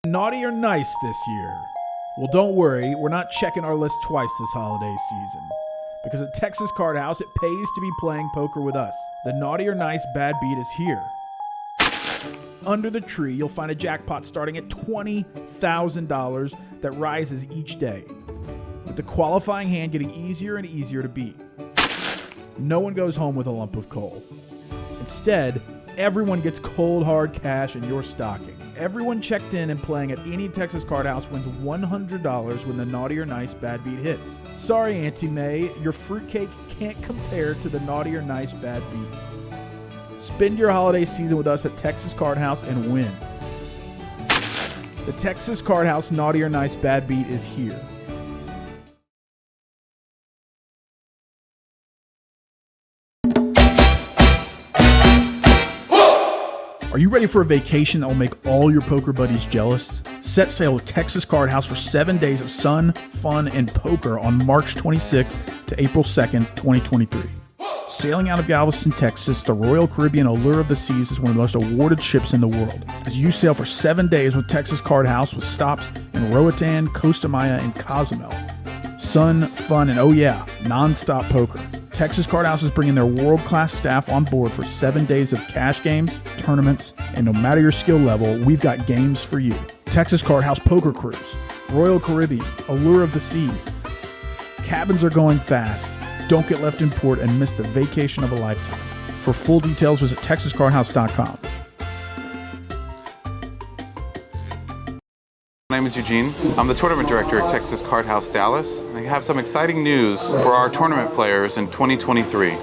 Naughty or nice this year? Well, don't worry, we're not checking our list twice this holiday season. Because at Texas Card House, it pays to be playing poker with us. The naughty or nice bad beat is here. Under the tree, you'll find a jackpot starting at $20,000 that rises each day, with the qualifying hand getting easier and easier to beat. No one goes home with a lump of coal. Instead, everyone gets cold hard cash in your stocking. Everyone checked in and playing at any Texas Card House wins $100 when the naughty or nice bad beat hits. Sorry, Auntie May, your fruitcake can't compare to the naughty or nice bad beat. Spend your holiday season with us at Texas Card House and win. The Texas Card House naughty or nice bad beat is here. Are you ready for a vacation that will make all your poker buddies jealous? Set sail with Texas Card House for 7 days of sun, fun, and poker on March 26th to April 2nd, 2023. Sailing out of Galveston, Texas, the Royal Caribbean Allure of the Seas is one of the most awarded ships in the world. As you sail for 7 days with Texas Card House with stops in Roatan, Costa Maya, and Cozumel. Sun, fun, and oh yeah, non-stop poker. Texas Card House is bringing their world-class staff on board for 7 days of cash games, tournaments, and no matter your skill level, we've got games for you. Texas Card House Poker Cruise, Royal Caribbean, Allure of the Seas. Cabins are going fast. Don't get left in port and miss the vacation of a lifetime. For full details, visit TexasCardHouse.com. My name is Eugene. I'm the tournament director at Texas Card House Dallas. I have some exciting news for our tournament players in 2023.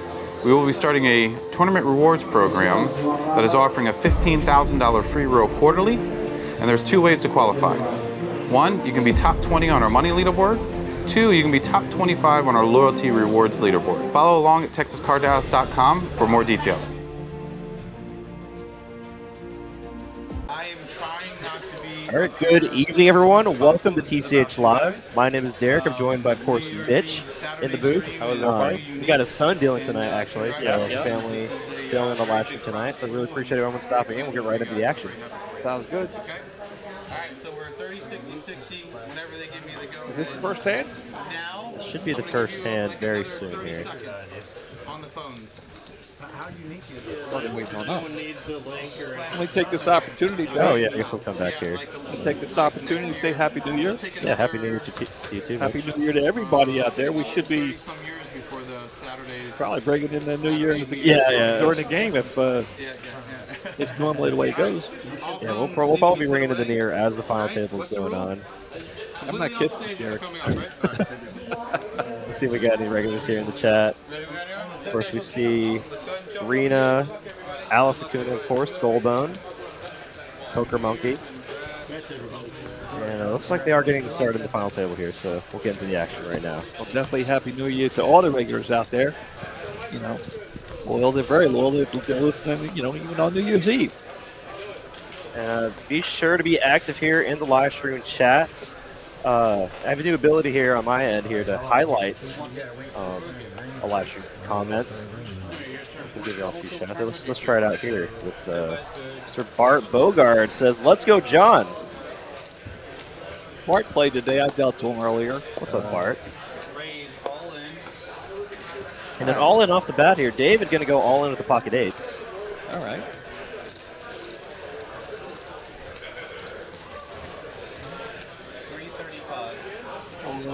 We will be starting a tournament rewards program that is offering a $15,000 free roll quarterly, and there's 2 ways to qualify. 1, you can be top 20 on our money leaderboard. 2, you can be top 25 on our loyalty rewards leaderboard. Follow along at TexasCardHouse.com for more details. All right, good evening, everyone. Welcome to TCH Live. My name is Derek. I'm joined by, of course, Mitch in the booth. We got a son dealing tonight, actually, so family dealing on the live stream tonight. But really appreciate everyone stopping in. We'll get right into the action. Sounds good. Okay. All right, so we're 30, 60, 60. Whenever they give me the go. Is this the first hand? Now, it should be the first hand very soon here. On the phones. How unique is this? Let me take this opportunity. Oh, yeah, I guess we'll come back here. Take this opportunity to say Happy New Year. Yeah, Happy New Year to you too. Happy New Year to everybody out there. We should be probably bringing in the New Year during the game if it's normally the way it goes. Yeah, we'll probably be ringing in the New Year as the final table is going on. I'm not kissing you, Derek. Let's see if we got any regulars here in the chat. Of course, we see Rena, Alice Acuna, of course, Skullbone, Poker Monkey. And it looks like they are getting started in the final table here, so we'll get into the action right now. Well, definitely Happy New Year to all the regulars out there. You know, loyal, they're very loyal. They're listening, you know, even on New Year's Eve. Be sure to be active here in the live stream chats. I have a new ability here on my end here to highlight a live stream comment. We'll give you all a few shout outs. Let's try it out here with Mr. Bart Bogard says, "Let's go, John." Bart played today. I dealt to him earlier. What's up, Bart? And then all in off the bat here. David going to go all in with the pocket eights. All right.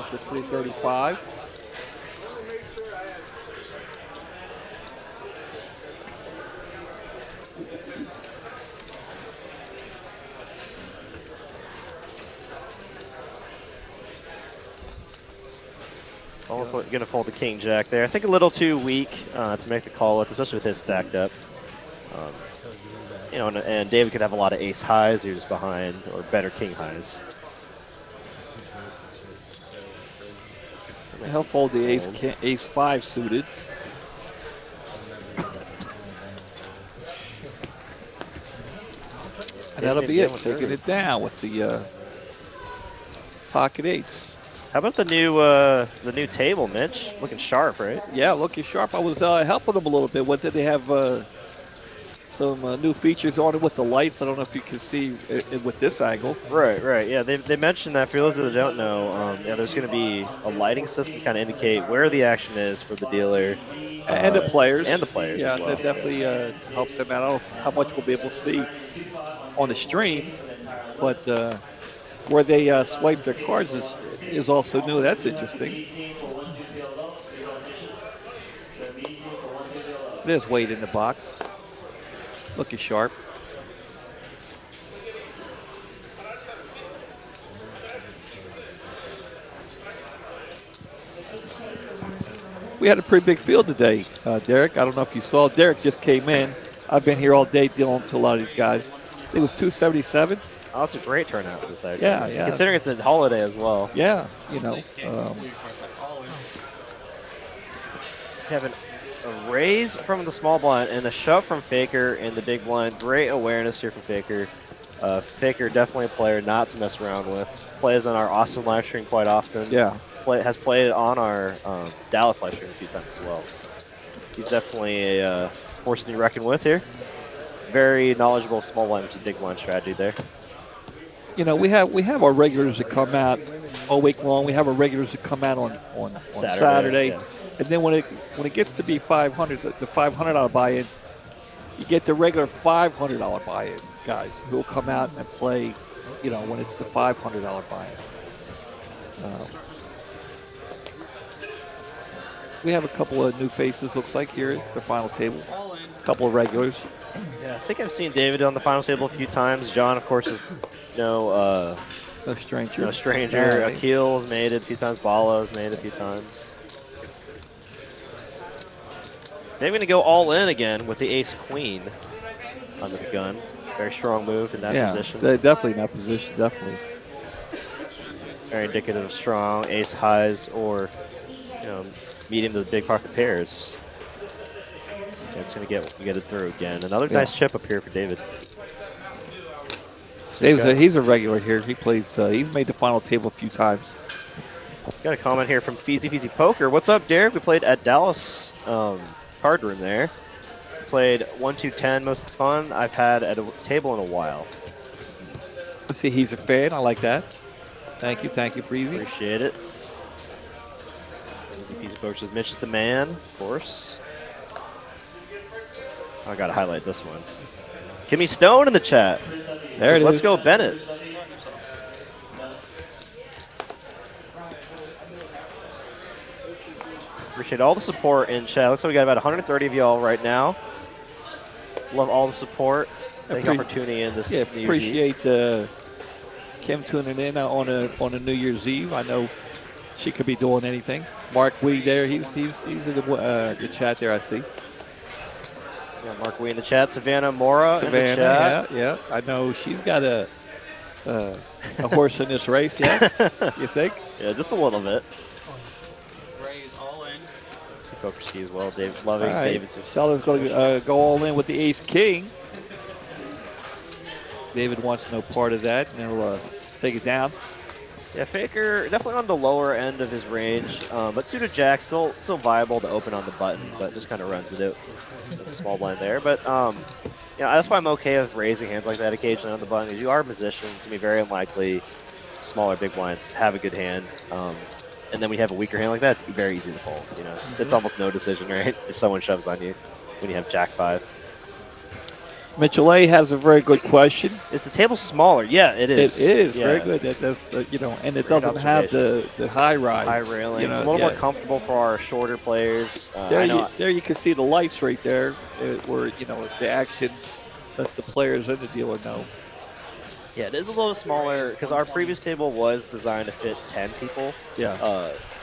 For 335. Almost going to fold the king jack there. I think a little too weak to make the call with, especially with his stacked up. You know, and David could have a lot of ace highs. He was behind, or better king highs. He'll fold the ace 5 suited. And that'll be it. Taking it down with the pocket eights. How about the new table, Mitch? Looking sharp, right? Yeah, looking sharp. I was helping them a little bit. What did they have? some new features on it with the lights. I don't know if you can see it with this angle. Right. Yeah, they mentioned that. For those that don't know, yeah, there's going to be a lighting system to kind of indicate where the action is for the dealer. And the players. And the players Yeah, as well. that definitely helps them out. I don't know how much we'll be able to see on the stream, but where they swipe their cards is also new. That's interesting. There's Wade in the box. Looking sharp. We had a pretty big field today, Derek. I don't know if you saw. Derek just came in. I've been here all day dealing to a lot of these guys. It was 277. Oh, that's a great turnout for this side. Yeah. Considering it's a holiday as well. Yeah, Having a raise from the small blind and a shove from Faker in the big blind. Great awareness here from Faker. Faker definitely a player not to mess around with. Plays on our Austin live stream quite often. Yeah. Has played on our Dallas live stream a few times as well. So he's definitely a force to be reckoned with here. Very knowledgeable small blind versus big blind strategy there. We have our regulars that come out all week long. We have our regulars that come out on Saturday. Yeah. And then when it gets to be 500, the $500 buy-in, you get the regular $500 buy-in guys who will come out and play, when it's the $500 buy-in. We have a couple of new faces, looks like, here at the final table. A couple of regulars. Yeah, I think I've seen David on the final table a few times. John, of course, is no stranger. No stranger. Yeah. Akil's made it a few times. Balo's made it a few times. They're going to go all in again with the ace-queen under the gun. Very strong move in that position. Yeah, definitely in that position, definitely. Very indicative of strong ace highs or, medium to the big pocket pairs. Yeah, it's going to get it through again. Another nice chip up here for David. He's a regular here. He plays. He's made the final table a few times. Got a comment here from Feezy Poker. What's up, Derek? We played at Dallas card room there. Played 1-2-10 most of the fun I've had at a table in a while. Let's see, he's a fan. I like that. Thank you, Feezy. Appreciate it. Feezy Poker says Mitch is the man, of course. I gotta highlight this one. Kimmy Stone in the chat. There it is. Let's go, Bennett. Appreciate all the support in chat. Looks like we got about 130 of y'all right now. Love all the support. Thank you for tuning in this New Year's appreciate Kim tuning in on a New Year's Eve. I know she could be doing anything. Mark Wee there. He's in the chat there, I see. Yeah, Mark Wee in the chat. Savannah Mora in the chat. Yeah. I know she's got a horse in this race, yes? You think? Yeah, just a little bit. Poker ski as well. David Loving, right. Davidson. Sheldon's going to go all in with the ace-king. David wants no part of that, and he'll take it down. Yeah, Faker definitely on the lower end of his range, but suited jack still viable to open on the button, but just kind of runs it out with a small blind there. But that's why I'm okay with raising hands like that occasionally on the button, because you are positioned. It's going to be very unlikely smaller big blinds have a good hand. And then we have a weaker hand like that, it's very easy to fold. It's almost no decision, right? If someone shoves on you when you have Jack 5. Mitchell A has a very good question. Is the table smaller? Yeah, it is. It is very good. That's and it doesn't have the high rise. High railing. It's a little more comfortable for our shorter players. There you can see the lights right there, where the action lets the players and the dealer know. Yeah, it is a little smaller because our previous table was designed to fit 10 people. Yeah.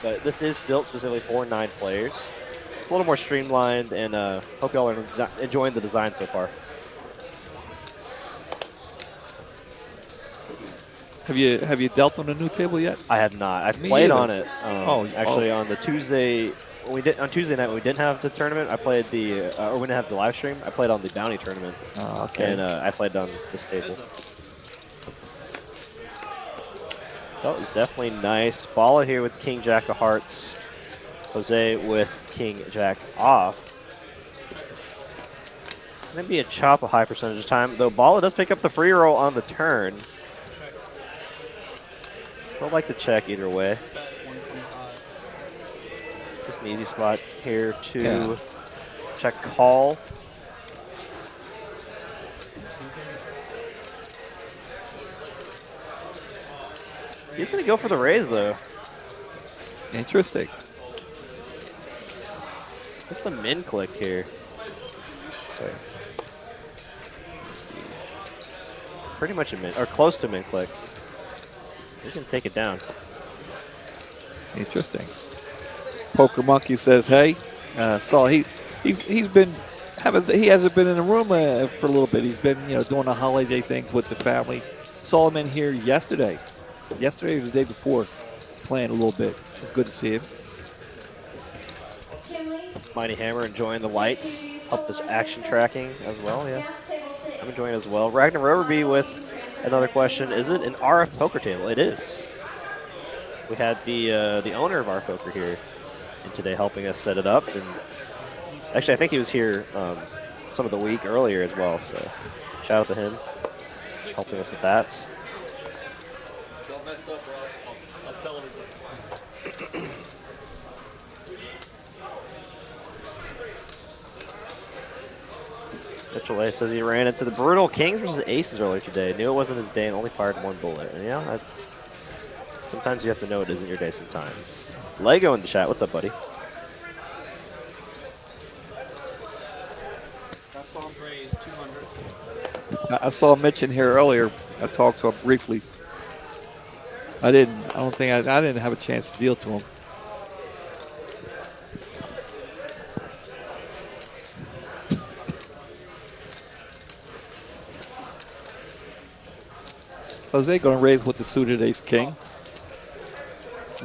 But this is built specifically for 9 players. It's a little more streamlined, and hope y'all are enjoying the design so far. Have you dealt on a new table yet? I have not. I've played on it. Actually, on the Tuesday. On Tuesday night when we didn't have the tournament, I played or we didn't have the live stream. I played on the bounty tournament. Oh, okay. And I played on this table. That was definitely nice. Bala here with King Jack of Hearts. Jose with King Jack off. Maybe a chop a high percentage of time, though Bala does pick up the free roll on the turn. Still like the check either way. Just an easy spot here to check call. He's going to go for the raise, though. Interesting. What's the min click here? Okay. Pretty much a min, or close to min click. He's going to take it down. Interesting. Poker Monkey says, "Hey, saw he's been he hasn't been in the room for a little bit. He's been doing the holiday things with the family. Saw him in here yesterday. Yesterday or the day before, playing a little bit. It's good to see him." Mighty Hammer enjoying the lights, help this action tracking as well. Yeah, I'm enjoying it as well. Ragnar Roverby with another question: is it an RF poker table? It is. We had the owner of RF Poker here and today helping us set it up, and actually I think he was here some of the week earlier as well. So shout out to him helping us with that. Don't mess up, bro. I'll tell everybody. Mitchell A says he ran into the brutal Kings versus Aces earlier today. Knew it wasn't his day and only fired one bullet. And yeah, sometimes you have to know it isn't your day sometimes. Lego in the chat. What's up, buddy? I saw Mitch in here earlier. I talked to him briefly. I didn't have a chance to deal to him. Jose going to raise with the suited ace king.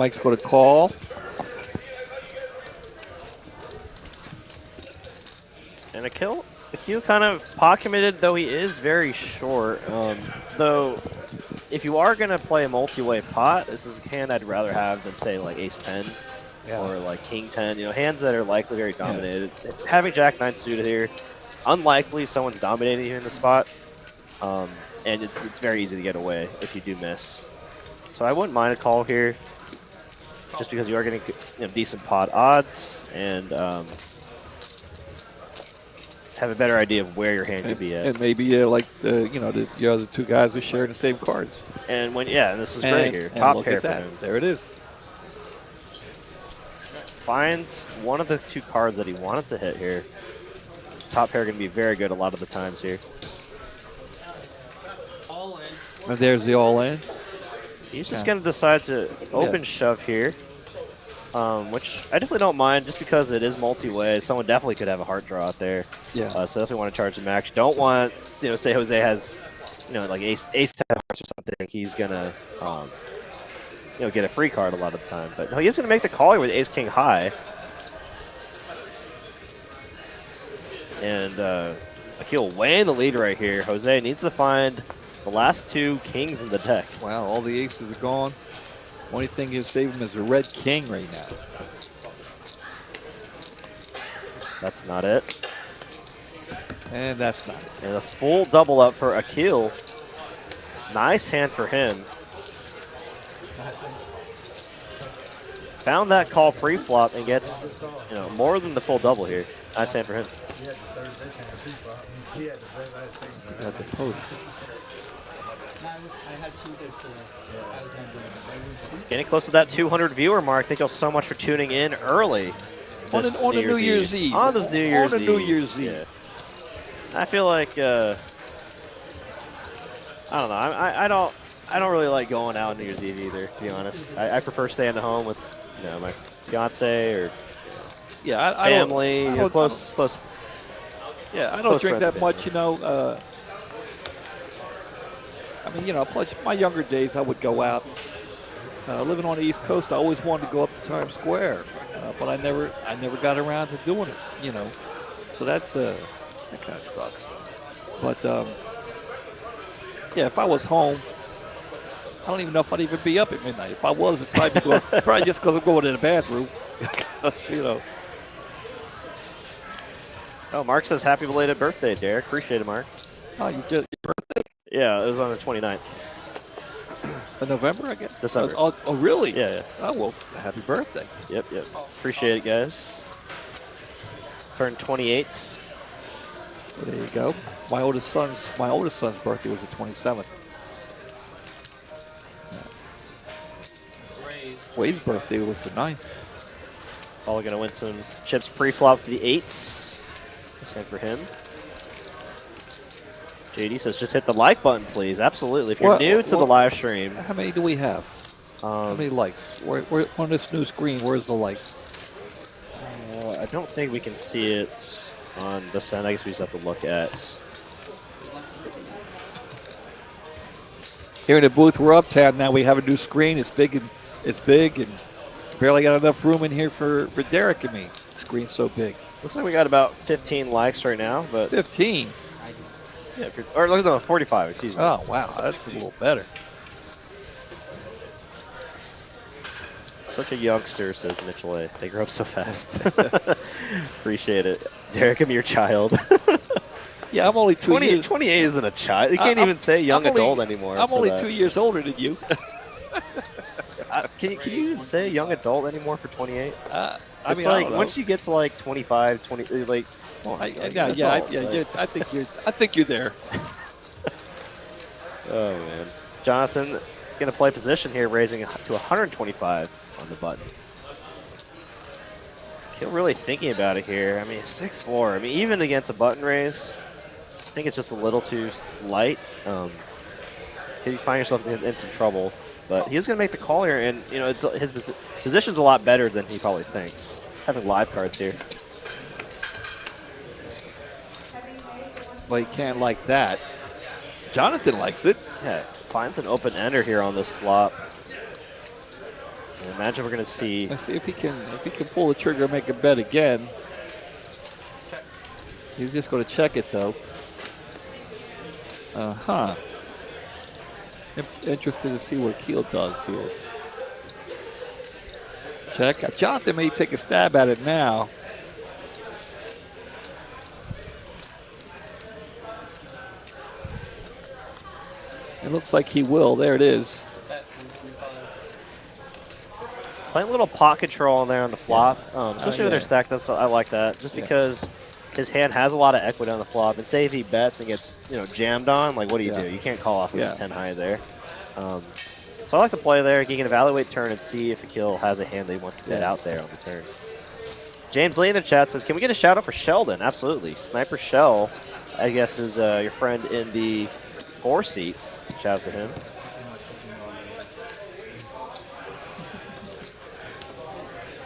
Mike's going to call. And Akil kind of pot committed, though he is very short. Though, if you are going to play a multi-way pot, this is a hand I'd rather have than, say, like ace 10 or like king 10. Hands that are likely very dominated. Yeah. Having jack 9 suited here, unlikely someone's dominating you in the spot. And it's very easy to get away if you do miss. So I wouldn't mind a call here, just because you are getting decent pot odds and have a better idea of where your hand could be at. And maybe like the other two guys are sharing the same cards. And and this is great here. Top pair for him. There it is. Finds one of the two cards that he wanted to hit here. Top pair going to be very good a lot of the times here. And there's the all-in. He's just going to decide to open shove here, which I definitely don't mind just because it is multi-way. Someone definitely could have a heart draw out there. Yeah. So definitely want to charge the max. Don't want, say Jose has, like ace 10 hearts or something. He's going to, get a free card a lot of the time. But no, he's going to make the call here with ace king high. And Akil way in the lead right here. Jose needs to find the last two kings in the deck. Wow, all the aces are gone. Only thing you save him is a red king right now. That's not it. And that's not it. And a full double up for Akil. Nice hand for him. Found that call pre-flop and gets more than the full double here. Nice hand for him. At the post. Getting close to that 200 viewer mark. Thank you all so much for tuning in early. On the New Year's Eve. On this New Year's Eve. On the New Year's Eve. Yeah. I feel like I don't know. I don't really like going out on New Year's Eve either. To be honest, I prefer staying at home with my fiance or family. Close. Yeah, I don't drink that much. Plus my younger days, I would go out. Living on the East Coast, I always wanted to go up to Times Square, but I never got around to doing it. So that kind of sucks. But if I was home, I don't even know if I'd even be up at midnight. If I was, it'd probably just because I'm going to the bathroom. Oh, Mark says happy belated birthday, Derek. Appreciate it, Mark. Oh, you just your birthday Yeah, it was on the 29th. in November, I guess. December. Oh, really? Yeah. Oh well, happy birthday. Yep. Appreciate it, guys. Turned 28. Well, there you go. My oldest son's birthday was the 27th. Wade's birthday was the 9th. All gonna win some chips pre-flop to the 8s. This one for him. JD says just hit the like button, please. Absolutely. If you're new to the live stream. How many do we have? How many likes? Where on this new screen, where's the likes? I don't think we can see it on this end. I guess we just have to look at. Here in the booth, we're uptown now. We have a new screen. It's big and barely got enough room in here for Derek and me. The screen's so big. Looks like we got about 15 likes right now, but 15. Yeah, or look at 45. Excuse me. Oh wow, that's a little better. Such a youngster, says Mitchell A. They grow up so fast. Appreciate it. Derek, I'm your child. Yeah, I'm only 28 isn't a child. You can't even say young adult anymore. I'm only 2 years older than you. Can you even say young adult anymore for 28? I It's mean, like once you get to like 25, 20, like. Well, I think you're there. Oh man, Jonathan gonna play position here, raising to 125 on the button. Kill really thinking about it here. I mean, 6-4. I mean, even against a button raise, I think it's just a little too light. You find yourself in some trouble, but he's gonna make the call here, and you know his position's a lot better than he probably thinks. Having live cards here. Well, you can't like that. Jonathan likes it. Yeah, finds an open ender here on this flop. And imagine we're gonna see. Let's see if he can pull the trigger and make a bet again. He's just going to check it though. Interested to see what Keel does here. Check. Jonathan may take a stab at it now. It looks like he will. There it is. Playing a little pot control in there on the flop, especially when they're stacked up. So I like that, just because his hand has a lot of equity on the flop. And say if he bets and gets jammed on, like what do you do? You can't call off with his 10 high there. So I like to play there. He can evaluate turn and see if Akil has a hand that he wants to bet out there on the turn. James Lee in the chat says, "Can we get a shout out for Sheldon?" Absolutely. Sniper Shell, I guess, is your friend in the 4 seat. Shout out to him.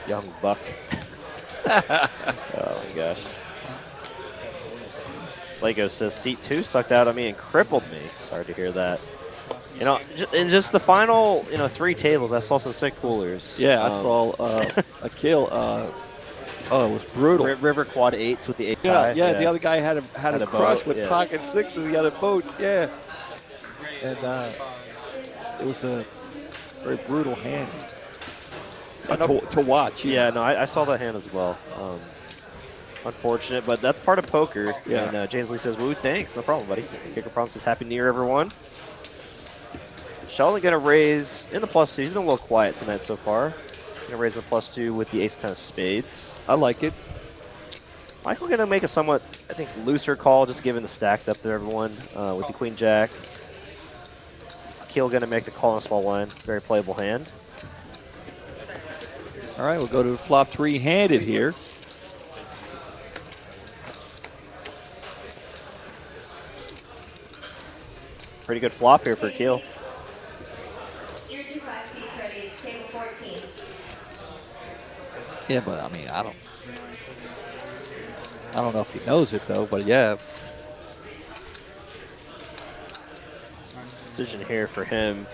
Young buck. Oh my gosh. Lego says seat 2 sucked out on me and crippled me. Sorry to hear that. In just the final 3 tables, I saw some sick coolers. Yeah, I saw Akil. Oh, it was brutal. River quad 8s with the 8 yeah, high. yeah, the other guy had a crush boat, with pocket 6s. He had a boat. Yeah, and it was a very brutal hand to watch. Yeah, no, I saw that hand as well. Unfortunate, but that's part of poker. Yeah. And James Lee says, "Woo, thanks, no problem, buddy." Kicker Problem says, "Happy New Year, everyone." Sheldon gonna raise in the +2. He's been a little quiet tonight so far. Gonna raise the +2 with the ace 10 of spades. I like it. Michael gonna make a somewhat, I think, looser call, just given the stacked up there, everyone, with the queen jack. Keel gonna make the call on a small line. Very playable hand. All right, we'll go to the flop 3-handed here. Pretty good flop here for Keel. Your 2-5 seats ready. It's table 14. Yeah, but I mean, I don't know if he knows it though, but yeah. Decision here for him.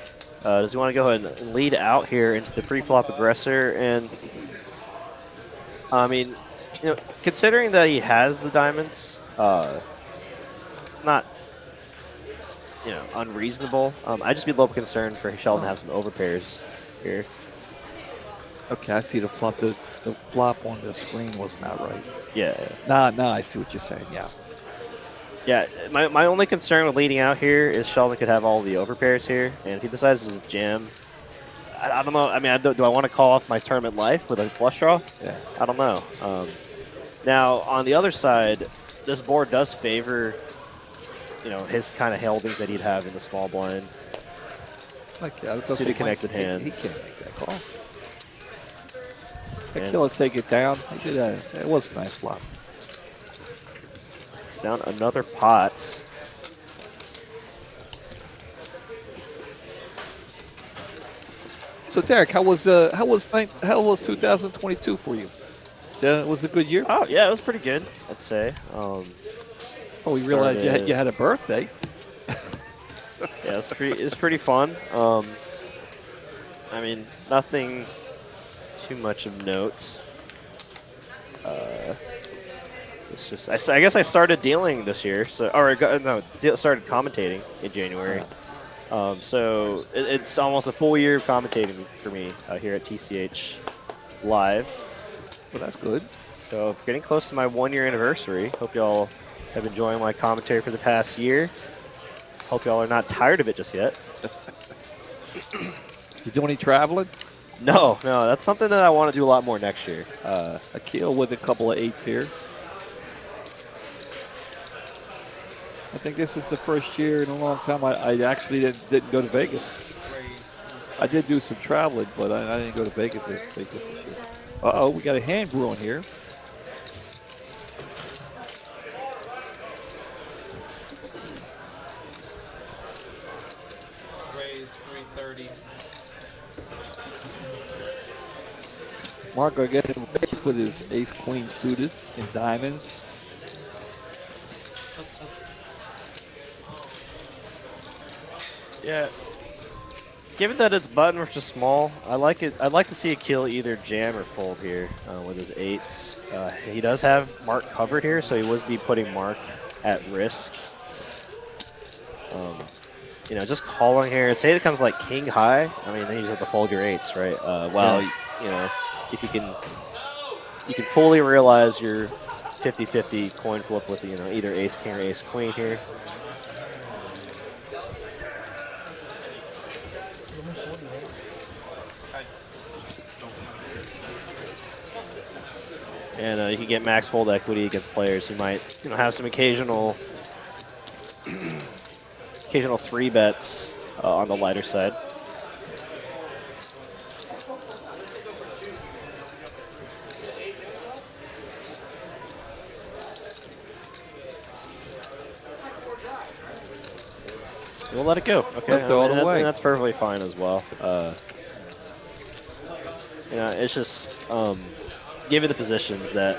Does he want to go ahead and lead out here into the pre-flop aggressor? And I mean, considering that he has the diamonds, it's not unreasonable. I'd just be a little concerned for Sheldon to have some overpairs here. Okay, I see the flop. The flop on the screen was not right. Yeah. Nah, I see what you're saying. Yeah. Yeah, my only concern with leading out here is Sheldon could have all the overpairs here, and if he decides to jam, I don't know. I mean, do I want to call off my tournament life with a flush draw? Yeah. I don't know. Now, on the other side, this board does favor, his kind of holdings that he'd have in the small blind. Suited connected hands. He can't make that call. That killer take it down. He did that. It was a nice flop. It's down another pot. So Derek, how was 2022 for you? Was it a good year? Oh yeah, it was pretty good, I'd say. We realized you had a birthday. Yeah, it was pretty fun. I mean, nothing too much of note. It's just I guess I started dealing this year, started commentating in January. So it's almost a full year of commentating for me here at TCH Live. Well, that's good. So getting close to my 1-year anniversary. Hope y'all have been enjoying my commentary for the past year. Hope y'all are not tired of it just yet. You do any traveling? No, that's something that I want to do a lot more next year. Akil with a couple of 8s here. I think this is the first year in a long time I actually didn't go to Vegas. I did do some traveling, but I didn't go to Vegas this year. Uh-oh, we got a hand brewing here. Raise 330. Marco getting with his ace-queen suited in diamonds. Yeah. Given that it's button versus small, I like it. I'd like to see Akil either jam or fold here with his 8s. He does have Mark covered here, so he would be putting Mark at risk. Just calling here. Say it comes like king high. I mean, then you just have to fold your 8s, right? If you can fully realize your 50-50 coin flip with either ace king or ace queen here. And you can get max fold equity against players who might have some occasional 3 bets on the lighter side. We'll let it go. Okay, All the way. That's perfectly fine as well. It's just given the positions that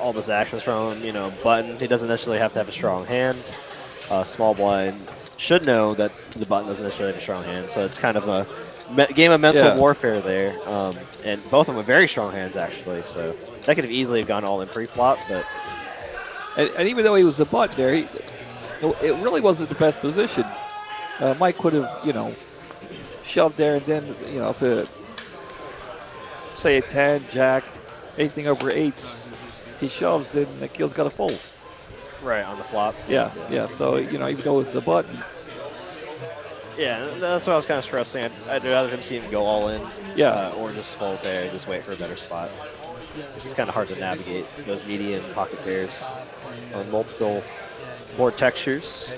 all this action's from, button, he doesn't necessarily have to have a strong hand. Small blind should know that the button doesn't necessarily have a strong hand, so it's kind of a game of mental warfare there. And both of them are very strong hands, actually, so that could have easily gone all in pre-flop, but... And even though he was a butt there, it really wasn't the best position. Mike could have, shoved there, and then, if say a 10, jack, anything over 8s, he shoves, then Akil's got to fold. Right, on the flop. Yeah. So, even though it's the button. Yeah, that's what I was kind of stressing. I'd rather him see him go all in. Yeah. Or just fold there and just wait for a better spot. It's just kind of hard to navigate those medium pocket pairs on multiple board textures.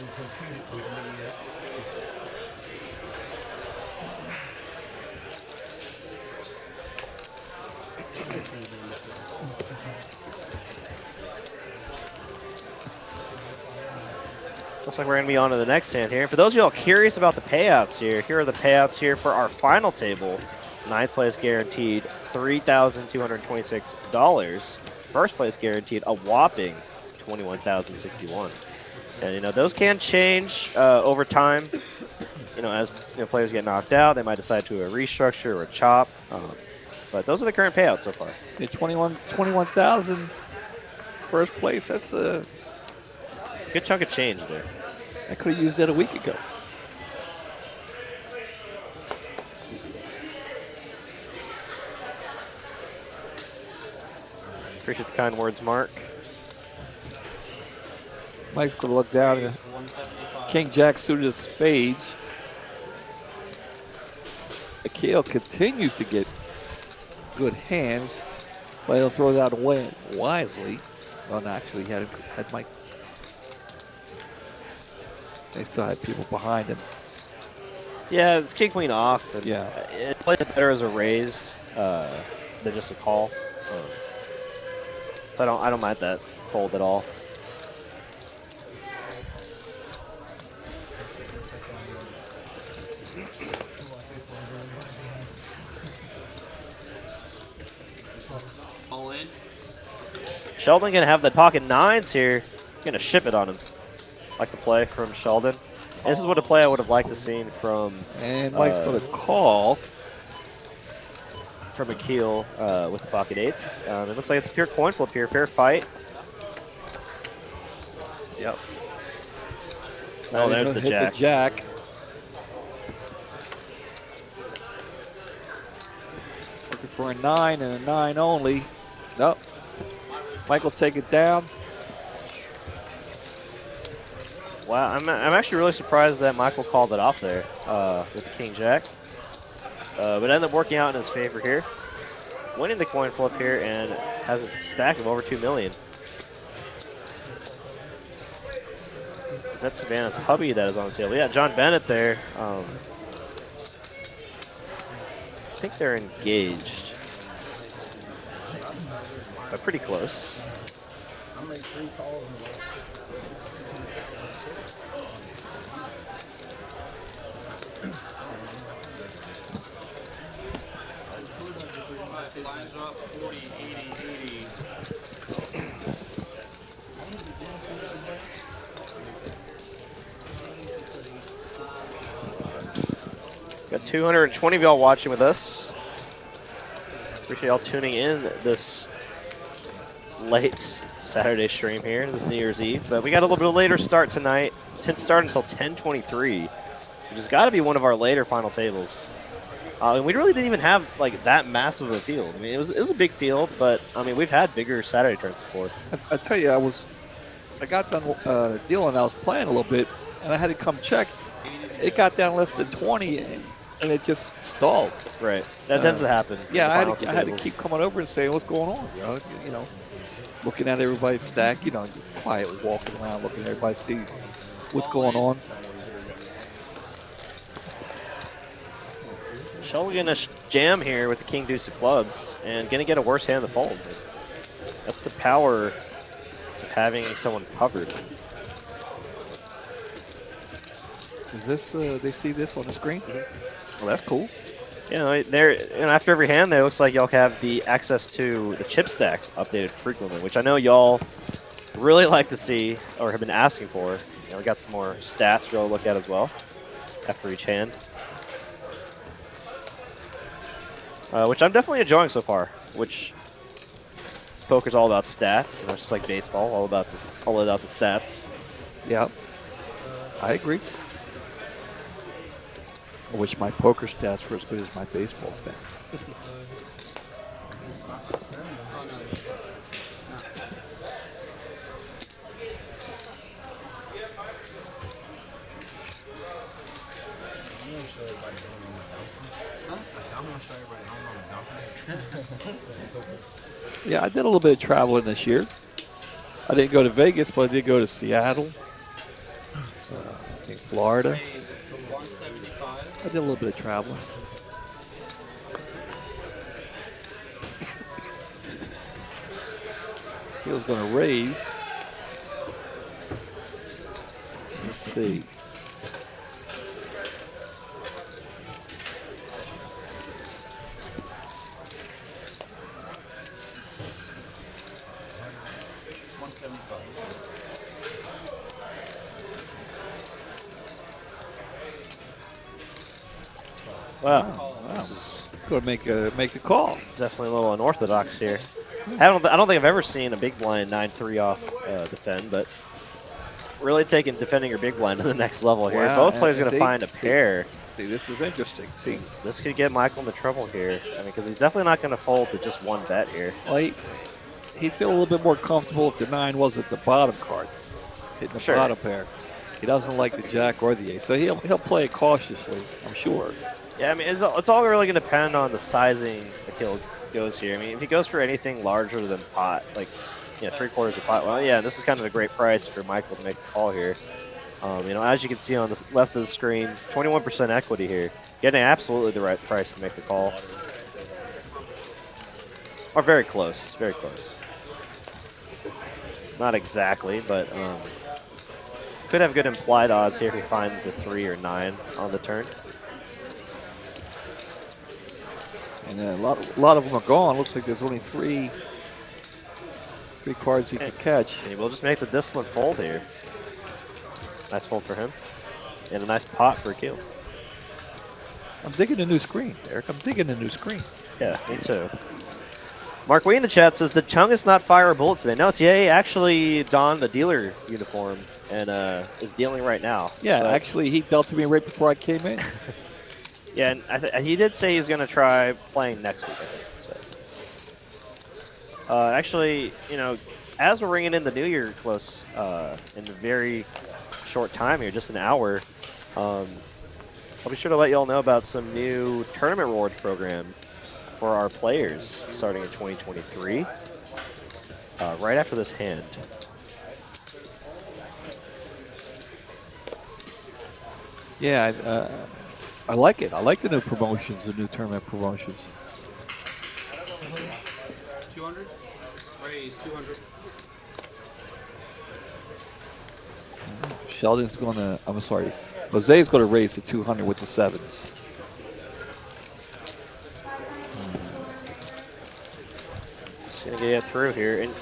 Looks like we're going to be on to the next hand here. For those of y'all curious about the payouts here are the payouts here for our final table. 9th place guaranteed $3,226. First place guaranteed a whopping $21,061. And those can change over time. As players get knocked out, they might decide to restructure or chop. But those are the current payouts so far. Yeah, 21,000 first place. That's a good chunk of change there. I could have used that a week ago. Appreciate the kind words, Mark. Mike's going to look down at King Jack suited of spades. Akil continues to get good hands, but he'll throw that away wisely. Well, no, actually, he had Mike. They still had people behind him. Yeah, it's king queen off. And Yeah. It plays better as a raise than just a call. So I don't mind that fold at all. All in. Sheldon gonna have the pocket nines here. Gonna ship it on him. Like the play from Sheldon. And this is what a play I would have liked to seen from And Mike's going to call. from Akil with the pocket eights. It looks like it's a pure coin flip here. Fair fight. Yep. Oh, there's the hit jack. The jack. Looking for a 9 and a 9 only. Nope. Mike will take it down. Wow, I'm actually really surprised that Michael called it off there with the king jack. But ended up working out in his favor here. Winning the coin flip here and has a stack of over 2 million. Is that Savannah's hubby that is on the table? Yeah, John Bennett there. I think they're engaged. But pretty close. Lines are up 40, 80, 80. Got 220 of y'all watching with us. Appreciate y'all tuning in this late Saturday stream here, this New Year's Eve. But we got a little bit of later start tonight. Didn't start until 10:23, which has got to be one of our later final tables. And we really didn't even have like that massive of a field. I mean, it was a big field, but I mean, we've had bigger Saturday turns before. I tell you, I got done dealing. I was playing a little bit, and I had to come check. It got down less than 20, and it just stalled. Right, that tends to happen. Yeah, I had to keep coming over and saying, "What's going on?" You know, looking at everybody's stack. You know, just quietly walking around, looking at everybody, see what's going on. Sheldon gonna jam here with the king deuce of clubs and gonna get a worse hand to fold. That's the power of having someone covered. Is this? They see this on the screen? Well, that's cool. You know, after every hand, there it looks like y'all have the access to the chip stacks updated frequently, which I know y'all really like to see or have been asking for. You know, we got some more stats for y'all to look at as well after each hand. Which I'm definitely enjoying so far. Which poker's all about stats. You know, it's just like baseball, all about the stats. Yeah, I agree. I wish my poker stats were as good as my baseball stats. Yeah, I did a little bit of traveling this year. I didn't go to Vegas, but I did go to Seattle, I think Florida. I did a little bit of traveling. He was going to raise. Let's see. Wow. This is going to make a call. Definitely a little unorthodox here. I don't think I've ever seen a big blind 9-3 off defend, but really taking defending your big blind to the next level here. Wow, Both players going to find a pair. See, this is interesting. See, This could get Michael into trouble here. I mean, because he's definitely not going to fold to just one bet here. well, he'd feel a little bit more comfortable if the 9 was at the bottom card, hitting the Sure. bottom pair. He doesn't like the jack or the ace, so he'll play it cautiously, I'm sure. Yeah, I mean, it's all really going to depend on the sizing that he goes here. I mean, if he goes for anything larger than pot, like 3/4 of pot, well, yeah, this is kind of a great price for Michael to make the call here. As you can see on the left of the screen, 21% equity here. Getting absolutely the right price to make the call. Or very close, very close. Not exactly, but could have good implied odds here if he finds a 3 or 9 on the turn. And a lot of them are gone. Looks like there's only three cards he could catch. And he will just make the discipline fold here. Nice fold for him. And a nice pot for Akil. I'm digging a new screen, Eric. I'm digging a new screen. Yeah, me too. Mark Wee in the chat says the Chung is not fire a bullet today. No, TA actually donned the dealer uniform and is dealing right now. Yeah, actually, he dealt to me right before I came in. Yeah, and he did say he's going to try playing next week, I think. So. Actually, as we're ringing in the new year close in a very short time here, just an hour, I'll be sure to let you all know about some new tournament rewards program for our players starting in 2023, right after this hand. Yeah, I like it. I like the new promotions, the new tournament promotions. 200? Raise 200. Sheldon's going to, I'm sorry, Jose's going to raise to 200 with the 7s. Just going to get through here. And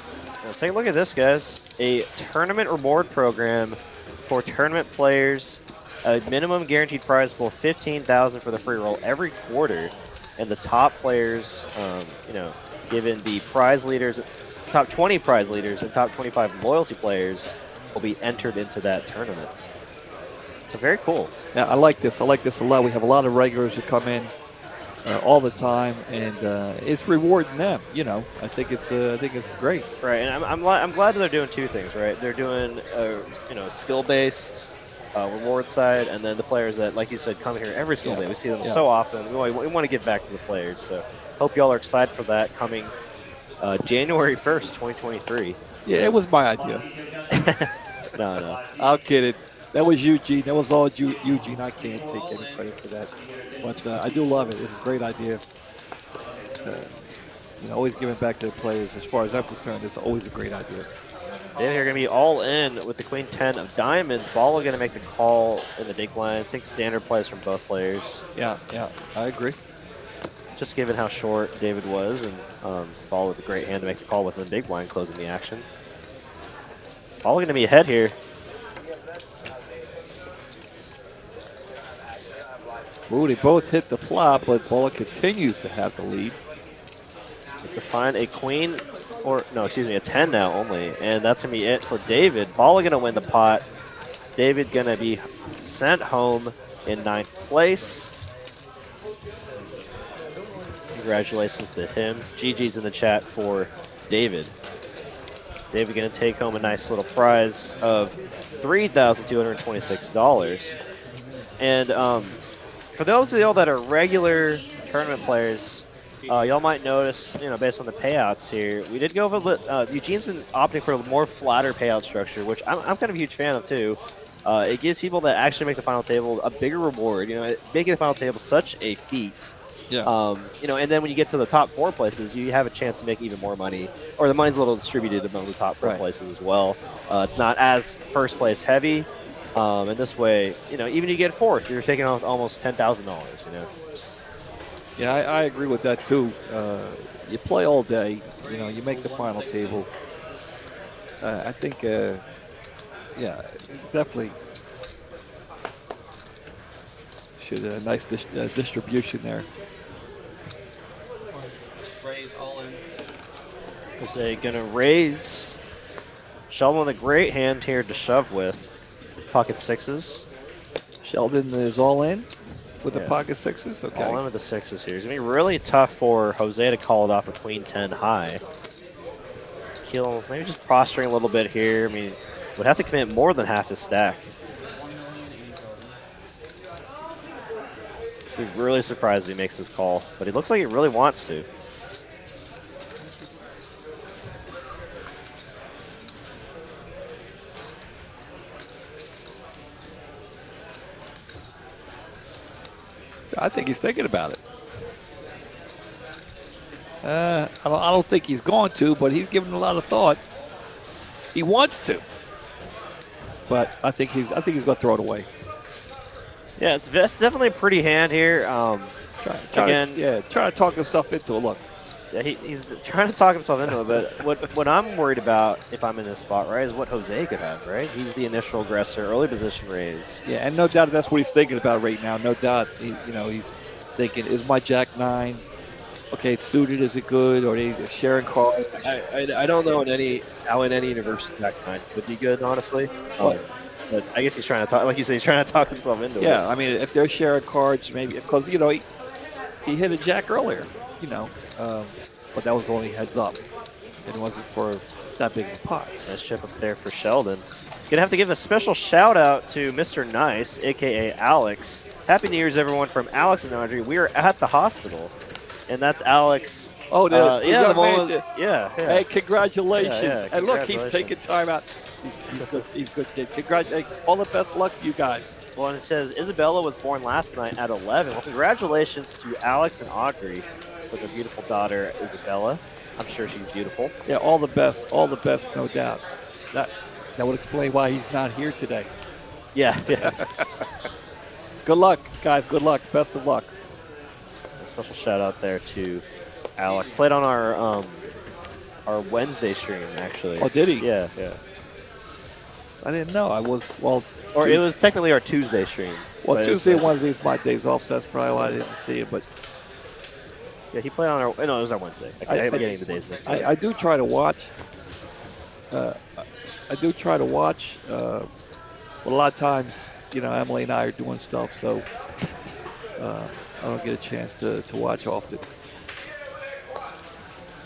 take a look at this, guys. A tournament reward program for tournament players. A minimum guaranteed prize pool, $15,000 for the free roll every quarter, and the top players, given the prize leaders, top 20 prize leaders and top 25 loyalty players will be entered into that tournament. So very cool. Yeah, I like this. I like this a lot. We have a lot of regulars that come in all the time, and it's rewarding them. I think it's great. Right, and I'm glad that they're doing two things. Right, they're doing skill-based. Reward side, and then the players that, like you said, come here every single day. We see them so often. We want to give back to the players. So hope y'all are excited for that coming January 1st, 2023. Yeah, it was my idea. No. I'll kid it. That was Eugene. That was all Eugene. I can't take any credit for that. But I do love it. It's a great idea. Always giving back to the players. As far as I'm concerned, it's always a great idea. David here going to be all in with the queen 10 of diamonds. Ball going to make the call in the big blind. I think standard plays from both players. Yeah, I agree. Just given how short David was, and Ball with a great hand to make the call within the big blind, closing the action. Ball going to be ahead here. Ooh, they both hit the flop, but Ball continues to have the lead. Is to find a queen. A 10 now only, and that's going to be it for David. Ball going to win the pot. David going to be sent home in 9th place. Congratulations to him. GG's in the chat for David. David going to take home a nice little prize of $3,226. And for those of y'all that are regular tournament players, y'all might notice, based on the payouts here, we did go over. Eugene's been opting for a more flatter payout structure, which I'm kind of a huge fan of too. It gives people that actually make the final table a bigger reward. Making the final table such a feat. Yeah. And then when you get to the top 4 places, you have a chance to make even more money, or the money's a little distributed among the top 4 places as well. It's not as first place heavy, and this way, even if you get 4th, you're taking off almost $10,000. Yeah, I agree with that too. You play all day, you make the final table. I think, definitely should a nice distribution there. Raise all in. Jose gonna raise. Sheldon with a great hand here to shove with. Pocket 6s. Sheldon is all in with the pocket 6s. Okay. All in with the 6s here. It's gonna be really tough for Jose to call it off a queen 10 high. he'll maybe just posturing a little bit here. I mean, would have to commit more than half his stack. Be really surprised if he makes this call, but he looks like he really wants to. I think he's thinking about it. I don't think he's going to, but he's given a lot of thought. He wants to, but I think he's going to throw it away. Yeah, it's definitely a pretty hand here. Again, try to talk himself into it. Look, yeah, he's trying to talk himself into it, but what I'm worried about if I'm in this spot, right, is what Jose could have, right? He's the initial aggressor, early position raise. yeah, and no doubt that's what he's thinking about right now. No doubt, he's thinking, is my Jack 9? Okay, it's suited. Is it good? Or are they sharing cards? I don't know how in any universe Jack 9 could be good, honestly. But I guess he's trying to talk, like you said, he's trying to talk himself into it. Yeah, I mean, if they're sharing cards, maybe because he hit a Jack earlier, but that was only heads up. It wasn't for that big of a pot. Nice chip up there for Sheldon. Gonna have to give a special shout out to Mr. Nice, aka Alex. Happy New Year's, everyone, from Alex and Audrey. We are at the hospital, and that's Alex. Oh, the one. Yeah. Hey, congratulations! Yeah, And look, he's congratulations. taking time out. He's good kid. Congratulations! All the best luck to you guys. Well, and it says Isabella was born last night at 11. Well, congratulations to Alex and Audrey for their beautiful daughter, Isabella. I'm sure she's beautiful. Yeah, all the best, no doubt. That would explain why he's not here today. Yeah. Good luck, guys. Good luck. Best of luck. A special shout out there to Alex. Played on our Wednesday stream, actually. Oh, did he? Yeah. I didn't know. Or it was technically our Tuesday stream. Well, Tuesday and Wednesday is my days off, so that's probably why I didn't see it. But yeah, he played on our. No, it was our Wednesday. I'm getting the days mixed up. I do try to watch. But a lot of times, Emily and I are doing stuff, so I don't get a chance to watch often.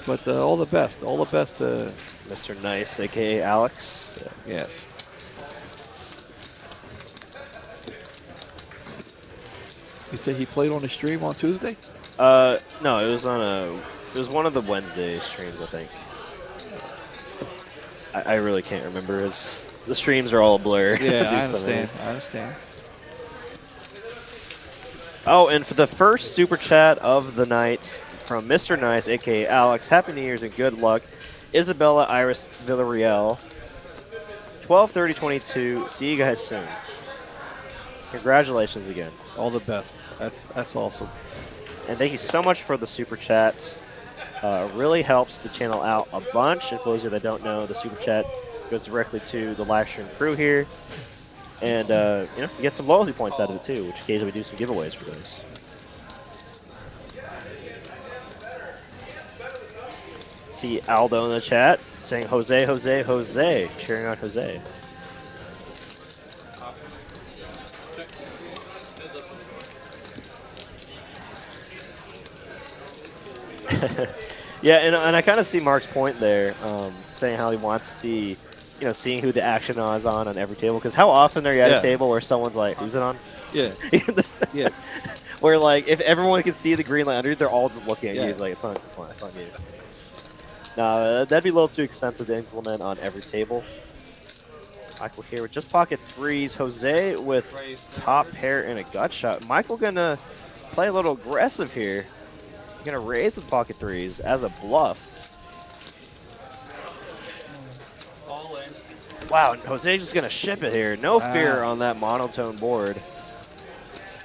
But all the best to Mr. Nice, aka Alex. Yeah. You say he played on the stream on Tuesday? No, it was one of the Wednesday streams, I think. I really can't remember. The streams are all a blur. Yeah, I understand. Oh, and for the first super chat of the night from Mr. Nice, aka Alex, Happy New Year's and good luck. Isabella Iris Villarreal, 12/30/22. See you guys soon. Congratulations again. All the best. That's awesome. And thank you so much for the super chats. Really helps the channel out a bunch. And for those of you that don't know, the super chat goes directly to the live stream crew here. And you get some loyalty points out of it too, which occasionally we do some giveaways for those. See Aldo in the chat saying Jose, Jose, Jose, cheering on Jose. Yeah, and I kind of see Mark's point there, saying how he wants the, seeing who the action is on every table. Because how often are you at a table where someone's like, who's it on? Yeah. Yeah. Where, like, if everyone can see the green light under, they're all just looking at you. It's like, it's on you. No, that'd be a little too expensive to implement on every table. Michael here with just pocket threes. Jose with top pair and a gut shot. Michael gonna play a little aggressive here. Gonna raise with pocket threes as a bluff. All in. Wow, Jose just gonna ship it here. No fear on that monotone board.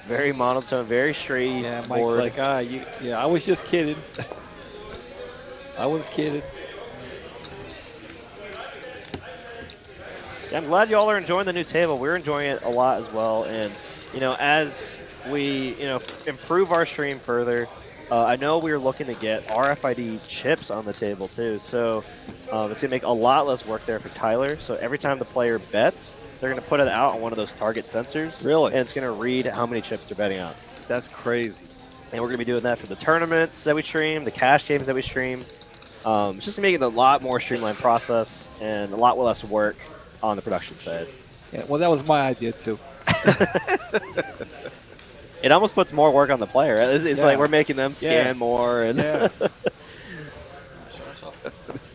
Very monotone, very straight Yeah, Mike's board. like, I was just kidding. I was kidding. Yeah, I'm glad y'all are enjoying the new table. We're enjoying it a lot as well. And, as we, improve our stream further, I know we are looking to get RFID chips on the table too. So it's going to make a lot less work there for Tyler. So every time the player bets, they're going to put it out on one of those target sensors. Really? And it's going to read how many chips they're betting on. That's crazy. And we're going to be doing that for the tournaments that we stream, the cash games that we stream. It's just making it a lot more streamlined process and a lot less work on the production side. Yeah, well, that was my idea too. It almost puts more work on the player. It's Yeah. like we're making them scan Yeah. more. And Yeah.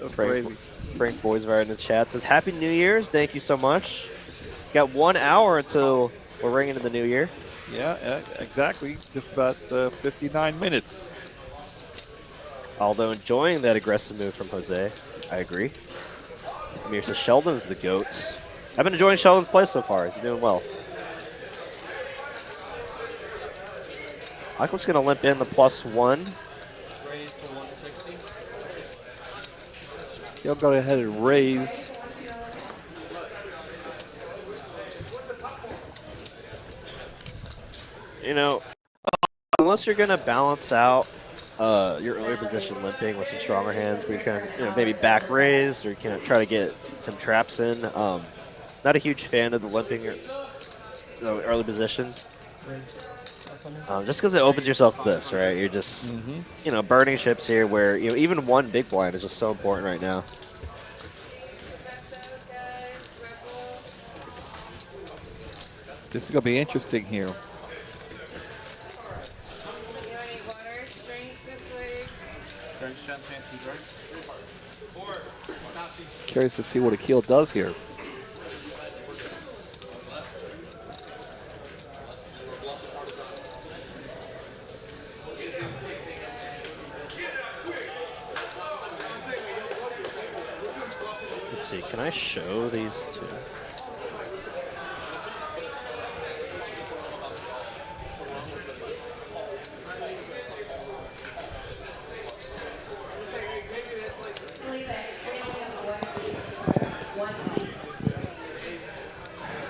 Frank Boisvar in the chat says, Happy New Year's. Thank you so much. Got 1 hour until we're ringing in the new year. Yeah, exactly. Just about 59 minutes. Although enjoying that aggressive move from Jose. I agree. Amir says, Sheldon's the GOAT. I've been enjoying Sheldon's play so far. He's doing well. Michael's going to limp in the +1. Raise to 160. He'll go ahead and raise. You know, unless you're going to balance out your earlier position limping with some stronger hands where you can maybe back raise or you can try to get some traps in. Not a huge fan of the limping early position. Just because it opens yourself to this, right? You're just, burning chips here where, even one big blind is just so important right now. This is going to be interesting here. Curious to see what Akil does here. Let's see, can I show these two?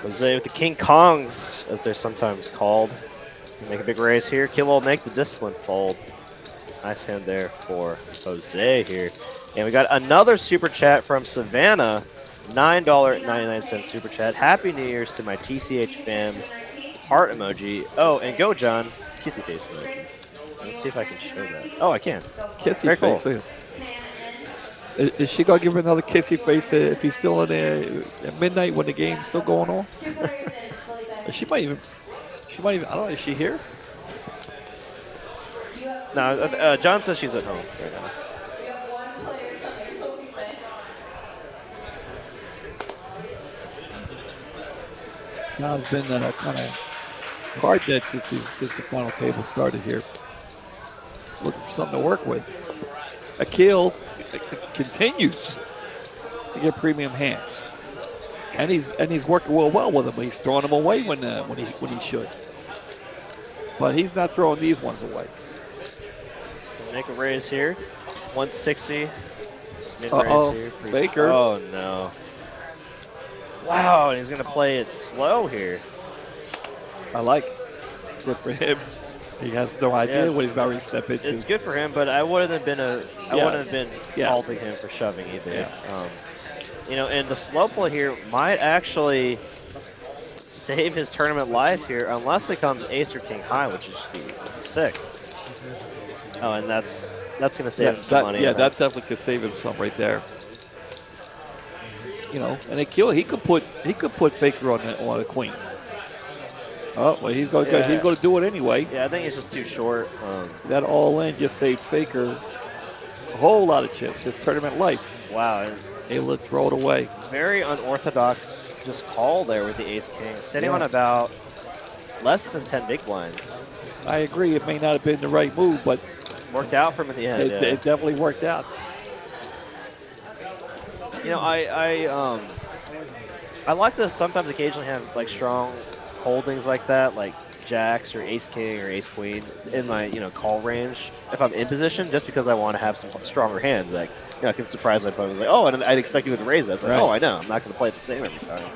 Jose with the King Kongs, as they're sometimes called. Make a big raise here. Kill will make the discipline fold. Nice hand there for Jose here. And we got another super chat from Savannah. $9.99 super chat. Happy New Year's to my TCH fam. Heart emoji. Oh, and go, John. Kissy face emoji. Let's see if I can show that. Oh, I can. Kissy Very cool. face. Is she going to give him another kissy face if he's still in there at midnight when the game's still going on? She might even, I don't know, is she here? No, John says she's at home right now. John's been kind of hard dead since the final table started here. Looking for something to work with. Akil continues to get premium hands, and he's working well with them. He's throwing them away when he should, but he's not throwing these ones away. Make a raise here, 160. Uh-oh, here. Baker. Oh no! Wow, and he's gonna play it slow here. I like it. Good for him. He has no idea what he's about to step into. It's good for him, but I wouldn't have been faulting him for shoving either. Yeah. And the slow play here might actually save his tournament life here, unless it comes ace or king high, which is sick. Oh, and that's gonna save him some money. Yeah, that definitely could save him some right there. And Akil, he could put Baker on a queen. Oh, well, he's going to do it anyway. Yeah, I think it's just too short. That all in just saved Faker a whole lot of chips. His tournament life. Wow. Able to throw it away. Very unorthodox just call there with the ace-king. Sitting on about less than 10 big blinds. I agree. It may not have been the right move, but worked out for him at the end. It definitely worked out. I like to sometimes occasionally have like strong holdings like that, like jacks or ace king or ace queen in my call range if I'm in position, just because I want to have some stronger hands. Like I can surprise my opponent, like, oh, and I'd expect you to raise that. It's like, right. Oh, I know, I'm not going to play it the same every time.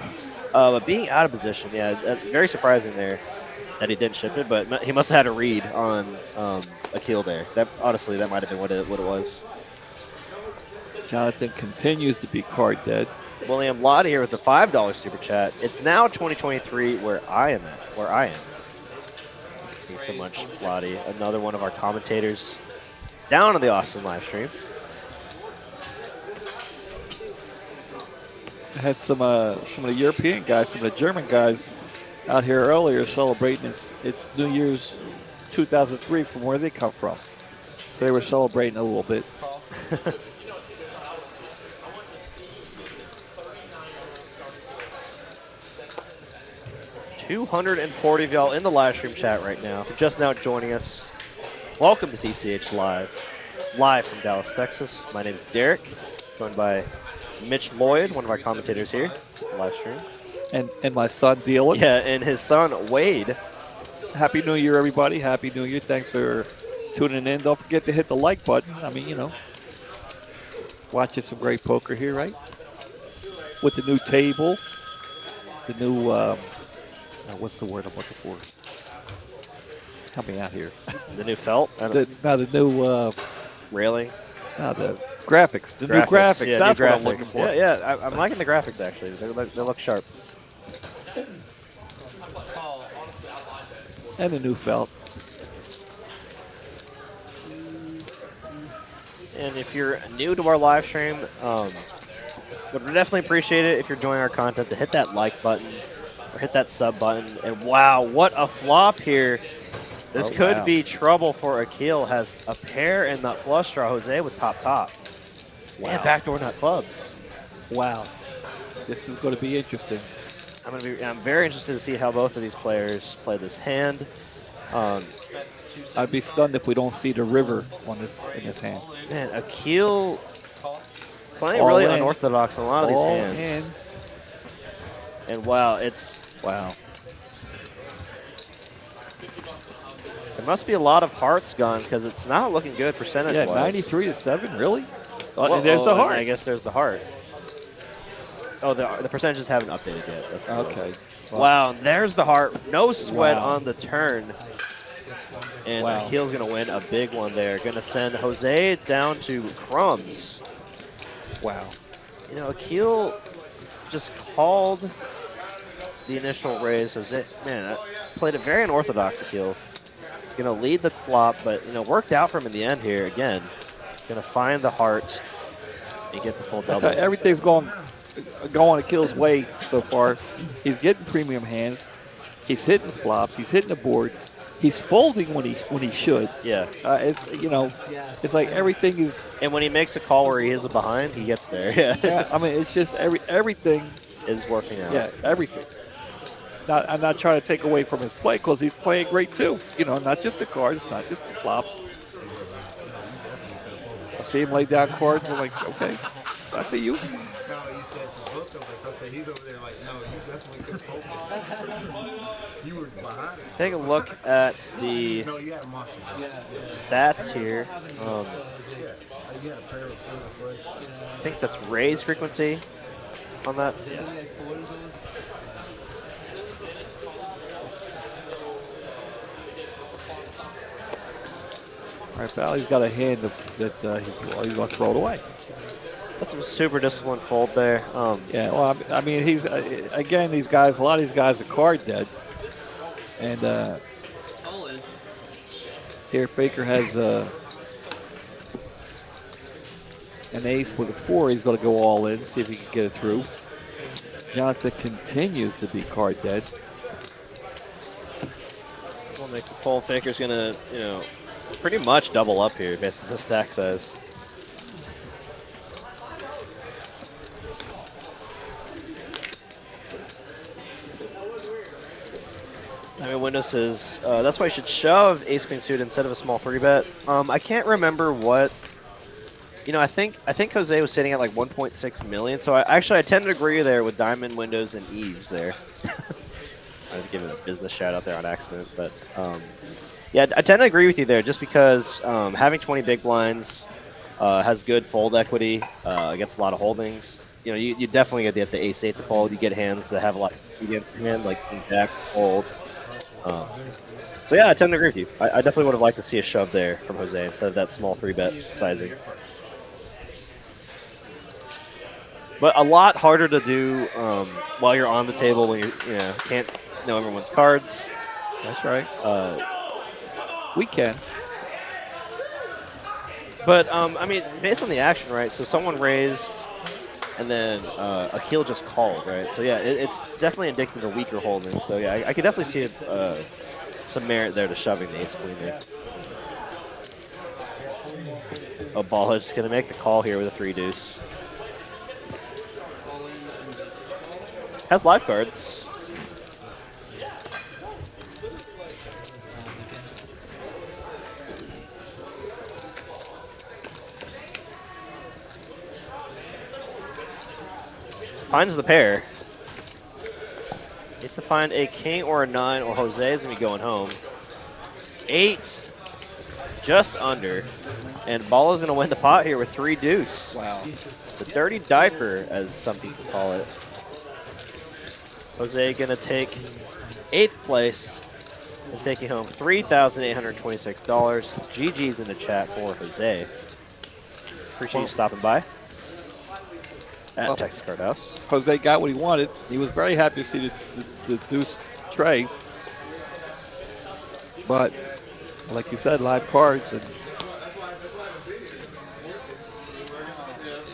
But being out of position, very surprising there that he didn't ship it, but he must have had a read on Akil there. That honestly, that might have been what it was. Jonathan continues to be card dead. William Lottie here with the $5 super chat. It's now 2023 where I am. Thanks so much, Lottie. Another one of our commentators down on the Austin live stream. had some of the European guys, some of the German guys out here earlier celebrating it's New Year's 2003 from where they come from. So they were celebrating a little bit. $240 of y'all in the live stream chat right now. If you're just now joining us, welcome to TCH Live from Dallas, Texas. My name is Derek, joined by Mitch Lloyd, one of our commentators here, live stream. And my son, Dylan. Yeah, and his son, Wade. Happy New Year, everybody. Happy New Year. Thanks for tuning in. Don't forget to hit the like button. I mean, watching some great poker here, right? With the new table, the new, what's the word I'm looking for? Help me out here. The new felt? The new railing? No, the graphics. The new graphics. Yeah, that's new what graphics. I'm looking for. Yeah, I'm liking the graphics, actually. They look sharp. And a new felt. And if you're new to our live stream, would definitely appreciate it if you're enjoying our content to hit that like button or hit that sub button. And wow, what a flop here. This could be trouble for Akil. Has a pair in that flush draw. Jose with top. Wow. And backdoor nut clubs. Wow. This is going to be interesting. I'm very interested to see how both of these players play this hand. I'd be stunned if we don't see the river in this hand. Man, Akil playing All really in. unorthodox in a lot of these All hands. And wow, wow. There must be a lot of hearts gone because it's not looking good percentage-wise. Yeah, 93 to 7, really? Well, and there's the heart. I guess there's the heart. Oh, the percentages haven't updated yet. That's what it Okay. was. Wow, and there's the heart. No sweat on the turn. And Akil's going to win a big one there. Going to send Jose down to crumbs. Wow. Akil just called the initial raise. Jose, man, played it very unorthodox, Akil. Going to lead the flop, but, worked out for him in the end here again. Going to find the heart and get the full double. Everything's going Akil's way so far. He's getting premium hands. He's hitting flops. He's hitting the board. He's folding when he should. Yeah. It's like everything is. And when he makes a call where he is a behind, he gets there. Yeah. I mean, it's just everything is working out. Yeah, everything. I'm not trying to take away from his play because he's playing great too. Not just the cards, not just the flops. I see him lay down cards. I'm like, okay, I see you. No, you said for both of us. I said he's over there like, no, you definitely couldn't focus. You were behind. Take a look at the No, you had a monster. stats here. I think that's raise frequency on that. All right, Valley's got a hand that he's going to throw it away. That's a super disciplined fold there. Yeah, well, I mean, he's again, these guys. A lot of these guys are card dead, and here Faker has an ace with a 4. He's going to go all in, see if he can get it through. Jonathan continues to be card dead. We'll make the fold. Faker's going to, pretty much double up here based on the stack size. I mean, Windows is, that's why you should shove ace-queen suited instead of a small 3-bet. I can't remember what, I think Jose was sitting at like 1.6 million, so I tend to agree there with Diamond, Windows, and Eves there. I was giving a business shout out there on accident, but yeah, I tend to agree with you there just because having 20 big blinds has good fold equity against a lot of holdings. You definitely get the ace-8 to fold. You get hands that have a lot of medium hand, like king jack, fold. So yeah, I tend to agree with you. I definitely would have liked to see a shove there from Jose instead of that small 3-bet sizing. But a lot harder to do while you're on the table when you can't know everyone's cards. That's right. We can. But I mean, based on the action, right? So someone raised, and then Akil just called, right? So yeah, it's definitely indicative of weaker holding. So yeah, I could definitely see some merit there to shoving the ace queen there. Oh, Ball is going to make the call here with a 3-deuce. Has live cards. Finds the pair. Needs to find a king or a 9, or Jose is going to be going home. 8, just under. And Ball is going to win the pot here with 3 deuce. Wow. The dirty diaper, as some people call it. Jose going to take 8th place and taking home $3,826. GG's in the chat for Jose. Appreciate you stopping by at Texas Card House. Jose got what he wanted. He was very happy to see the deuce tray. But like you said, live cards, and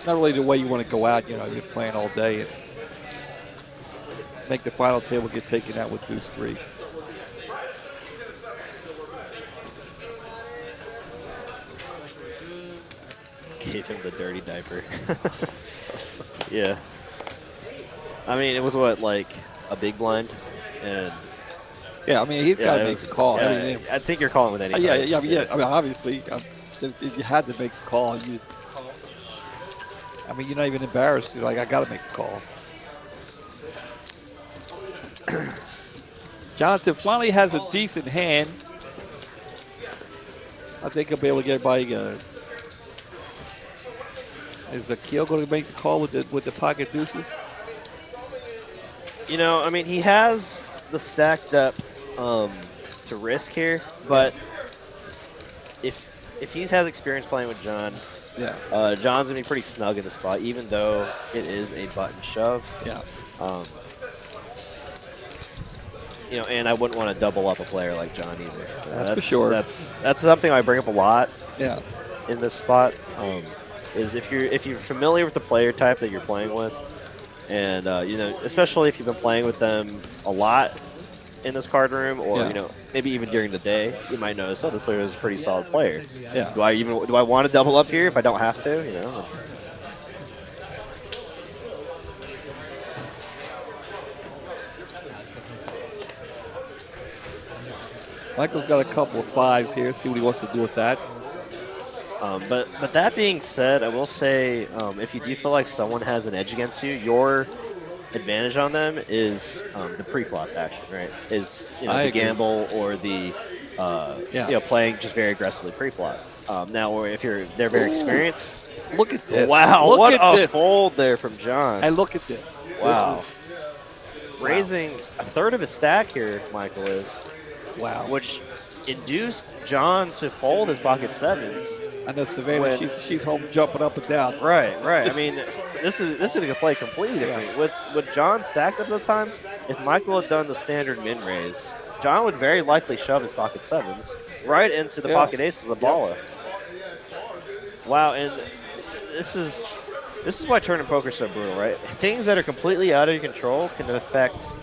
not really the way you want to go out. You know, you're playing all day and make the final table get taken out with deuce 3. Gave him the dirty diaper. Yeah. I mean, it was what, like a big blind? And yeah, I mean, he's got to make the call. Yeah, I mean, I think you're calling with any yeah. cards. I mean, obviously, if you had to make the call. I mean, you're not even embarrassed. You're like, I got to make the call. Jonathan finally has a decent hand. I think he'll be able to get by. Is Akil going to make the call with the pocket deuces? You know, I mean, he has the stack depth to risk here, but if he has experience playing with John, yeah, John's gonna be pretty snug in the spot, even though it is a button shove. Yeah. You know, and I wouldn't want to double up a player like John either. That's for sure. That's something I bring up a lot. Yeah. In this spot, is if you're familiar with the player type that you're playing with, and you know, especially if you've been playing with them a lot in this card room, or you know, maybe even during the day, you might notice, oh, this player is a pretty solid player. Yeah. Do I want to double up here if I don't have to? You know. Michael's got a couple of 5s here. See what he wants to do with that. But that being said, I will say, if you do feel like someone has an edge against you, your advantage on them is the pre-flop action, right? Is the gamble or the you know, playing just very aggressively pre-flop. Now, or if they're very experienced. Look at this! Wow, look what at a this. fold there from John! And look at this! Wow, raising a third of his stack here, Michael is. Wow, which induced John to fold his pocket 7s. I know Savannah, she's home jumping up and down. Right. I mean, this is going to play completely different. With John stacked up at the time, if Michael had done the standard min raise, John would very likely shove his pocket 7s right into the pocket aces of Bala. Wow, and this is why tournament poker is so brutal, right? Things that are completely out of your control can affect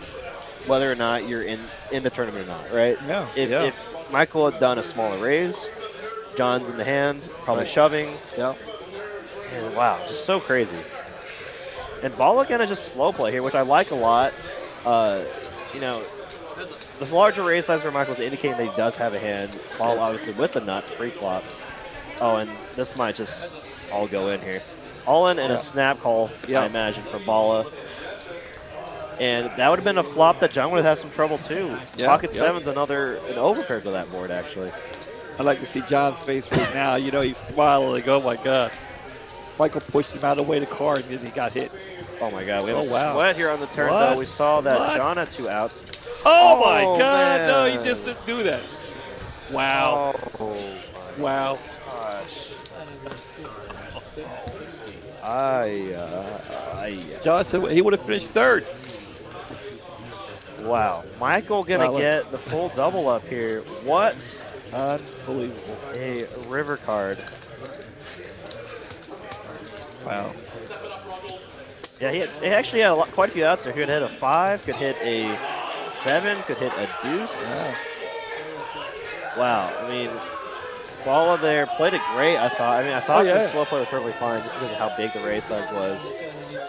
whether or not you're in the tournament or not, right? Yeah. If Michael had done a smaller raise, John's in the hand, probably shoving. Yeah. And wow, just so crazy. And Bala gonna just slow play here, which I like a lot. You know, this larger raise size where Michael's indicating that he does have a hand, Bala obviously with the nuts pre-flop. Oh, and this might just all go in here. All in and a snap call, I imagine, from Bala. And that would have been a flop that John would have had some trouble too. Yeah, Pocket 7's an overcard to that board, actually. I like to see John's face right now. You know, he's smiling like, oh my God. Michael pushed him out of the way of the card and then he got hit. Oh my God, we have a sweat here on the turn though. We saw that John had 2 outs. Oh my God, man. no, he just didn't do that. Wow. Oh Wow. gosh. John said he would have finished 3rd. Wow. Michael gonna get the full double up here. What Unbelievable. a river card. Wow. Yeah, he actually had quite a few outs there. He could hit a 5, could hit a 7, could hit a deuce. Yeah. Wow, I mean, Balla there played it great, I thought. I mean, I thought yeah. the slow play was perfectly fine just because of how big the raise size was.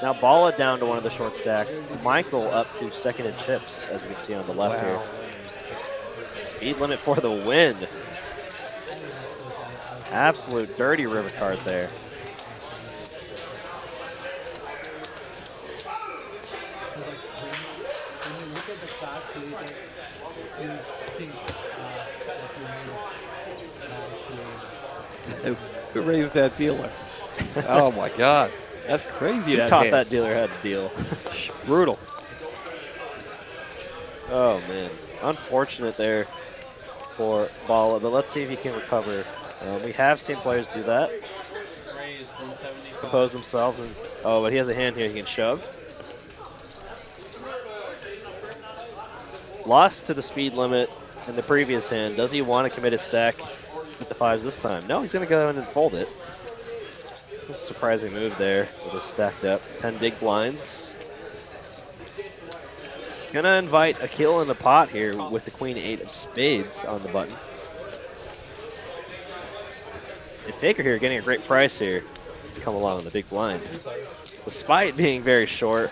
Now Balla down to one of the short stacks. Michael up to second in chips, as you can see on the left here. Speed limit for the win. Absolute dirty river card there. When you look at the cards later, you think that you made Who raised that dealer? Oh my God, that's crazy. You That taught hand. that dealer how to deal. Brutal. Oh man, unfortunate there for Balla, but let's see if he can recover. We have seen players do that, raised 175. compose themselves, and oh, but he has a hand here he can shove. Lost to the speed limit in the previous hand. Does he want to commit his stack with the 5s this time? No, he's going to go in and fold it. Surprising move there with his stacked up 10 big blinds. It's going to invite a kill in the pot here with the queen 8 of spades on the button. And Faker here getting a great price here to come along on the big blind. Despite being very short,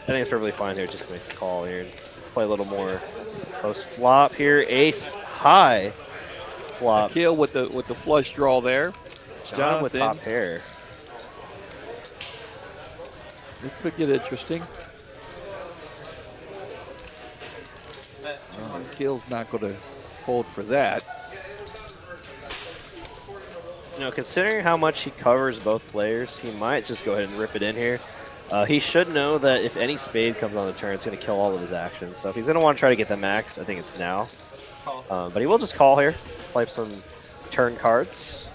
I think it's perfectly fine here just to make the call here and play a little more post flop here. Ace high flop. Kill with the flush draw there. John with top Jonathan. pair. This could get interesting. Kill's not going to hold for that. You know, considering how much he covers both players, he might just go ahead and rip it in here. He should know that if any spade comes on the turn, it's going to kill all of his actions. So if he's going to want to try to get the max, I think it's now. But he will just call here, play some turn cards.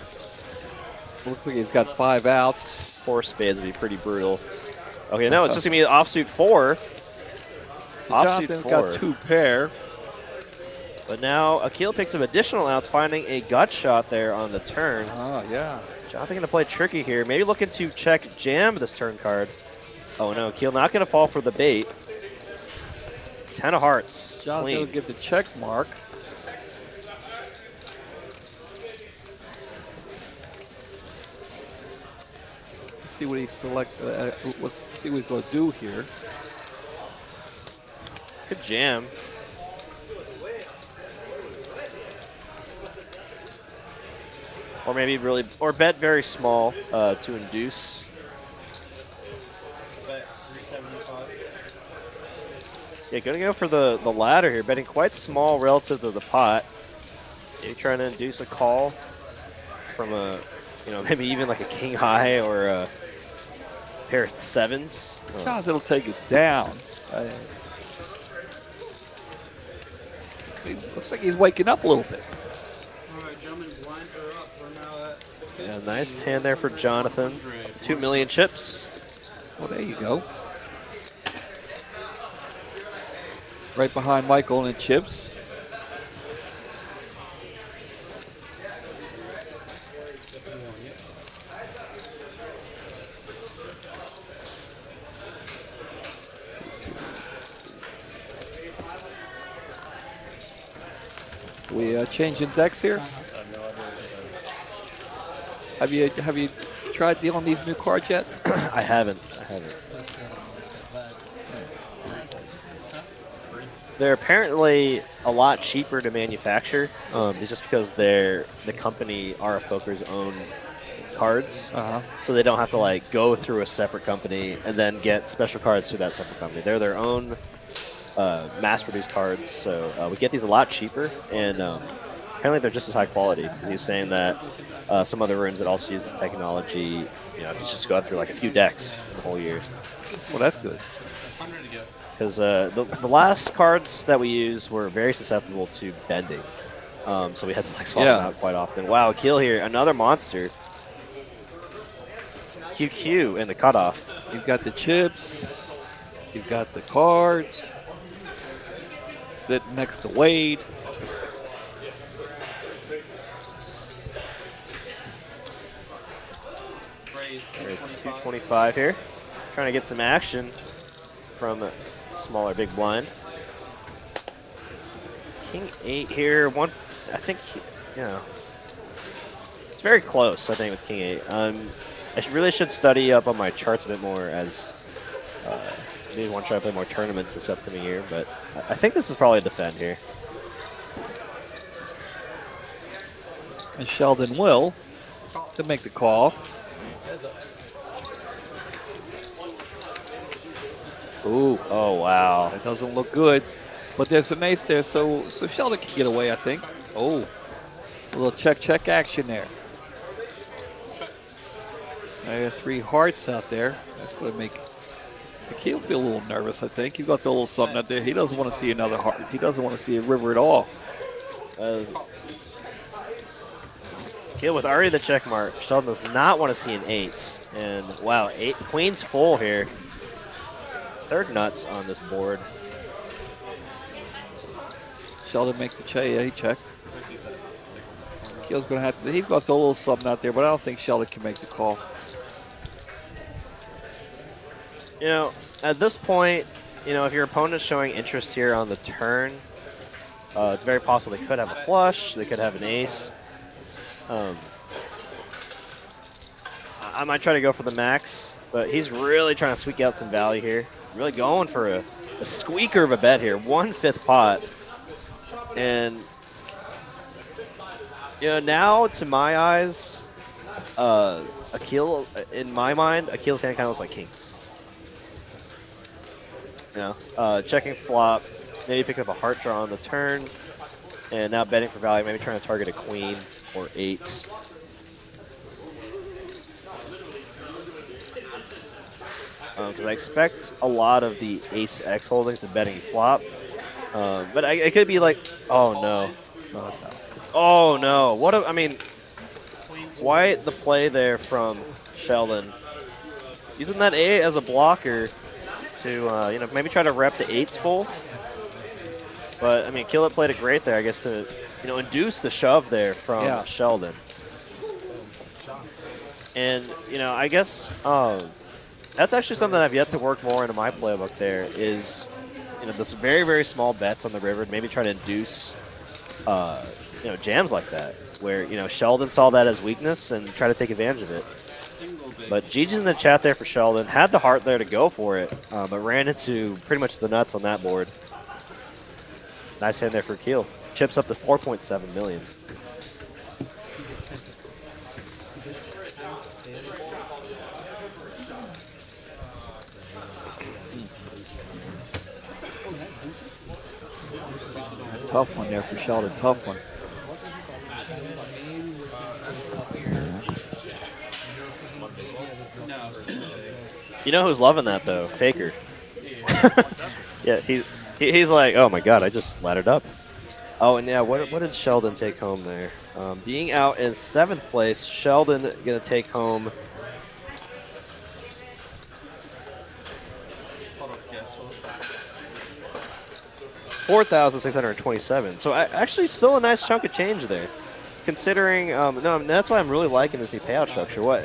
Looks like he's got 5 outs. 4 spades would be pretty brutal. Okay, no, it's just going to be offsuit 4. Offsuit Jonathan's 4. got 2 pair. But now Akil picks up additional outs, finding a gut shot there on the turn. Oh, yeah. Jonathan going to play tricky here. Maybe looking to check jam this turn card. Oh no, Akil not going to fall for the bait. 10 of hearts. Jonathan will Clean. get the check mark. Let's see what he select. Let's see what he's going to do here. Good jam. Or maybe really, or bet very small to induce. Bet 375. Yeah, gonna go for the ladder here, betting quite small relative to the pot. Maybe trying to induce a call from a, you know, maybe even like a king high or a pair of 7s. Jonathan will take it down. It looks like he's waking up a little bit. All right, gentlemen, blinds are up. We're now at Yeah, nice hand there for Jonathan. 2 million chips. Well, there you go. Right behind Michael and chips. We changing decks here? Have you tried dealing these new cards yet? I haven't. They're apparently a lot cheaper to manufacture, just because they're the company RF Poker's own cards, so they don't have to like go through a separate company and then get special cards through that separate company. They're their own mass-produced cards, so we get these a lot cheaper, and apparently they're just as high quality. Because he was saying that some other rooms that also use this technology, you know, if you just go through like a few decks the whole year. Well, that's good. 100 to go. Because the last cards that we used were very susceptible to bending. So we had to like swap them out quite often. Wow, Akil here, another monster. QQ in the cutoff. You've got the chips. You've got the cards. Sitting next to Wade. Raised There's the 225 here. Trying to get some action from a smaller big blind. King 8 here. One, I think, it's very close, I think, with King 8. I really should study up on my charts a bit more as maybe want to try to play more tournaments this upcoming year, but I think this is probably a defend here. And Sheldon will to make the call. Ooh, oh wow. That doesn't look good. But there's an ace there, so Sheldon can get away, I think. Oh, a little check action there. I got 3 hearts out there. That's going to make Akil be a little nervous, I think. You got the little something out there. He doesn't want to see another heart. He doesn't want to see a river at all. Akil with already the check mark. Sheldon does not want to see an 8. And wow, 8 queens full here. Third nuts on this board. Sheldon makes the check. Yeah, he checked. Akil's going to have to. He's got the little something out there, but I don't think Sheldon can make the call. You know, at this point, if your opponent's showing interest here on the turn, it's very possible they could have a flush, they could have an ace. I might try to go for the max, but he's really trying to squeak out some value here. Really going for a squeaker of a bet here. 1/5 pot. And, now to my eyes, Akil, in my mind, Akil's hand kind of looks like kings. Checking flop, maybe pick up a heart draw on the turn, and now betting for value, maybe trying to target a queen or 8. Because I expect a lot of the ace X holdings and betting flop, but it could be like, oh no, why the play there from Sheldon? Using that 8 as a blocker to, maybe try to rep the 8s full. But, I mean, Akil played it great there, I guess, to, induce the shove there from Sheldon. And, I guess that's actually something I've yet to work more into my playbook there is, those very, very small bets on the river, maybe try to induce, jams like that, where, Sheldon saw that as weakness and try to take advantage of it. But GG's in the chat there for Sheldon. Had the heart there to go for it, but ran into pretty much the nuts on that board. Nice hand there for Akil. Chips up to 4.7 million. Tough one there for Sheldon. Tough one. You know who's loving that though? Faker. Yeah, he's like, oh my god, I just laddered up. Oh, and yeah, what did Sheldon take home there? Being out in 7th place, Sheldon gonna take home. $4,627. So actually, still a nice chunk of change there. Considering, that's why I'm really liking this new payout structure. What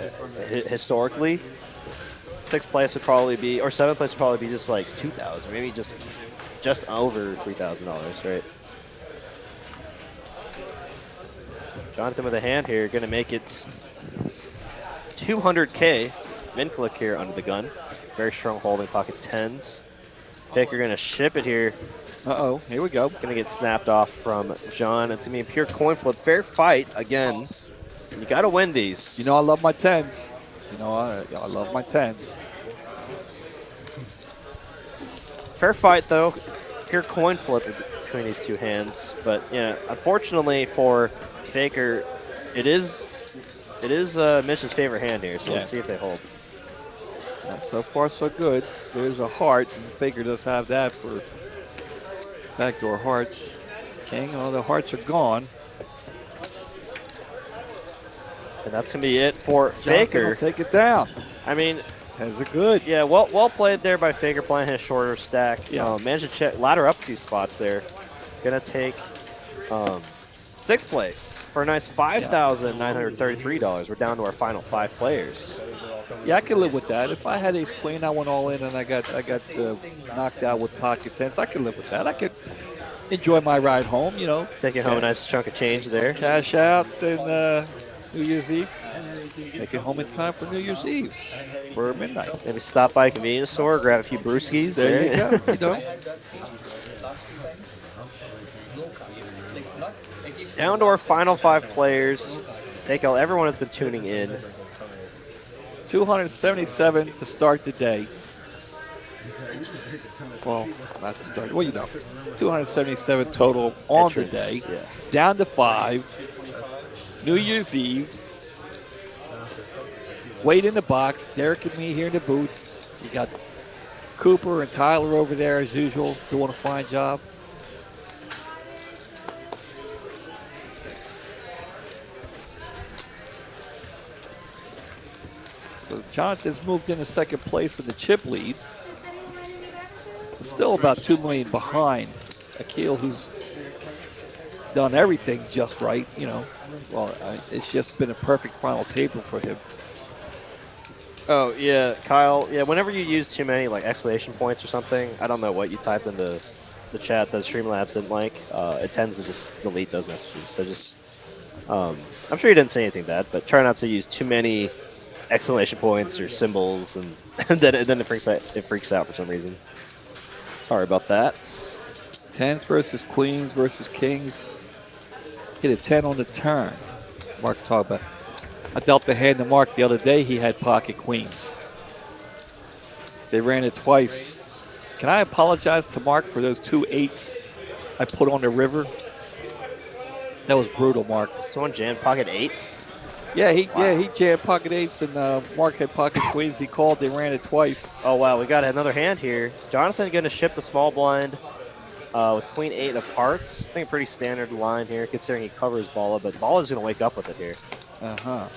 historically, 6th place would probably be, or 7th place would probably be just like $2,000, maybe just over $3,000, right? Jonathan with a hand here, gonna make it 200K. Min click here under the gun. Very strong holding, pocket 10s. Faker gonna ship it here. Uh-oh, here we go. Gonna get snapped off from John. It's gonna be a pure coin flip. Fair fight again. You gotta win these. I love my 10s. I love my 10s. Fair fight though. Pure coin flip between these two hands. But yeah, unfortunately for Faker, it is Mitch's favorite hand here. So let's see if they hold. So far so good. There's a heart, and Faker does have that for backdoor hearts. King, the hearts are gone. And that's going to be it for Faker. Take it down. I mean, has it good. Yeah, well played there by Faker, playing his shorter stack. Yeah. Managed to ladder up a few spots there. Going to take 6th place for a nice $5,933. We're down to our final 5 players. Yeah, I could live with that. If I had ace queen, I went all in and I got knocked out with pocket tens. I could live with that. I could enjoy my ride home. You know, Taking home a nice chunk of change there. cash out and New Year's Eve. Make it home in time for New Year's Eve for midnight. Maybe stop by a convenience store, grab a few brewskis. There you go. You know. Down to our final 5 players. Thank you. Everyone has been tuning in. 277 to start the day. Well, not to start. Well, you know, 277 total on Entrance, the day. yeah. Down to 5. New Year's Eve. Wait in the box. Derek and me here in the booth. You got Cooper and Tyler over there as usual, doing a fine job. So Jonathan's moved into second place in the chip lead. Still about 2 million behind Akil, who's done everything just right, you know. Well, it's just been a perfect final table for him. Oh, yeah, Kyle. Yeah, whenever you use too many like exclamation points or something, I don't know what you typed in the chat that Streamlabs didn't like. It tends to just delete those messages. So just, I'm sure you didn't say anything bad, but try not to use too many exclamation points or symbols, and then it freaks out for some reason. Sorry about that. Tens versus queens versus kings. Hit a 10 on the turn. Mark's talking about. I dealt the hand to Mark the other day. He had pocket queens. They ran it twice. Can I apologize to Mark for those 2 8s I put on the river? That was brutal, Mark. Someone jammed pocket 8s? Yeah, he jammed pocket 8s and Mark had pocket queens. He called. They ran it twice. Oh, wow. We got another hand here. Jonathan going to ship the small blind with queen 8 of hearts. I think a pretty standard line here, considering he covers Bala, but Bala's going to wake up with it here. Uh-huh.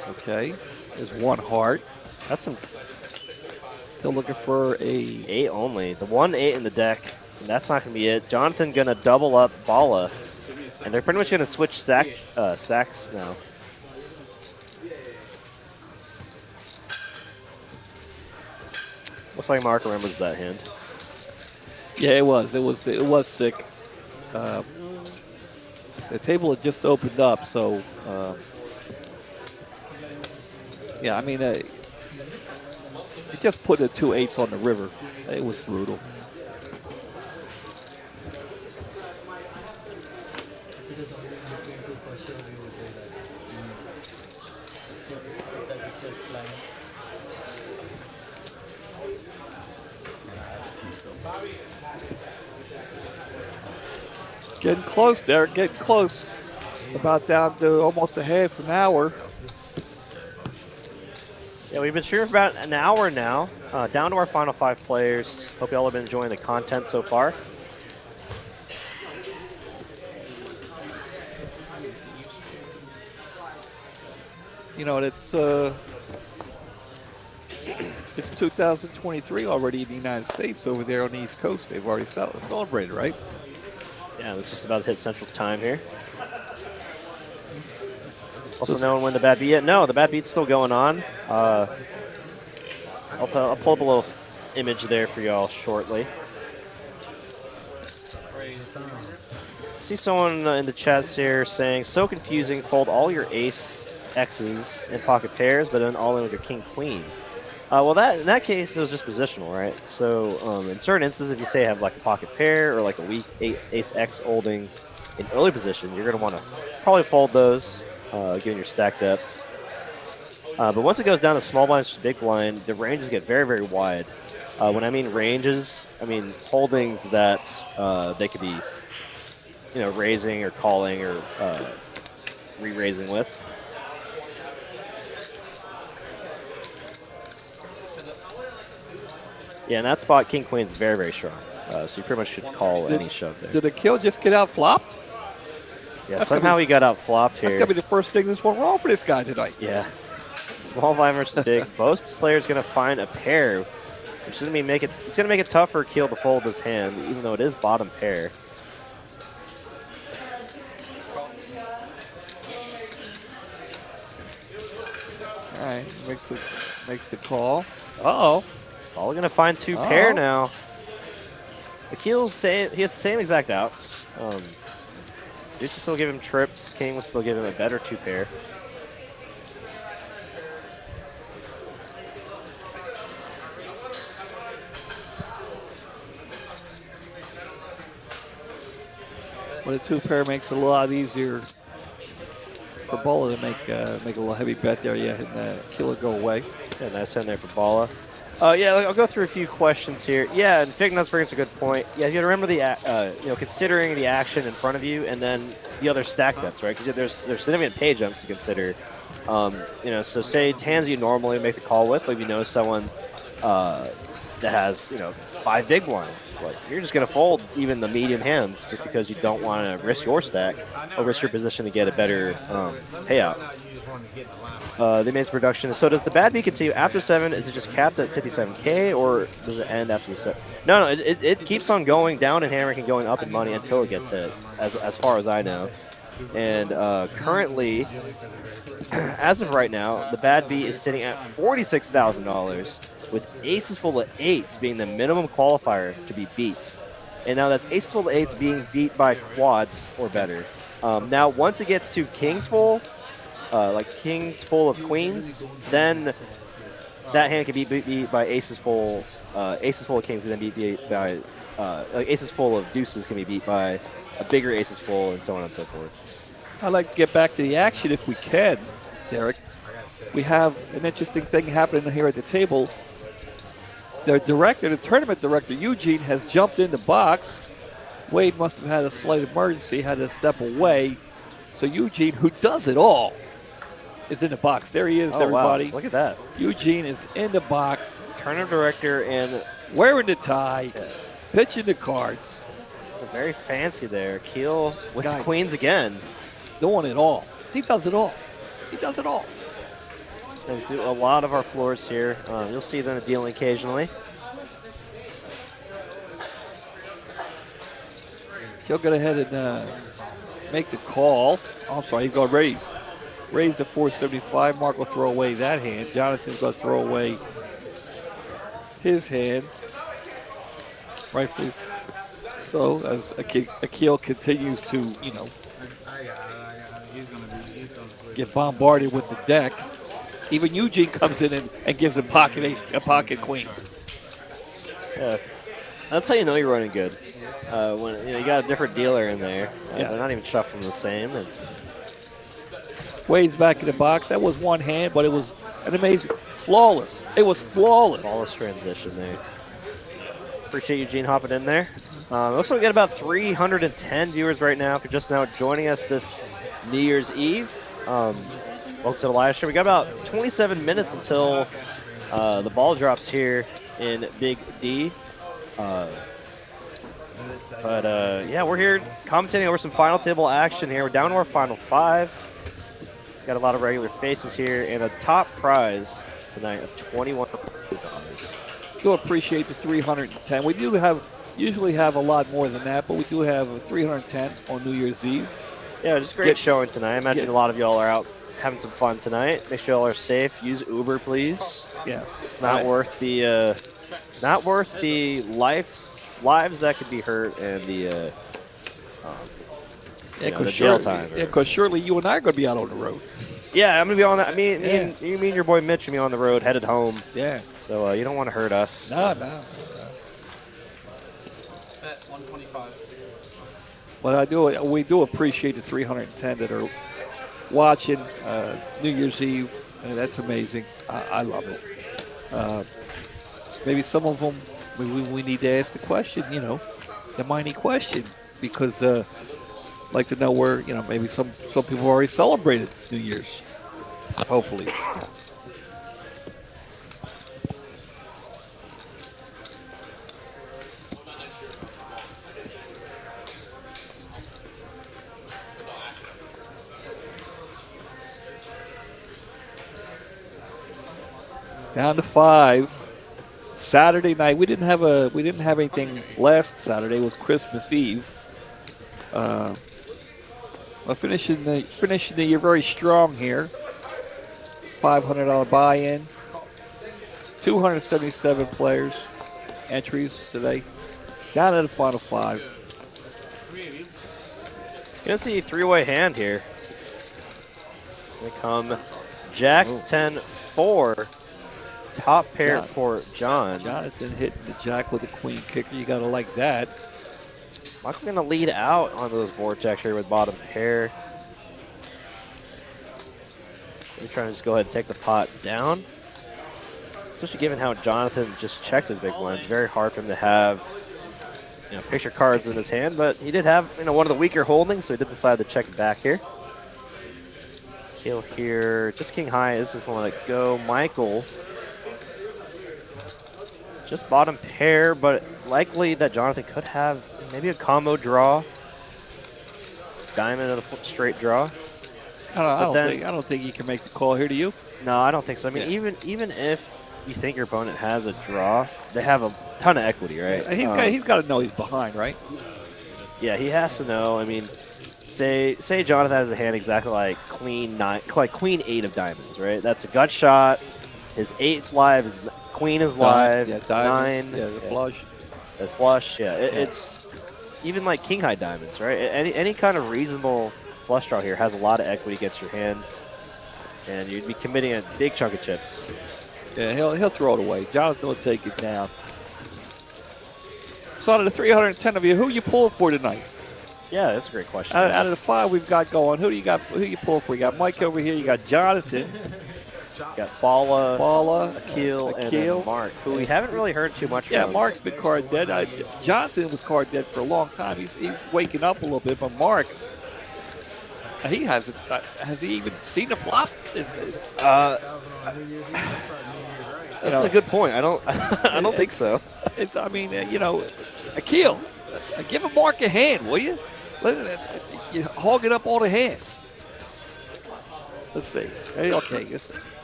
Okay. There's 1 heart. That's some... Still looking for a... 8 only. The 1 8 in the deck. And that's not going to be it. Jonathan going to double up Bala. And they're pretty much going to switch stacks now. Looks like Mark remembers that hand. Yeah, it was sick. The table had just opened up, so yeah. I mean, it just put the 2 8s on the river. It was brutal. Getting close, Derek. Getting close. About down to almost a half an hour. Yeah, we've been streaming for about an hour now. Down to our final 5 players. Hope y'all have been enjoying the content so far. You know, it's 2023 already in the United States. Over there on the East Coast, they've already celebrated, right? Yeah, it's just about to hit Central Time here. Also knowing when the bad beat yet? No, the bad beat's still going on. I'll pull up a little image there for y'all shortly. I see someone in the chats here saying, so confusing, fold all your ace X's in pocket pairs, but then all in with your king queen. Well, in that case, it was just positional, right? So in certain instances, if you say have like a pocket pair or like a weak ace X holding in early position, you're going to want to probably fold those, given your stack depth. But once it goes down to small blinds to big blind, the ranges get very, very wide. When I mean ranges, I mean holdings that they could be, you know, raising or calling or re-raising with. Yeah, in that spot, King Queen's very, very strong. So you pretty much should call any shove there. Did the kill just get out flopped? Yeah, somehow he got out flopped here. That's gonna be the first thing that's went wrong for this guy tonight. Yeah, small blind versus big. Both players gonna find a pair, which is gonna make it tough for Keel to fold his hand, even though it is bottom pair. All right, makes the call. Uh-oh. All gonna find two pair now. Akil's same. He has the same exact outs. Deuce would still give him trips. King would still give him a better two pair. But a two pair makes it a lot easier for Bala to make a little heavy bet there, yeah, and Killer go away. Yeah, nice hand there for Bala. Yeah, I'll go through a few questions here. Yeah, and Fig Nuts brings a good point. Yeah, you got to remember the considering the action in front of you, and then the other stack bets, right? Because there's significant pay jumps to consider. So say hands you normally make the call with, like you know someone that has 5 big ones, like you're just gonna fold even the medium hands just because you don't want to risk your stack or risk your position to get a better payout. The main production. So does the bad beat continue after 7? Is it just capped at 57K, or does it end after the 7? No, it keeps on going down in hand rank and going up in money until it gets hit, as far as I know. And currently, as of right now, the bad beat is sitting at $46,000, with aces full of 8s being the minimum qualifier to be beat. And now that's aces full of 8s being beat by quads or better. Now, once it gets to kings full, like kings full of queens, then that hand can be beat by aces full of kings, and then be beat by like aces full of deuces can be beat by a bigger aces full, and so on and so forth. I'd like to get back to the action if we can, Derek. We have an interesting thing happening here at the table. The tournament director, Eugene, has jumped in the box. Wade must have had a slight emergency, had to step away. So Eugene, who does it all, is in the box. There he is, everybody. Wow. Look at that. Eugene is in the box. Tournament director and wearing the tie, pitching the cards. Very fancy there. Keel with the queens again. Doing it all. He does it all. He does it all. Let's do a lot of our floors here. You'll see them dealing occasionally. He'll go ahead and make the call. Oh, I'm sorry, he's going to raise. Raise the 475. Mark will throw away that hand. Jonathan's going to throw away his hand. Rightfully so, as Akil continues to, get bombarded with the deck. Even Eugene comes in and gives him pocket queens. Yeah, that's how you know you're running good. When you got a different dealer in there, they're not even shuffling the same. It's Wade's back in the box. That was one hand, but it was an amazing, flawless. It was flawless. Flawless transition there. Appreciate Eugene hopping in there. Looks like we got about 310 viewers right now for just now joining us this New Year's Eve. Welcome to the live stream. We got about 27 minutes until the ball drops here in Big D. Yeah, we're here commentating over some final table action here. We're down to our final 5. Got a lot of regular faces here, and a top prize tonight of $21. Do appreciate the 310. We do usually have a lot more than that, but we do have a 310 on New Year's Eve. Yeah, just great showing tonight. I imagine a lot of y'all are out having some fun tonight. Make sure y'all are safe. Use Uber, please. Yeah, it's not worth the lives that could be hurt and the jail time. Yeah, because surely you and I are going to be out on the road. Yeah, I'm going to be on that. Me and your boy Mitch will be on the road, headed home. Yeah. So you don't want to hurt us. No. At 125. But we do appreciate the 310 that are watching New Year's Eve. That's amazing. I love it. Maybe some of them, we need to ask the question, the mighty question, because I'd like to know where, maybe some people already celebrated New Year's, hopefully. Down to 5. Saturday night. We didn't have anything last Saturday. It was Christmas Eve. Finishing the year very strong here. $500 buy-in. 277 players entries today. Down to the final 5. Gonna see three-way hand here. They come Jack 10-4. Top pair for John. Jonathan hitting the jack with a queen kicker. You gotta like that. Michael gonna lead out on those board checks here with bottom pair. We're trying to just go ahead and take the pot down. Especially given how Jonathan just checked his big blinds. Very hard for him to have, picture cards in his hand, but he did have, one of the weaker holdings, so he did decide to check it back here. Kill here, just king high is just gonna let it go. Michael, just bottom pair, but likely that Jonathan could have maybe a combo draw. Diamond and a straight draw. I don't think you can make the call here, do you? No, I don't think so. I mean, even if you think your opponent has a draw, they have a ton of equity, right? He's got to know he's behind, right? Yeah, he has to know. I mean, say Jonathan has a hand exactly like queen 8 of diamonds, right? That's a gut shot. His 8's live. His queen is live. Yeah, diamonds, 9. Yeah, the flush. The flush. Yeah, it's even like king high diamonds, right? Any kind of reasonable flush draw here has a lot of equity against your hand, and you'd be committing a big chunk of chips. Yeah, he'll throw it away. Jonathan will take it down. So out of the 310 of you, who you pulling for tonight? Yeah, that's a great question. Out of the 5 we've got going, who you pulling for? You got Mike over here. You got Jonathan. You got Bala, Akil, and Akil. then Mark, who we haven't really heard too much from. Yeah, Mark's been card dead. Jonathan was card dead for a long time. He's waking up a little bit, but Mark, he hasn't. Has he even seen a flop? That's a good point. I don't think so. Akil, give a Mark a hand, will you? You hogging up all the hands. Let's see. Hey, okay.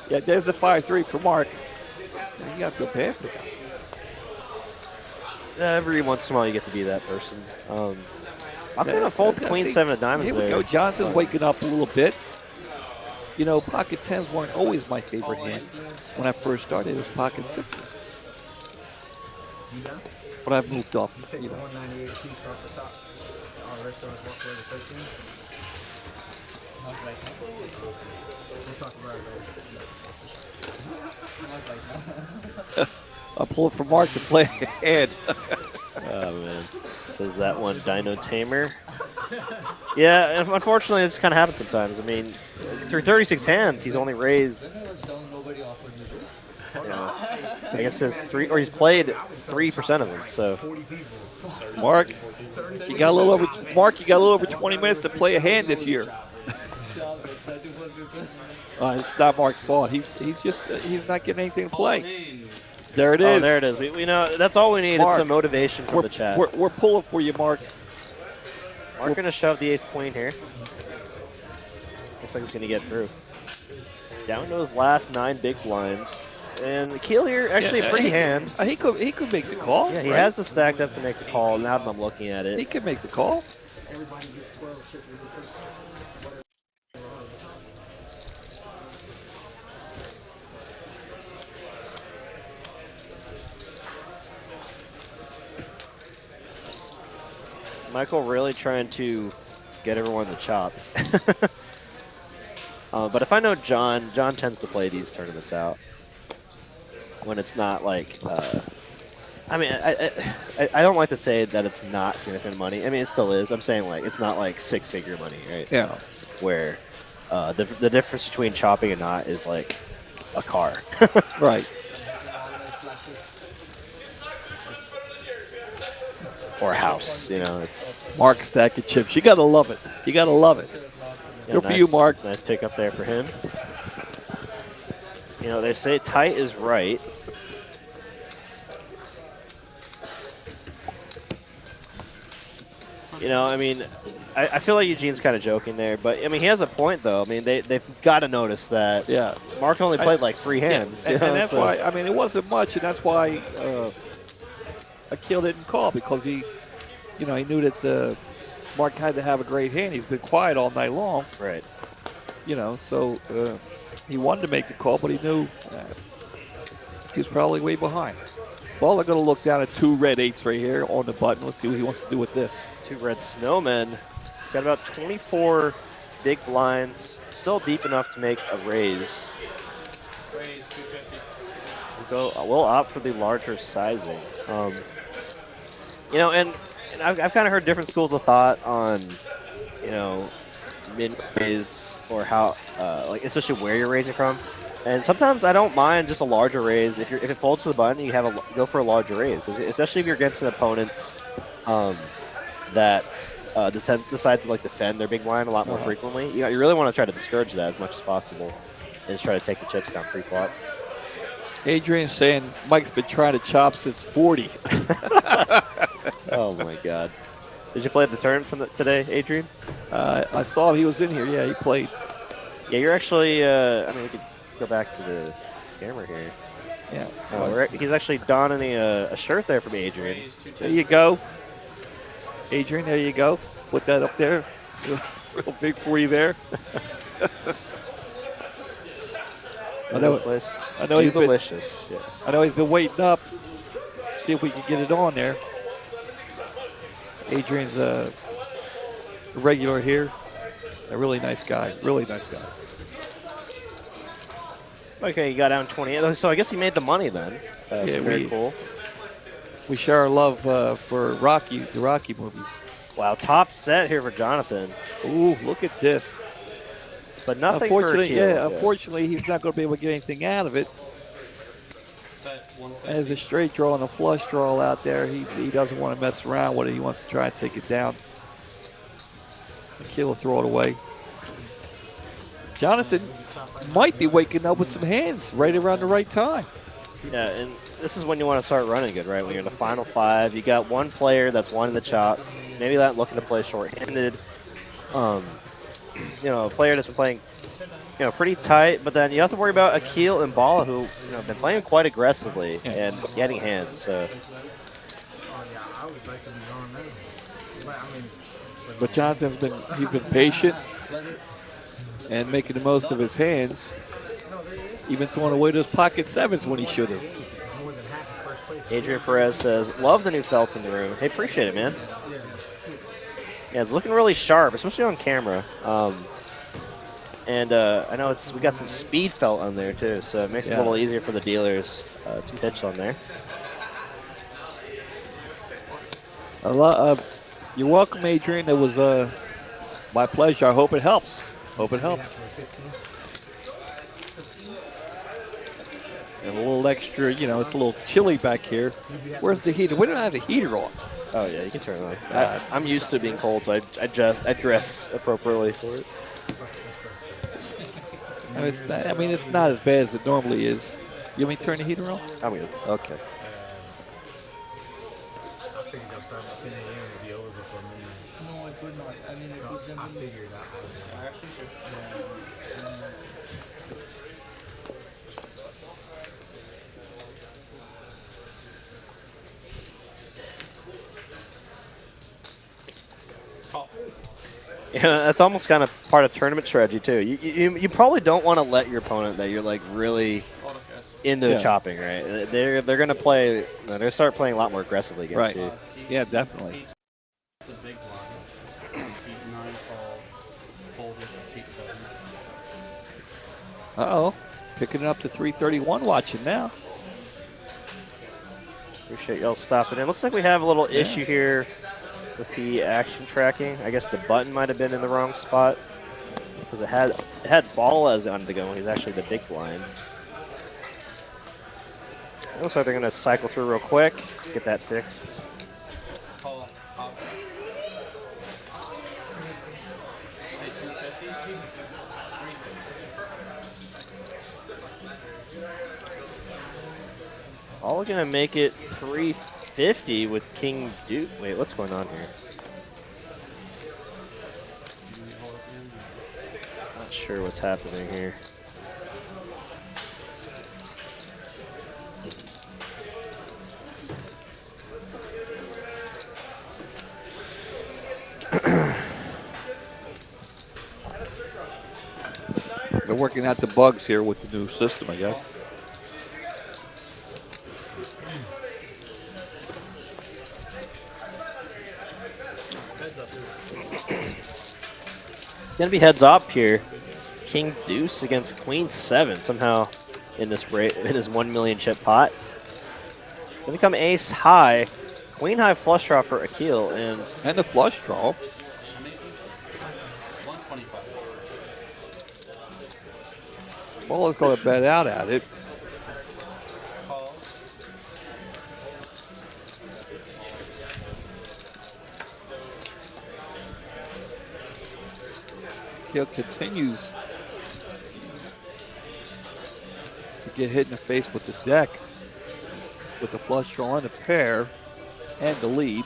Yeah, there's the 5-3 for Mark. You got to feel bad for that. Every once in a while, you get to be that person. I'm going to fold the queen 7 of diamonds here we there. go. Johnson's waking up a little bit. Pocket 10s weren't always my favorite hand. When I first started, it was pocket 6s. But I've moved up. You take the 198 piece off the top. All the rest of us walk away with 13. We'll talk about it later. I'm pulling for Mark to play a hand. Oh, man. Says that one, Dino Tamer. Yeah, and unfortunately, this kind of happens sometimes. I mean, through 36 hands, he's only raised, I guess he's played 3% of them. So, Mark, you got a little over 20 minutes to play a hand this year. It's not Mark's fault. He's not getting anything to play. There it is. Oh, there it is. We know that's all we need. Mark, it's some motivation from the chat. We're pulling for you, Mark. Mark gonna shove the ace queen here. Looks like he's gonna get through. Down to his last 9 big blinds, and Akil here actually a free hand. He could make the call. Yeah, he has the stacked up to make the call. Now that I'm looking at it, He could make the call. Everybody gets 12 chip. Michael really trying to get everyone to chop. But if I know John tends to play these tournaments out when it's not like. I mean, I don't like to say that it's not significant money. I mean, it still is. I'm saying like it's not like 6-figure money, right? Yeah. Where the difference between chopping and not is like a car. Right. Or a house, it's Mark stacking chips. You gotta love it. You gotta love it. Good for you, Mark. Nice pick up there for him. They say tight is right. I mean, I feel like Eugene's kind of joking there, but I mean, he has a point though. I mean, they've got to notice that. Yeah. Mark only played like 3 hands. And that's why. I mean, it wasn't much, and that's why Akil didn't call, because he knew that Mark had to have a great hand. He's been quiet all night long. Right. So He wanted to make the call, but he knew he was probably way behind. Well, they're going to look down at 2 red 8s right here on the button. Let's see what he wants to do with this. 2 red snowmen. He's got about 24 big blinds. Still deep enough to make a raise. Raise 250. We'll opt for the larger sizing. You know, and I've kind of heard different schools of thought on, you know, min raise or how, like especially where you're raising from. And sometimes I don't mind just a larger raise. If it folds to the button, you go for a larger raise, especially if you're against an opponent that decides to like defend their big blind a lot more frequently. You really want to try to discourage that as much as possible, and just try to take the chips down pre-flop. Adrian's saying Mike's been trying to chop since 40. Oh my God! Did you play at the tournament today, Adrian? I saw he was in here. Yeah, he played. Yeah, you're actually. I mean, we could go back to the camera here. Yeah. He's actually donning a shirt there from Adrian. There you go. Adrian, there you go. Put that up there. Real big for you there. I know he's delicious. Yes. I know he's been waiting up. See if we can get it on there. Adrian's a regular here. A really nice guy. Really nice guy. Okay, you got down 28. So I guess he made the money then. Yeah, very cool. We share our love for Rocky, the Rocky movies. Wow, top set here for Jonathan. Ooh, look at this. But nothing unfortunately, for Akil. unfortunately, he's not going to be able to get anything out of it. As a straight draw and a flush draw out there, he doesn't want to mess around with it. He wants to try and take it down. Akil will throw it away. Jonathan might be waking up with some hands right around the right time. Yeah, and this is when you want to start running good, right? When you're in the final 5, you got one player that's wanting the chop, maybe not looking to play short-handed. You know, a player that's been playing, you know, pretty tight, but then you have to worry about Akil and Bala, who have been playing quite aggressively and getting hands. So. Oh yeah, I would like to be on that. But I mean, But Jonathan's been patient and making the most of his hands, even throwing away those pocket 7s when he should have. Adrian Perez says, "Love the new felts in the room." Hey, appreciate it, man. Yeah, it's looking really sharp, especially on camera. And I know we got some speed felt on there too, so it makes it a little easier for the dealers to pitch on there. You're welcome, Adrian. It was my pleasure. I hope it helps. Hope it helps. And a little extra, you know, it's a little chilly back here. Where's the heater? We don't have the heater on. Oh yeah, you can turn it on. I'm used to being cold, so I dress appropriately for it. I mean, it's not as bad as it normally is. You want me to turn the heater on? I'm good. Okay. I figured I'll start at 10 a.m. and be over before midnight. No, it would not. I mean, it would I figured out. actually should. Yeah, that's almost kind of part of tournament strategy too. You probably don't want to let your opponent that you're like really into chopping, right? They're gonna play. They're gonna start playing a lot more aggressively against you. Yeah, definitely. The big blind. Seat 9 call. Fold with seat 7. Uh-oh. Picking it up to 331 watching now. Appreciate y'all stopping in. Looks like we have a little issue here with the action tracking. I guess the button might have been in the wrong spot because it had ball as on the go. He's actually the big blind. It looks like they're gonna cycle through real quick, get that fixed. Call up. Pop. Say 250. 350. All gonna make it 350 with King Duke. Wait, what's going on here? Not sure what's happening here. They're working out the bugs here with the new system, I guess. Gonna be heads up here. King Deuce against Queen 7 somehow in this in his 1 million chip pot. Gonna come ace high, queen high flush draw for Akil, and the flush draw. 125. Baller's going to bet out at it. Call. Akil continues to get hit in the face with the deck, with the flush draw and the pair, and the lead.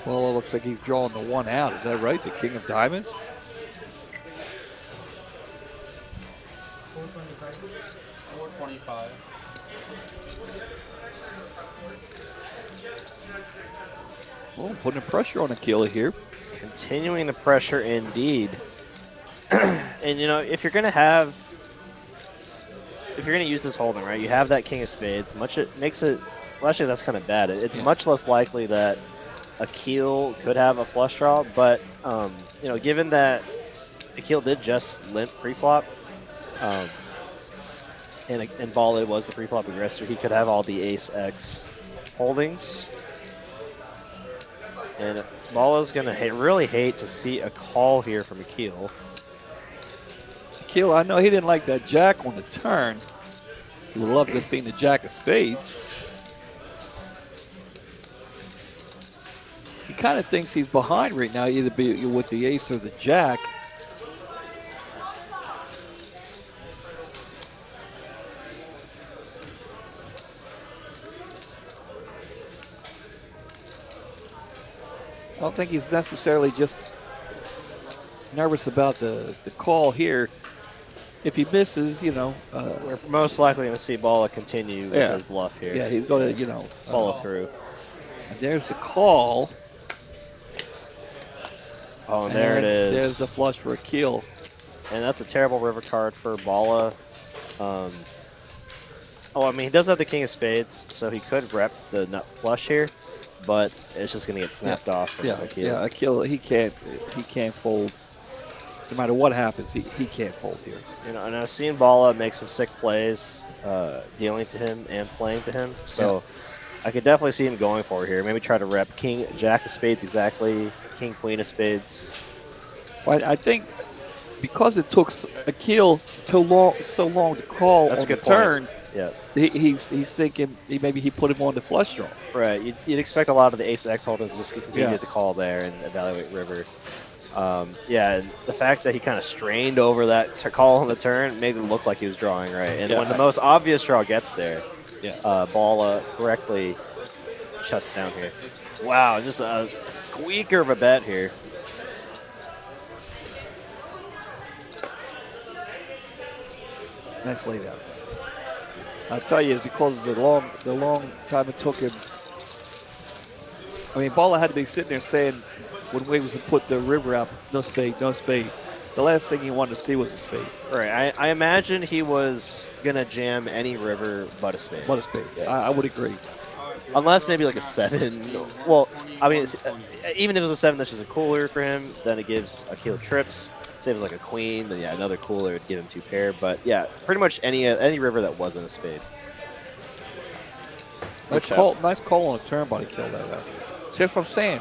Well, it looks like he's drawing the one out. Is that right? The king of diamonds? 425. Oh, putting pressure on Akil here. continuing the pressure indeed. And you know, if you're gonna use this holding, right, you have that king of spades. It makes it, well, actually that's kind of bad. It's much less likely that Akil could have a flush draw, but you know, given that Akil did just limp pre-flop, and Bala was the pre-flop aggressor, he could have all the ace-x holdings. And Bala's going to really hate to see a call here from Akil. Akil, I know he didn't like that jack on the turn. He would love to have seen the jack of spades. He kind of thinks he's behind right now, either be with the ace or the jack. I don't think he's necessarily just nervous about the call here. If he misses, you know. We're most likely going to see Bala continue with his bluff here. Yeah, he's going to, you know. Follow through. And there's the call. Oh, and there it is. There's the flush for Akil. And that's a terrible river card for Bala. Oh, I mean, he does have the king of spades, so he could rep the nut flush here, but it's just going to get snapped off from Akil. Yeah, Akil, he can't fold. No matter what happens, he can't fold here. You know, and I've seen Bala make some sick plays, dealing to him and playing to him. So I could definitely see him going for it here. Maybe try to rep king, jack of spades exactly, king, queen of spades. Well, I think because it took Akil so long to call on the turn. Yeah, he's thinking maybe he put him on the flush draw. Right. You'd expect a lot of the ace-x holdings just to continue to call there and evaluate river. Yeah, and the fact that he kind of strained over that to call on the turn made it look like he was drawing right. And when the most obvious draw gets there, Bala correctly shuts down here. Wow, just a squeaker of a bet here. Nice laydown. I'll tell you, as he closes the long time it took him. I mean, Bala had to be sitting there saying, when Wade was to put the river out, no spade, no spade. The last thing he wanted to see was a spade. Right. I imagine he was gonna jam any river but a spade. But a spade. Yeah. I would agree. Unless maybe like a 7. Well, I mean, even if it was a 7, that's just a cooler for him. Then it gives Akil trips. Say it was like a queen, then another cooler would give him 2 pair. But yeah, pretty much any river that wasn't a spade. Nice call on a turn by Akil that way. See, that's what I'm saying.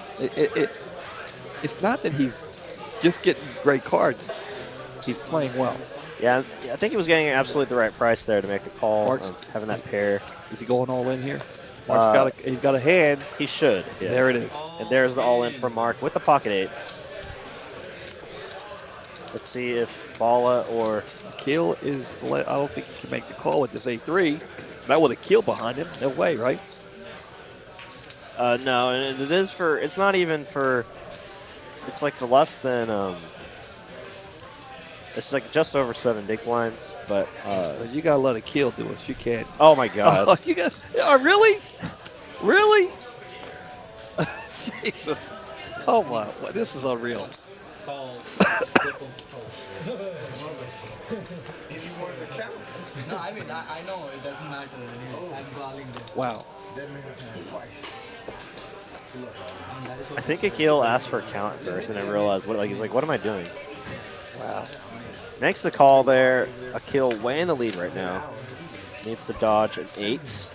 It's not that he's just getting great cards. He's playing well. Yeah, I think he was getting absolutely the right price there to make the call. Having that pair. Is he going all in here? He's got a hand. He should. Yeah. There it is. And there's the all in from Mark with the pocket 8s. Let's see if Bala or Akil is. I don't think he can make the call with this A3. Not with Akil behind him. No way, right? No, and it is for. It's not even for. It's like for less than. It's like just over 7 big blinds, but you gotta let Akil do it. You can't. Oh my God! Oh, you got? Really? Really? Jesus! Oh my! This is unreal. call. If you wanted to count, No, I mean, I know it doesn't matter. I'm calling this. Wow. that man's hand twice. I think Akil asked for a count first, and I realized he's like, what am I doing? Wow. Makes the call there. Akil way in the lead right now. Needs to dodge an 8.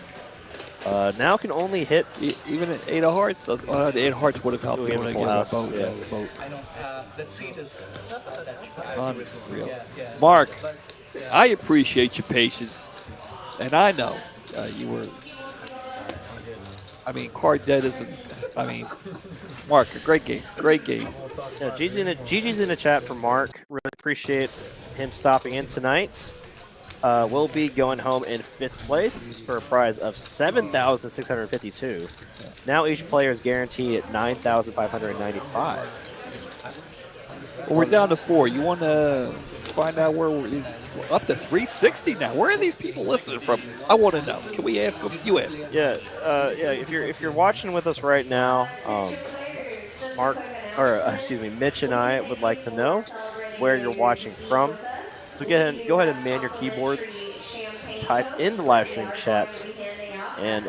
Now can only hit. Even an 8 of hearts, the 8 of hearts would have helped Ooh, me even when I full get house, the boat. yeah. The boat. I don't. The seat is. Unreal. Yeah. Mark, I appreciate your patience, and I know you were. I mean, card dead isn't. I mean, Mark, a great game. Great game. Yeah, GG's in the chat for Mark. Really appreciate him stopping in tonight. We'll be going home in 5th place for a prize of 7,652. Now each player is guaranteed at 9,595. Well, we're down to 4. You want to find out where we're up to 360 now? Where are these people listening from? I want to know. Can we ask them? You ask them. Yeah, yeah. If you're watching with us right now, Mitch and I would like to know where you're watching from. So go ahead and man your keyboards. Type in the live stream chat, and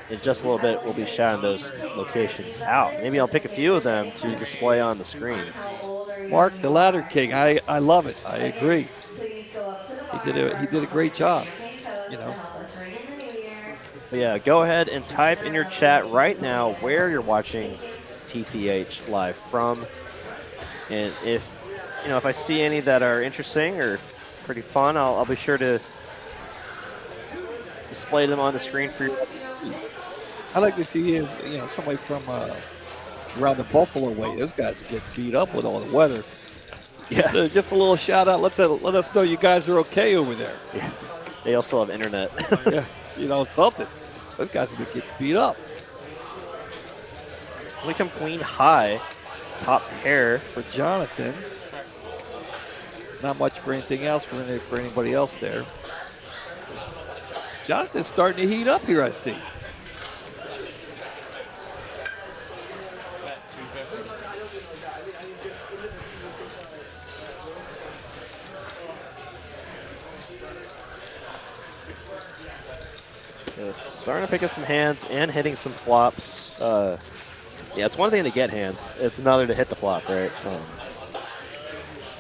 in just a little bit, we'll be shouting those locations out. Maybe I'll pick a few of them to display on the screen. Mark, the Ladder King. I love it. I agree. He did a great job. You know. But yeah, go ahead and type in your chat right now where you're watching TCH live from, and if I see any that are interesting or pretty fun, I'll be sure to display them on the screen for you. I like to see somebody from around the Buffalo way. Those guys get beat up with all the weather. Yeah. Just a little shout out. Let us know you guys are okay over there. Yeah. They also have internet. Yeah, something. Those guys have been getting beat up. We come queen high, top pair. For Jonathan. Not much for anything else for anybody else there. Jonathan's starting to heat up here, I see. Starting to pick up some hands and hitting some flops. Yeah, it's one thing to get hands. It's another to hit the flop, right?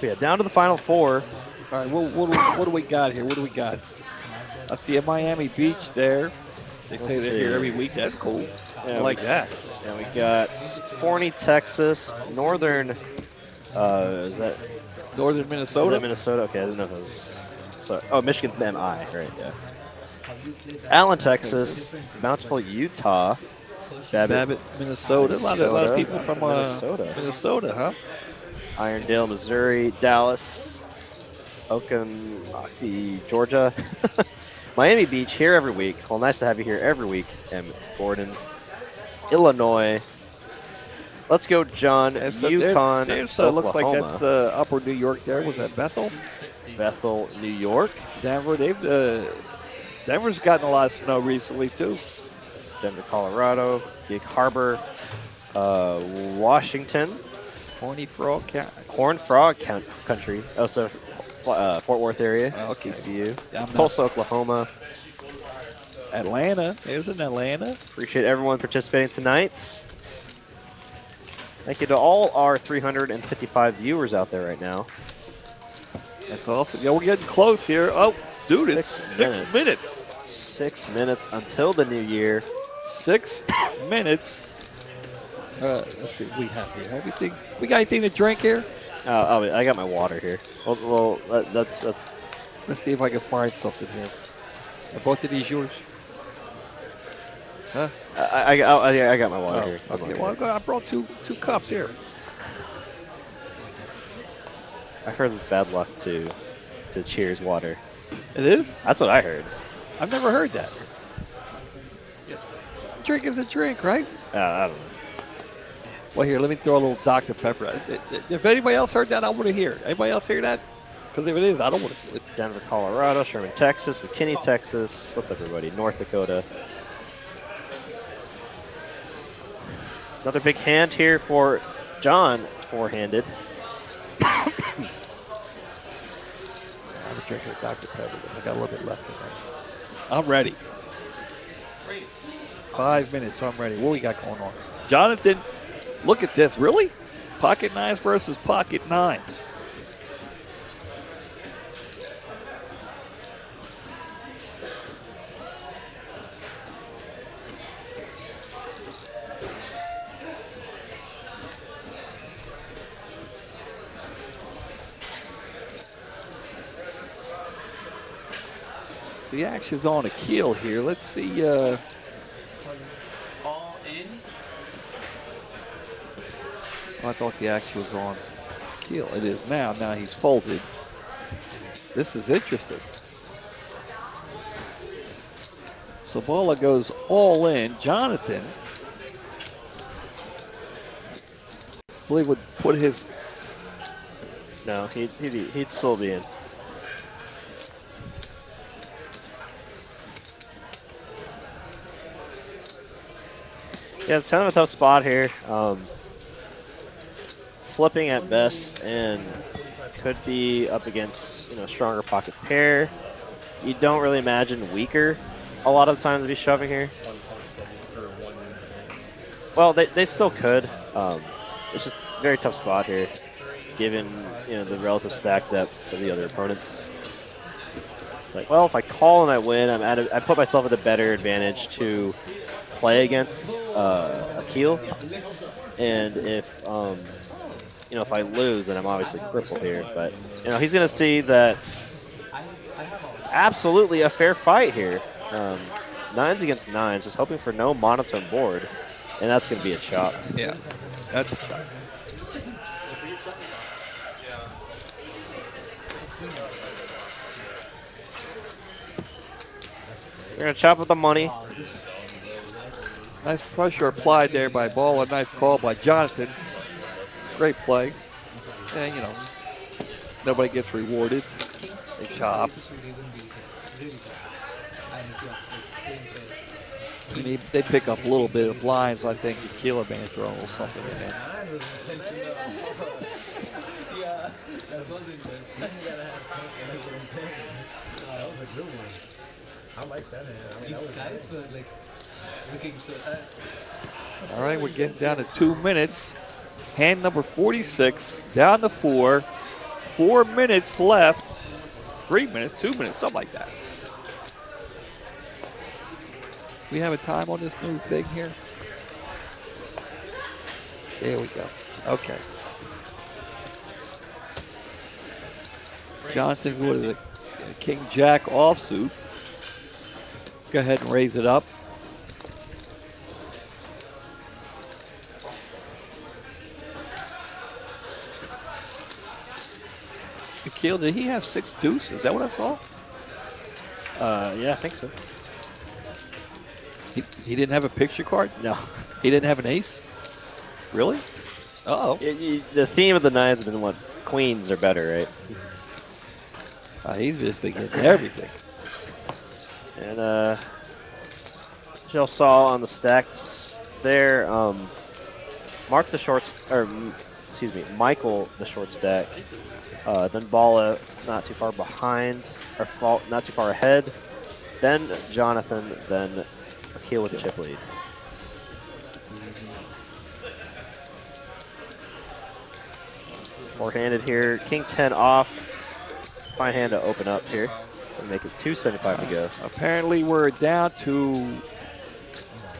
Yeah, down to the final 4. All right, what do we got here? What do we got? I see a Miami Beach there. They say they're here every week. That's cool. Yeah, I like that. And we got Forney, Texas, Northern. Is that Northern Minnesota? Is that Minnesota? Okay, I didn't know if it was. Sorry. Oh, Michigan's MI, right? Yeah. Allen, Texas, Bountiful, Utah, Babbitt, Minnesota. A lot of people from Minnesota, huh? Irondale, Missouri, Dallas, Okanagan, Georgia, Miami Beach here every week. Well, nice to have you here every week, Gordon, Illinois. Let's go, John. Yukon, Oklahoma. Looks like that's Upper New York there. Was that Bethel? Bethel, New York. Denver. Denver's gotten a lot of snow recently, too. Denver, Colorado. Gig Harbor, Washington. Horny Frog Country. Also, Fort Worth area. Okay. TCU. Tulsa, Oklahoma. Atlanta. There's an Atlanta. Appreciate everyone participating tonight. Thank you to all our 355 viewers out there right now. That's awesome. Yeah, we're getting close here. Oh, dude, it's 6 minutes. 6 minutes until the new year. 6 minutes. Let's see what we have here. Everything. We got anything to drink here? I got my water here. Well, that's. Let's see if I can find something here. Are both of these yours? Huh? I got my water here. Okay, well, I brought two cups here. I heard it's bad luck to cheers water. It is? That's what I heard. I've never heard that. Drink is a drink, right? I don't know. Well, here, let me throw a little Dr. Pepper. If anybody else heard that, I want to hear. Anybody else hear that? Because if it is, I don't want to do it. Denver, Colorado, Sherman, Texas, McKinney, Texas. What's up, everybody? North Dakota. Another big hand here for John, four-handed. drink of Dr. Pepper. I got a little bit left in there. I'm ready. 5 minutes, I'm ready. What we got going on? Jonathan, look at this. Really? Pocket nines versus pocket nines. The action's on a keel here. Let's see. All in. I thought the action was on keel. It is now. Now he's folded. This is interesting. So Bala goes all in. Jonathan, I believe, would put his. No, he'd still be in. Yeah, it's kind of a tough spot here. Flipping at best, and could be up against stronger pocket pair. You don't really imagine weaker a lot of times to be shoving here. Well, they still could. It's just a very tough spot here, given the relative stack depths of the other opponents. It's like, well, if I call and I win, I put myself at a better advantage to play against a keel, and if if I lose, then I'm obviously crippled here. But he's going to see that it's absolutely a fair fight here. Nines against nines, just hoping for no monotone board, and that's going to be a chop. Yeah, that's a chop. We're going to chop with the money. Nice pressure applied there by Ball. A nice call by Jonathan. Great play. And, nobody gets rewarded. They chop. And they pick up a little bit of lines. I think Tequila may throw a little something in there. I like that hand. All right, we're getting down to 2 minutes. Hand number 46, down to 4. 4 minutes left. 3 minutes, 2 minutes, something like that. We have a time on this new thing here? There we go. Okay. Jonathan's, what is it? King Jack offsuit. Go ahead and raise it up. Akil, did he have 6 deuces? Is that what I saw? Yeah, I think so. He didn't have a picture card? No. He didn't have an ace? Really? Uh-oh. The theme of the nines has been what queens are better, right? He's just been getting everything. And y'all saw on the stacks there, Mark the short, Michael the short stack. Then Bala not too far behind, or not too far ahead. Then Jonathan, then Akil with the chip lead. Four-handed here, King 10 off. Fine hand to open up here and make it 275 to go. Apparently we're down to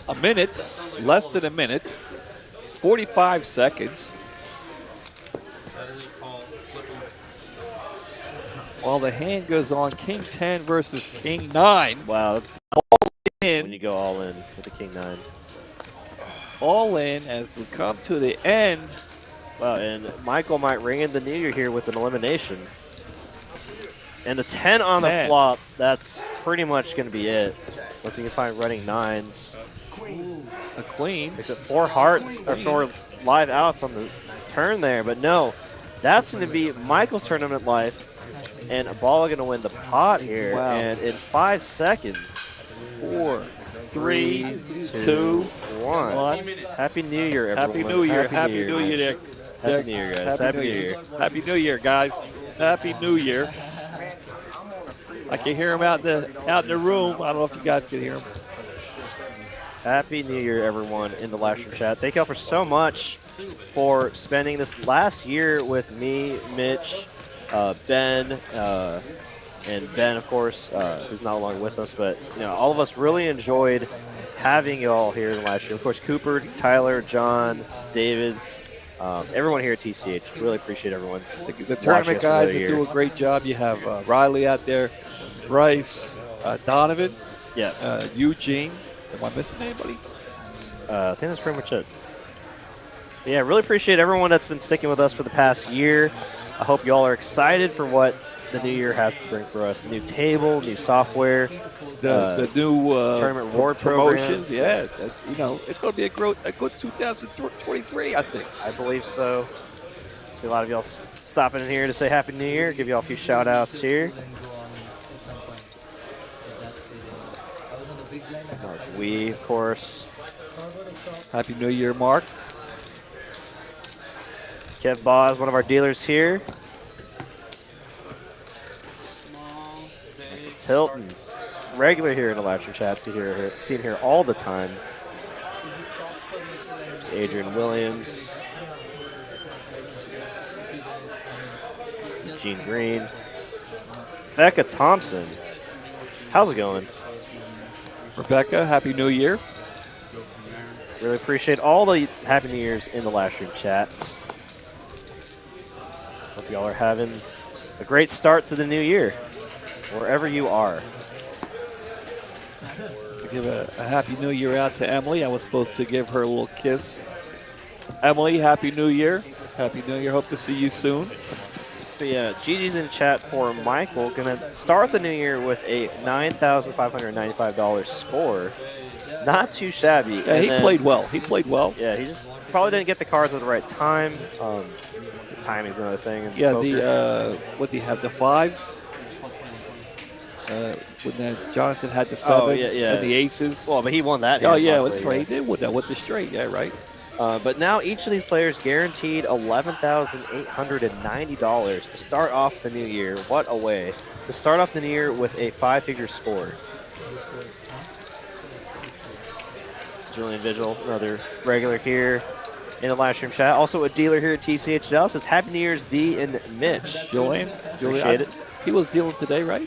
a minute, less than a minute, 45 seconds. While the hand goes on, King 10 versus King 9. Wow, that's all in. When you go all in with the King 9. All in as we come to the end. Wow, and Michael might ring in the new year here with an elimination. And a 10 on the flop, that's pretty much going to be it. Unless you can find running nines. A queen. Makes it 4 hearts, or 4 live outs on the turn there. But no, that's going to be Michael's tournament life. And Bala going to win the pot here. Wow. And in 5 seconds. 4, 3, 2, 1. Happy New Year, everyone. Happy New Year. Happy New Year, Dick. Happy New Year, guys. Happy New Year. Happy New Year, guys. Happy New Year. I can hear him out in the room. I don't know if you guys can hear him. Happy New Year, everyone in the live stream chat. Thank y'all for so much for spending this last year with me, Mitch, Ben, and Ben, of course, is not long with us. But all of us really enjoyed having y'all here in the live stream. Of course, Cooper, Tyler, John, David, everyone here at TCH. Really appreciate everyone. The tournament guys that do a great job. You have Riley out there, Bryce, Donovan, Eugene. Am I missing anybody? I think that's pretty much it. Yeah, really appreciate everyone that's been sticking with us for the past year. I hope y'all are excited for what the new year has to bring for us. New table, new software, the new tournament reward promotions. program. Yeah, it's going to be a good 2023, I think. I believe so. See a lot of y'all stopping in here to say Happy New Year. Give y'all a few shout outs here. Mark Wee, of course. Happy New Year, Mark. Kev Boz, one of our dealers here. Tilton, regular here in the live stream chat, seen here all the time. There's Adrian Williams, Gene Green, Becca Thompson. How's it going? Rebecca, Happy New Year. Really appreciate all the Happy New Years in the live stream chats. Hope y'all are having a great start to the new year, wherever you are. Give a Happy New Year out to Emily. I was supposed to give her a little kiss. Emily, Happy New Year. Happy New Year. Hope to see you soon. So yeah, Gigi's in chat for Michael. Gonna start the new year with a $9,595 score. Not too shabby. Yeah, he played well. He played well. Yeah, he just probably didn't get the cards at the right time. Timing's another thing. Yeah, poker. What do you have? The fives? When Jonathan had the sevens and the aces. Well, but he won that. Oh, yeah, that's right. He did with that, with the straight. Yeah, right. But now each of these players guaranteed $11,890 to start off the new year. What a way to start off the new year with a 5-figure score. Julian Vigil, another regular here in the live stream chat. Also a dealer here at TCH Dallas. Says Happy New Year's, D and Mitch. Julian, appreciate it. He was dealing today, right?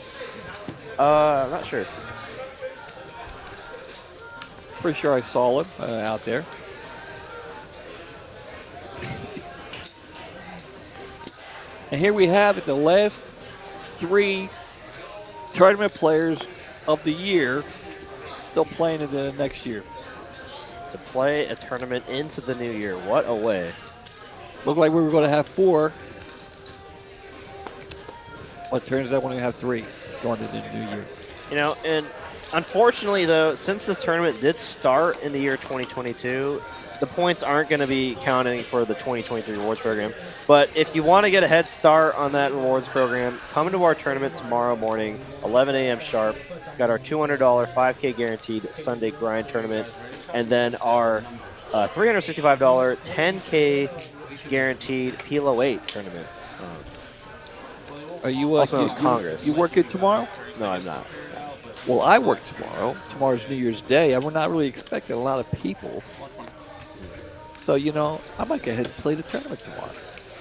I'm not sure. Pretty sure I saw him out there. And here we have it, the last 3 tournament players of the year still playing in the next year. To play a tournament into the new year. What a way. Looked like we were going to have 4. Well, it turns out we only have 3 going into the new year. And unfortunately, though, since this tournament did start in the year 2022, the points aren't going to be counting for the 2023 rewards program. But if you want to get a head start on that rewards program, come into our tournament tomorrow morning, 11 a.m. sharp. Got our $200 5K guaranteed Sunday grind tournament, and then our $365 10K guaranteed PLO 8 tournament. Are you also Congress? You working tomorrow? No, I'm not. Well, I work tomorrow. Tomorrow's New Year's Day, and we're not really expecting a lot of people. So, I might go ahead and play the tournament tomorrow.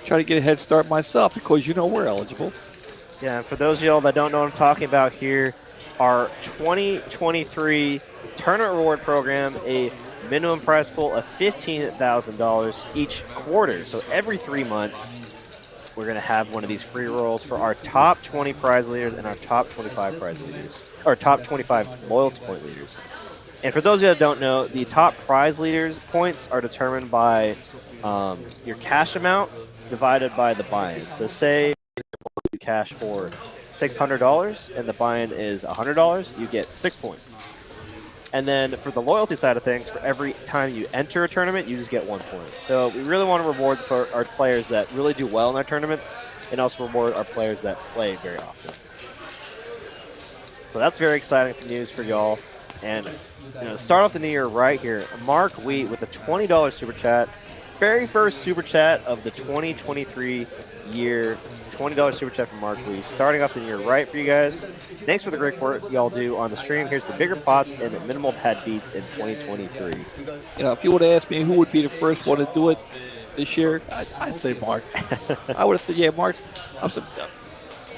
Try to get a head start myself because, we're eligible. Yeah, and for those of y'all that don't know what I'm talking about here, our 2023 tournament reward program, a minimum prize pool of $15,000 each quarter. So every 3 months, we're going to have one of these free rolls for our top 20 prize leaders and our top 25 prize leaders, or top 25 loyalty point leaders. And for those of you that don't know, the top prize leaders points are determined by your cash amount divided by the buy-in. So say you cash for $600 and the buy-in is $100, you get 6 points. And then for the loyalty side of things, for every time you enter a tournament, you just get 1 point. So we really want to reward our players that really do well in our tournaments and also reward our players that play very often. So that's very exciting news for y'all. And start off the new year right here. Mark Wheat with a $20 super chat. Very first super chat of the 2023 year $20 super chat from Mark Lee. Starting off the year right for you guys. Thanks for the great work y'all do on the stream. Here's the bigger pots and minimal pad beats in 2023. You know, if you would have asked me who would be the first one to do it this year, I'd say Mark. I would have said, yeah, Mark's.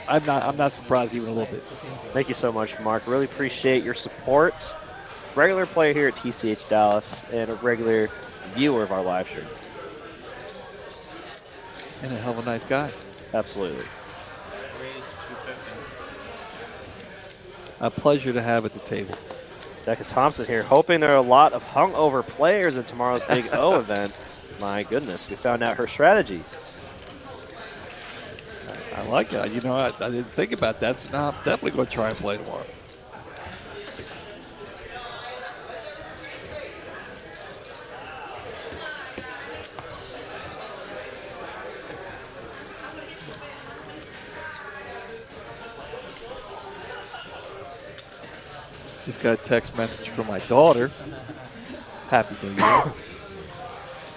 I'm not surprised even a little bit. Thank you so much, Mark. Really appreciate your support. Regular player here at TCH Dallas and a regular viewer of our live stream. And a hell of a nice guy. Absolutely. A pleasure to have at the table. Becca Thompson here, hoping there are a lot of hungover players in tomorrow's Big O event. My goodness, we found out her strategy. I like it. You know, I didn't think about that, so now I'm definitely going to try and play tomorrow. Just got a text message from my daughter. Happy New Year.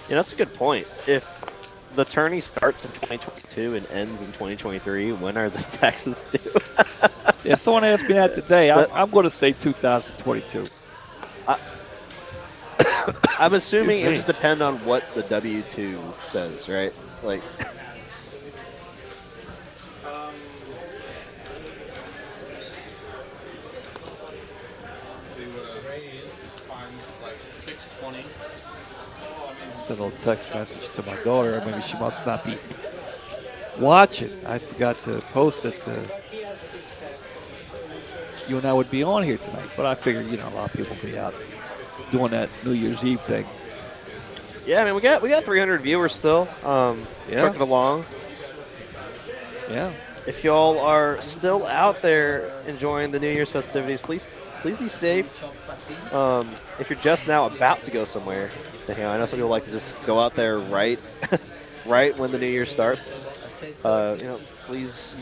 Yeah, that's a good point. If the tourney starts in 2022 and ends in 2023, when are the taxes due? Yeah, someone asked me that today. I'm going to say 2022. I'm assuming it just depends on what the W-2 says, right? Like, Like 620. Sent a little text message to my daughter. Maybe she must not be watching. I forgot to post it. You and I would be on here tonight, but I figured, you know, a lot of people will be out doing that New Year's Eve thing. yeah, I mean, we got 300 viewers still. Trucking along. Yeah. If y'all are still out there enjoying the New Year's festivities, please be safe. If you're just now about to go somewhere, you know, I know some people like to just go out there right when the New Year starts. You know, please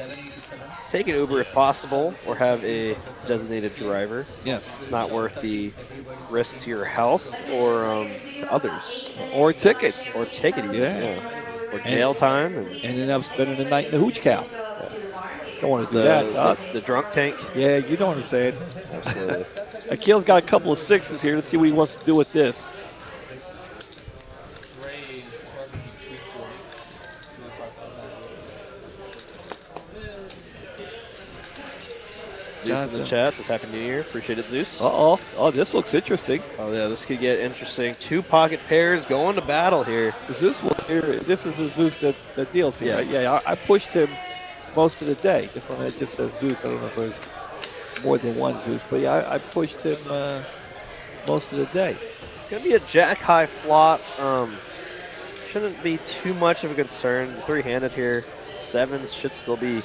take an Uber if possible, or have a designated driver. Yeah. It's not worth the risk to your health or to others. Or a ticket. Or ticket, even. Yeah. Or jail time. And end up spending the night in the hooch cow. Don't want to do that. The drunk tank. Yeah, you know what I'm saying. Absolutely. Akil's got a couple of sixes here. Let's see what he wants to do with this. Zeus in the chat says Happy New Year. Appreciate it, Zeus. Uh-oh. Oh, this looks interesting. Oh, yeah, this could get interesting. Two pocket pairs going to battle here. Zeus was here. This is the Zeus that deals here. Yeah. Yeah, I pushed him most of the day. This one it just says Zeus. I don't know if there's more than one Zeus, but yeah, I pushed him most of the day. It's going to be a jack high flop. Shouldn't be too much of a concern. Three-handed here. Sevens should still be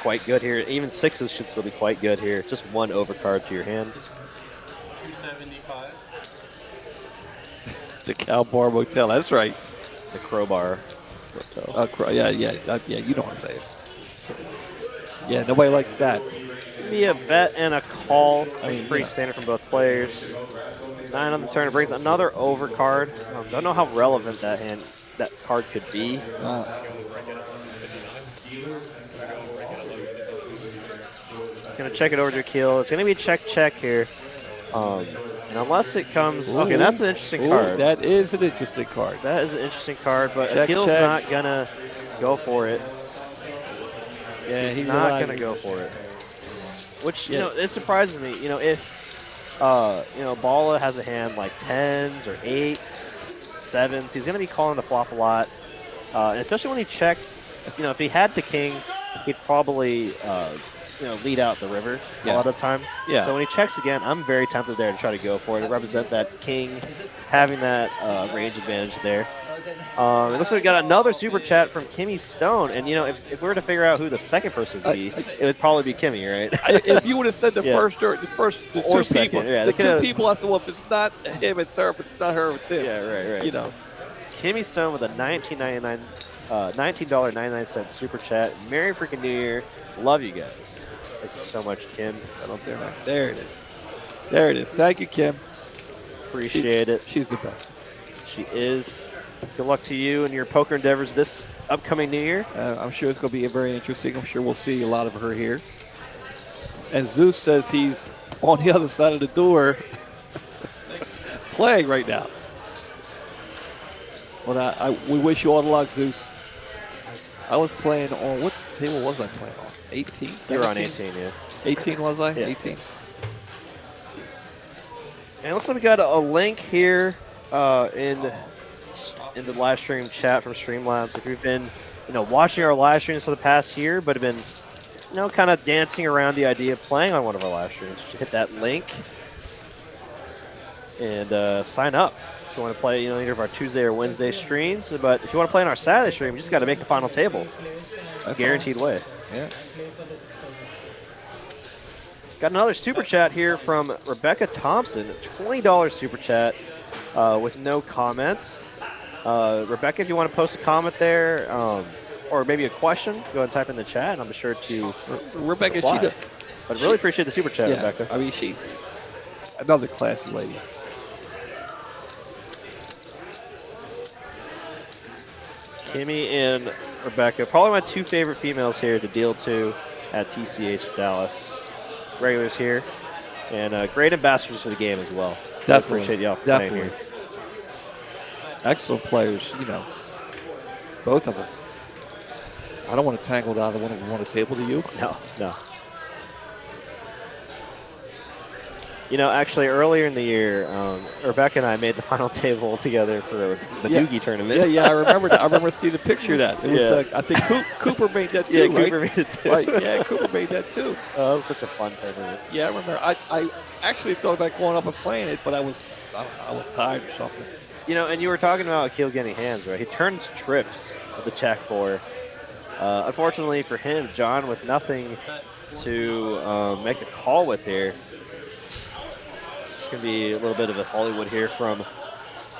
quite good here. Even sixes should still be quite good here. Just one overcard to your hand. 275. The Cow Bar Motel. That's right. The Crowbar Motel. Yeah. You know what I'm saying. Yeah, nobody likes that. Be a bet and a call. I mean, pretty standard from both players. 9 on the turn. It brings another overcard. Don't know how relevant that card could be. It's going to check it over to Akil. It's going to be check here. And unless it comes... Okay, that's an interesting card. That is an interesting card. That is an interesting card, but Check, Akil's check. not going to go for it. Yeah, He's not going to go for it. Which, you know, it surprises me. You know, if, you know, Bala has a hand like 10s or 8s, 7s, he's going to be calling the flop a lot. And especially when he checks, you know, if he had the king, he'd probably, you know, lead out the river a lot of the time. Yeah. So when he checks again, I'm very tempted there to try to go for it, to represent that king, having that range advantage there. It looks like we got another super chat from Kimmy Stone, and you know, if we were to figure out who the second person would be, it would probably be Kimmy, right? If you would have said the first or the two second, people, yeah, the two people, I said, well, if it's not him, it's her. If it's not her, it's him. Yeah, right. You know, Kimmy Stone with a $19.99 super chat. Merry freaking New Year! Love you guys. Thank you so much, Kim. there it is. There it is. Thank you, Kim. Appreciate it. She's the best. She is. Good luck to you and your poker endeavors this upcoming New Year. I'm sure it's going to be very interesting. I'm sure we'll see a lot of her here. And Zeus says he's on the other side of the door playing right now. Well, we wish you all the luck, Zeus. I was playing on, what table was I playing on? 18? You were on 18, yeah. 18 was I? Yeah. 18. And it looks like we got a link here in the live stream chat from Streamlabs. If you've been, watching our live streams for the past year, but have been, kind of dancing around the idea of playing on one of our live streams, hit that link and sign up if you want to play, either of our Tuesday or Wednesday streams. But if you want to play on our Saturday stream, you just got to make the final table. That's guaranteed way. Yeah. Got another super chat here from Rebecca Thompson, $20 super chat with no comments. Rebecca, if you want to post a comment there or maybe a question, go ahead and type in the chat, and I'm sure to Rebecca, reply. But really appreciate the super chat, yeah, Rebecca. I mean, she's another classy lady. Kimmy and Rebecca, probably my two favorite females here to deal to at TCH Dallas. Regulars here, and great ambassadors for the game as well. Definitely. Appreciate y'all playing here. Excellent players, both of them. I don't want to tangle either one of them on a table, do you? No. Actually, earlier in the year, Rebecca and I made the final table together for the Doogie tournament. Yeah, I remember that. I remember seeing the picture of that. It was, I think Cooper made that too, right? Cooper made it too. Right, yeah, Cooper made that too. Oh, that was such a fun tournament. Yeah, I remember. I actually thought about going up and playing it, but I was tired or something. And you were talking about Akil getting hands, right? He turned trips with the check four. Unfortunately for him, John with nothing to make the call with here. Going to be a little bit of a Hollywood here from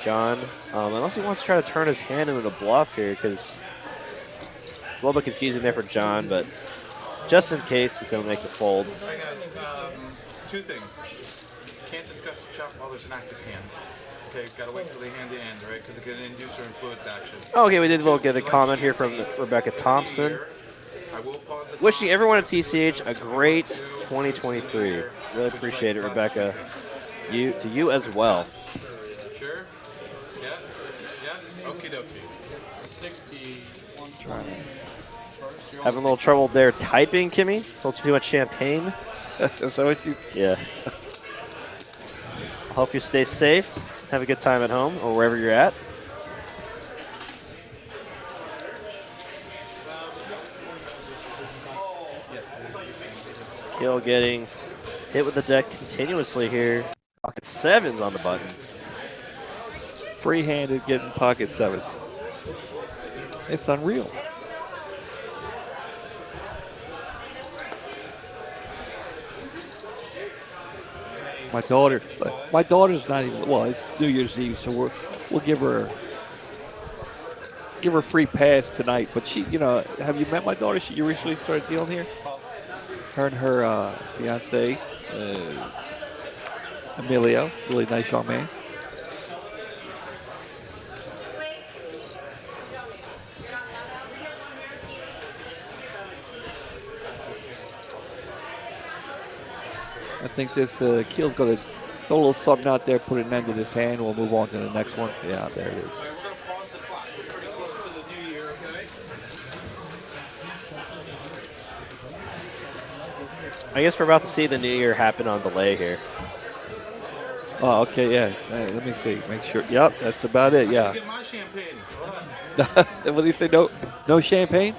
John, unless he wants to try to turn his hand into a bluff here, because a little bit confusing there for John, but just in case, he's going to make the fold. All right, guys, two things. Can't discuss the chop while there's an active hand. Okay, got to wait till the hand to end, right, because it can induce or influence action. Okay, we did get a comment here from Rebecca Thompson. Wishing everyone at TCH a great 2023. Really appreciate it, Rebecca. To you as well. Sure. Yes. Okie dokie. 61. Having a little trouble there typing, Kimmy? A little too much champagne? Is that what you? Yeah. I hope you stay safe. Have a good time at home or wherever you're at. Kill getting hit with the deck continuously here. Pocket sevens on the button. Free-handed getting pocket sevens. It's unreal. My daughter's not even, well, it's New Year's Eve, so we'll give her a free pass tonight. But she, have you met my daughter? She recently started dealing here. Her and her fiance, Emilio, really nice young man. I think this Keel's going to throw a little something out there, put an end to this hand. We'll move on to the next one. Yeah, there it is. We're going to pause the clock. We're pretty close to the new year, okay? I guess we're about to see the new year happen on delay here. Oh, okay, yeah. Let me see. Make sure. Yep, that's about it. Yeah. Get my champagne. What did he say? No champagne?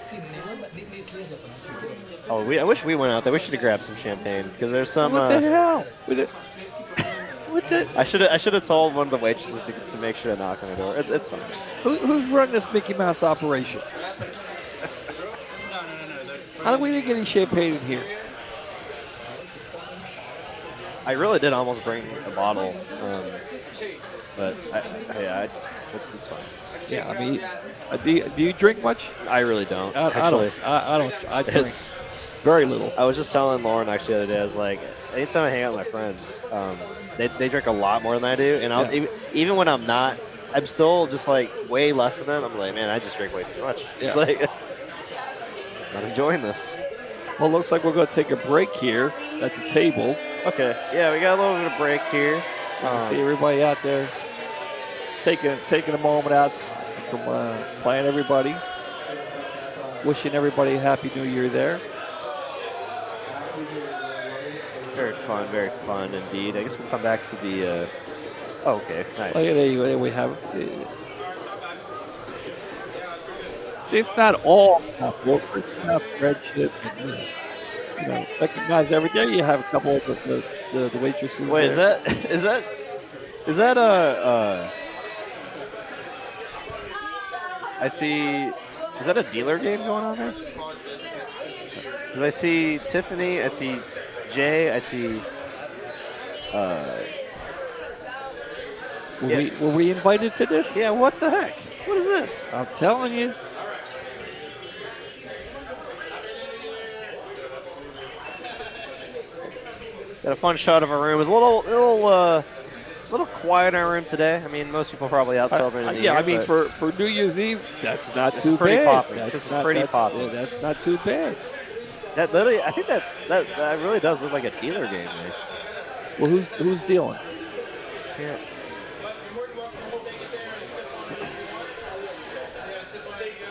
Oh, I wish we went out there. We should have grabbed some champagne because there's some. What the hell? What the? I should have told one of the waitresses to make sure to knock on the door. It's fine. Who's running this Mickey Mouse operation? How do we didn't get any champagne in here? I really did almost bring a bottle, but it's fine. Yeah, I mean, do you drink much? I really don't. I don't. I drink very little. I was just telling Lauren actually the other day. I was like, anytime I hang out with my friends, they drink a lot more than I do, and even when I'm not I'm still just like way less than them. I'm like, man, I just drink way too much. It's like, not enjoying this. Well, looks like we're going to take a break here at the table. Okay, yeah, we got a little bit of break here. See everybody out there taking a moment out from playing everybody. Wishing everybody a happy new year there. Very fun indeed. I guess we'll come back to the. Oh, okay, nice. Oh, yeah, there we have it. See, it's not all about poker. It's not friendship. And, you know, recognize every day you have a couple of the waitresses. Wait, there. is that I see. Is that a dealer game going on there? 'Cause I see Tiffany, I see Jay, I see. Were we invited to this? Yeah, what the heck? What is this? I'm telling you. Got a fun shot of our room. It was a little quiet in our room today. I mean, most people probably out celebrating. The year, I mean, but for New Year's Eve, that's not it's too pretty bad. popping. That's It's not, pretty that's, popping. yeah, that's not too bad. that literally, I think that really does look like a dealer game there. Well, who's dealing? Yeah.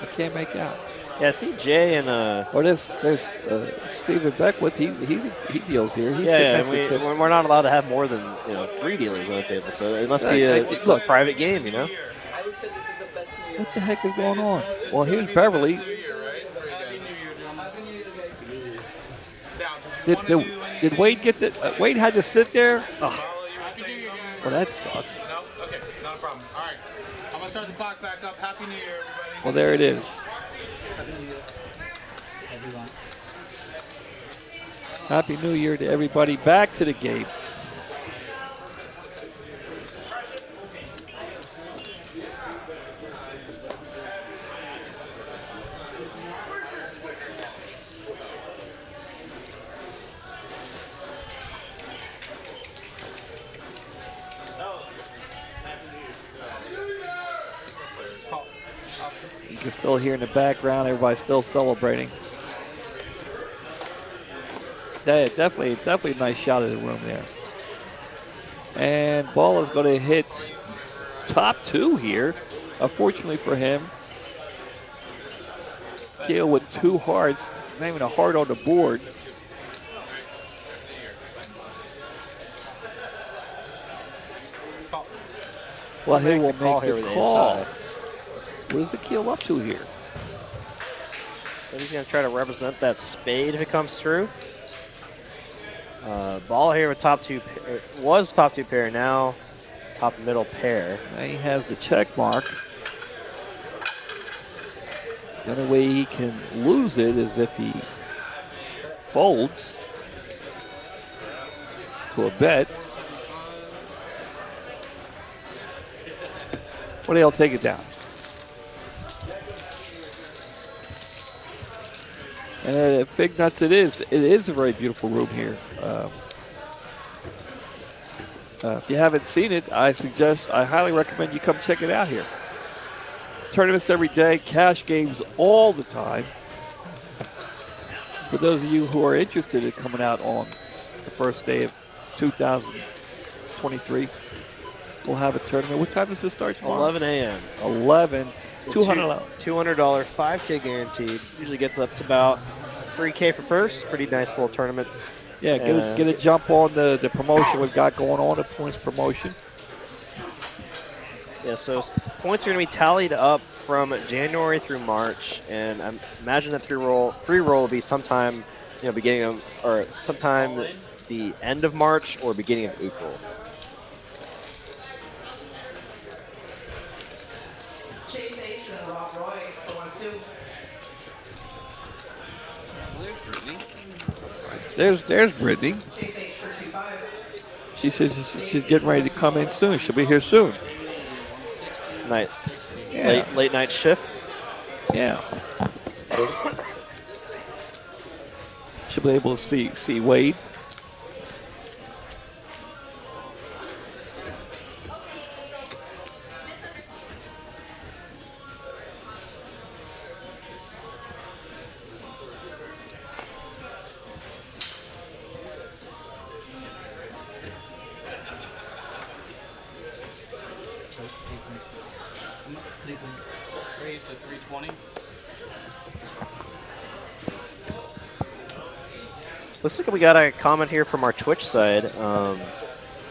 I can't make out. Yeah, I see Jay and Well, there's Stephen Beckwith. He deals here. He's yeah, sitting next to we're not allowed to have more than 3 dealers on the table, so it must be a private game, you know. What the heck is going on? Well, here's Beverly. Did Wade get the? Wade had to sit there. Oh. Well, that sucks. No? Okay, not a problem. All right. I'm going to start the clock back up. Happy New Year, everybody. Well, there it is. Happy New Year to everybody. Back to the game. You can still hear in the background, everybody's still celebrating. Definitely a nice shot of the room there. And ball is going to hit top 2 here. Unfortunately for him, Keel with 2 hearts, not even a heart on the board. Well, he will make the call. What is the Keel up to here? He's going to try to represent that spade if it comes through. Ball here with top 2, was top 2 pair, now top middle pair. Now he has the check mark. The only way he can lose it is if he folds to a bet. Well, he'll take it down. And Big Nuts it is a very beautiful room here. If you haven't seen it, I highly recommend you come check it out here. Tournaments every day, cash games all the time. For those of you who are interested in coming out on the first day of 2023, we'll have a tournament. What time does this start tomorrow? 11 a.m. 11. $200. $200, 5K guaranteed. Usually gets up to about 3K for first. Pretty nice little tournament. Yeah, get a jump on the promotion we've got going on, the points promotion. Yeah, so points are going to be tallied up from January through March, and I imagine that free roll will be sometime, beginning of, or sometime the end of March or beginning of April. There's Brittany. She says she's getting ready to come in soon. She'll be here soon. Nice. Yeah. Late night shift. Yeah. She'll be able to see Wade. Looks like we got a comment here from our Twitch side. It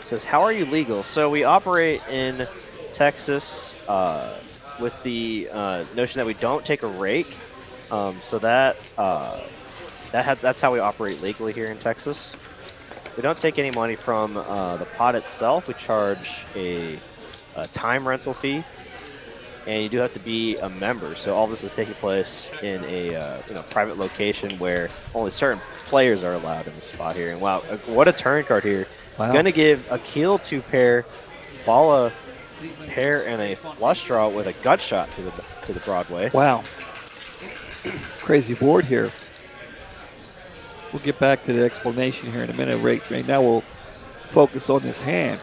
says, how are you legal? So we operate in Texas with the notion that we don't take a rake. So that's how we operate legally here in Texas. We don't take any money from the pot itself. We charge a time rental fee, and you do have to be a member. So all this is taking place in a private location where only certain players are allowed in the spot here. And wow, what a turn card here! Wow. Gonna give a keel 2-pair, ball a pair, and a flush draw with a gut shot to the Broadway. Wow. Crazy board here. We'll get back to the explanation here in a minute. Right now we'll focus on this hand.